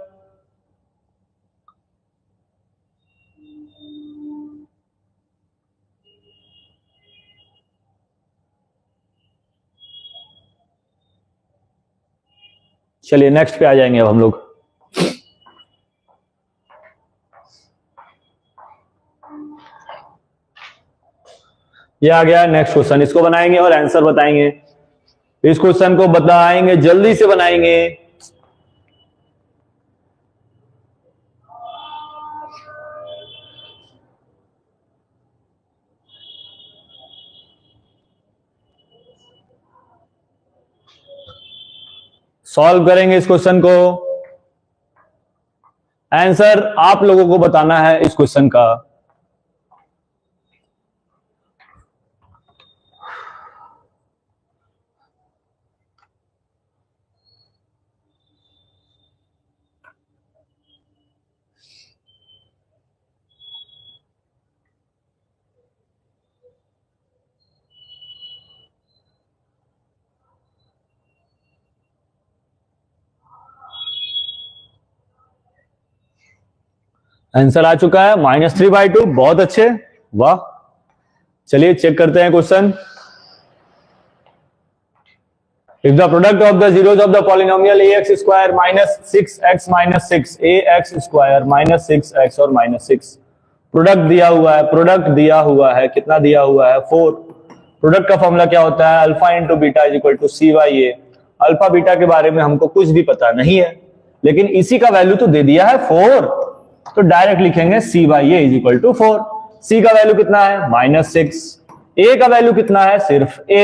चलिए नेक्स्ट पे आ जाएंगे अब हम लोग. ये आ गया नेक्स्ट क्वेश्चन. इसको बनाएंगे और आंसर बताएंगे. इस क्वेश्चन को बताएंगे, जल्दी से बनाएंगे. सॉल्व करेंगे इस क्वेश्चन को. आंसर आप लोगों को बताना है इस क्वेश्चन का. आंसर आ चुका है -3/2. बहुत अच्छे, वाह. चलिए चेक करते हैं question. If the product of the zeros of the polynomial ax square minus 6x minus 6 ax square minus 6x और माइनस 6. प्रोडक्ट दिया हुआ है. कितना दिया हुआ है? 4. प्रोडक्ट का फॉर्मूला क्या होता है? Alpha into beta is equal to c/a. Alpha beta के बारे में हमको कुछ भी पता नहीं है, लेकिन इसी का वैल्यू तो दे दिया है 4, तो डायरेक्ट लिखेंगे c/a is equal to 4. c का वैल्यू कितना है? -6. a का वैल्यू कितना है? सिर्फ a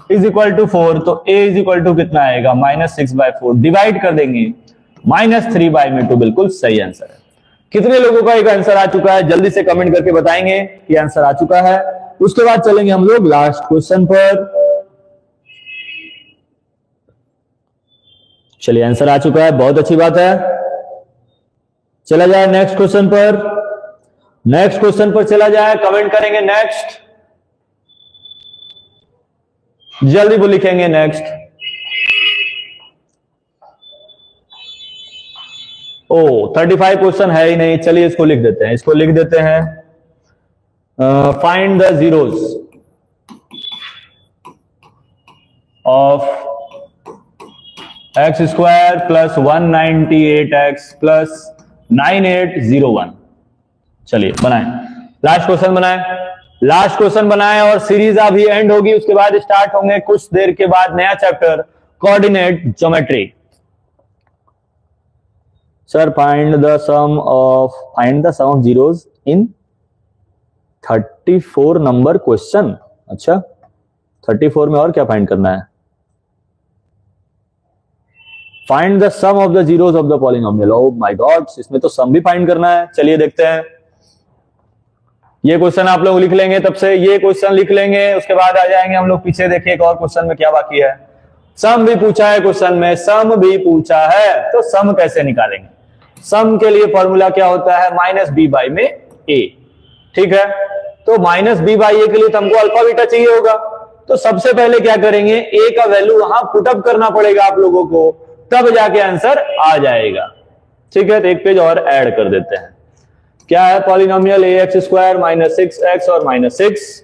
इज इक्वल टू 4, तो a इज इक्वल टू कितना आएगा? -6/4. डिवाइड कर देंगे, -3/2. बिल्कुल सही आंसर है. कितने लोगों का एक आंसर आ चुका है? जल्दी से कमेंट करके बताएंगे कि आंसर आ चुका है. उसके बाद चलेंगे हम लोग लास्ट क्वेश्चन पर. चलिए आंसर आ चुका है, बहुत अच्छी बात है. चला जाए नेक्स्ट क्वेश्चन पर. नेक्स्ट क्वेश्चन पर चला जाए. कमेंट करेंगे नेक्स्ट. जल्दी वो लिखेंगे नेक्स्ट. ओ 35 क्वेश्चन है ही नहीं. चलिए इसको लिख देते हैं. Find the zeros of x square plus 198x plus 9801. चलिए बनाएं. लास्ट क्वेश्चन बनाएं. लास्ट क्वेश्चन बनाए और सीरीज अभी एंड होगी, उसके बाद स्टार्ट होंगे कुछ देर के बाद नया chapter coordinate geometry. Sir find the sum of zeros in 34 number question. अच्छा 34 में और क्या फाइंड करना है? Find the sum of the zeros of the polynomial. Oh my god, इसमें तो सम भी फाइंड करना है। चलिए देखते हैं, ये क्वेश्चन आप लोग लिख लेंगे, तब से ये क्वेश्चन लिख लेंगे, उसके बाद आ जाएंगे हम लोग पीछे। देखिए एक और क्वेश्चन में क्या बाकी है, सम भी पूछा है क्वेश्चन में, सम भी पूछा है, तो सम कैसे निकालेंगे? सम के लिए फॉर्मूला क्या होता है? माइनस बी बाई में ए। ठीक है, तो माइनस बी बाई ए के लिए तो हमको अल्फा बीटा चाहिए होगा, तो सबसे पहले क्या करेंगे, ए का वैल्यू वहां पुटअप करना पड़ेगा आप लोगों को, तब जाके आंसर आ जाएगा। ठीक है, तो एक पेज और ऐड कर देते हैं। क्या है? पॉलिनोमियल ए एक्स स्क्वायर माइनस 6x और माइनस 6।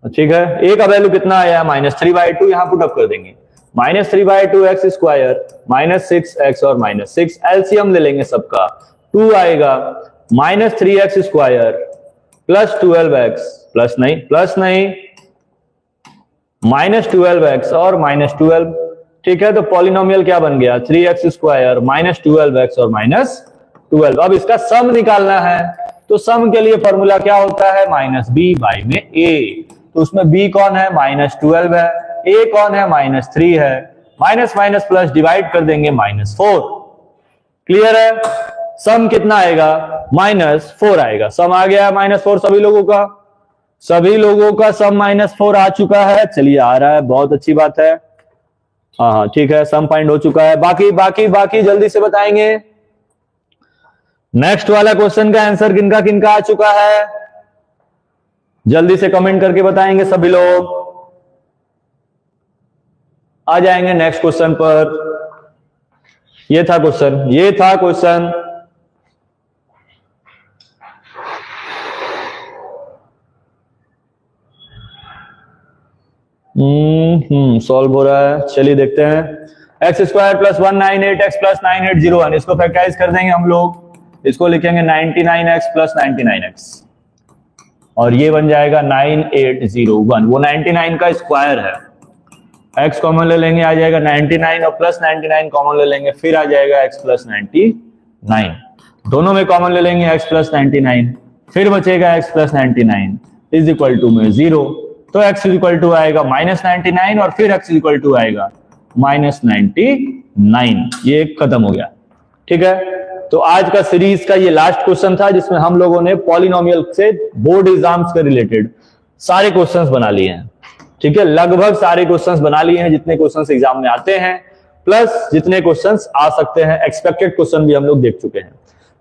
ठीक है, ए का वैल्यू कितना आया? -3/2, यहां पुटअप कर देंगे। -3/2 एक्स स्क्वायर माइनस 6x और माइनस 6, एलसीएम ले लेंगे सबका, 2 आएगा। -3x square plus 12x plus नहीं -12x और -12। ठीक है, तो पॉलिनोमियल क्या बन गया? 3x स्क्वायर माइनस 12x और -12। अब इसका सम निकालना है, तो सम के लिए फॉर्मूला क्या होता है? माइनस बी बाई में ए। तो उसमें b कौन है? -12 है, a कौन है? -3 है, माइनस माइनस प्लस डिवाइड कर देंगे -4। क्लियर है? सम कितना आएगा? -4 आएगा। सम आ गया -4 सभी लोगों का सम -4 आ चुका है। चलिए आ रहा है, बहुत अच्छी बात है। हाँ ठीक है, सम फाइंड हो चुका है। बाकी जल्दी से बताएंगे। नेक्स्ट वाला क्वेश्चन का आंसर किनका किनका आ चुका है? जल्दी से कमेंट करके बताएंगे सभी लोग। आ जाएंगे नेक्स्ट क्वेश्चन पर। ये था क्वेश्चन। सॉल्व हो रहा है, चलिए देखते हैं। X square plus 198x plus 9801, इसको फैक्टराइज कर देंगे हम लोग। इसको लिखेंगे 99x प्लस 99x, और ये बन जाएगा 9801। वो 99 का स्क्वायर है, x कॉमन ले लेंगे, आ जाएगा 99, और प्लस 99 कॉमन ले लेंगे, फिर आ जाएगा x प्लस 99। दोनों में कॉमन ले लेंगे x प्लस 99, फिर बचेगा x plus 99 is equal to में 0। तो x इज इक्वल टू आएगा -99, और फिर x इज इक्वल टू आएगा -99। ये खत्म हो गया। ठीक है, तो आज का सीरीज का ये लास्ट क्वेश्चन था, जिसमें हम लोगों ने पॉलिनोमियल से बोर्ड एग्जाम्स के रिलेटेड सारे क्वेश्चंस बना लिए हैं। ठीक है, लगभग सारे क्वेश्चंस बना लिए हैं जितने क्वेश्चंस एग्जाम में आते हैं, प्लस जितने क्वेश्चंस आ सकते हैं, एक्सपेक्टेड क्वेश्चन भी हम लोग देख चुके हैं।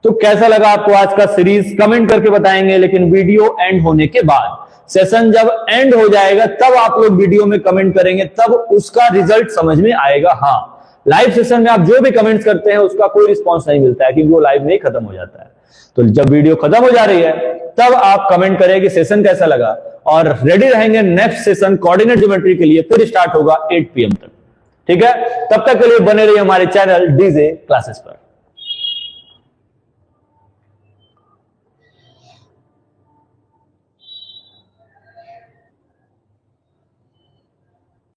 तो कैसा लगा आपको आज का सीरीज? कमेंट करके बताएंगे, लेकिन वीडियो एंड होने के बाद, सेशन जब एंड हो जाएगा तब आप लोग वीडियो में कमेंट करेंगे, तब उसका रिजल्ट समझ में आएगा। हाँ, लाइव सेशन में आप जो भी कमेंट्स करते हैं उसका कोई रिस्पांस नहीं मिलता है, क्योंकि वो लाइव में ही खत्म हो जाता है। तो जब वीडियो खत्म हो जा रही है तब आप कमेंट करें कि सेशन कैसा लगा, और रेडी रहेंगे नेक्स्ट सेशन कोऑर्डिनेट ज्योमेट्री के लिए, फिर स्टार्ट होगा 8 PM तक। ठीक है, तब तक के लिए बने रहिए हमारे चैनल डीजे क्लासेस पर।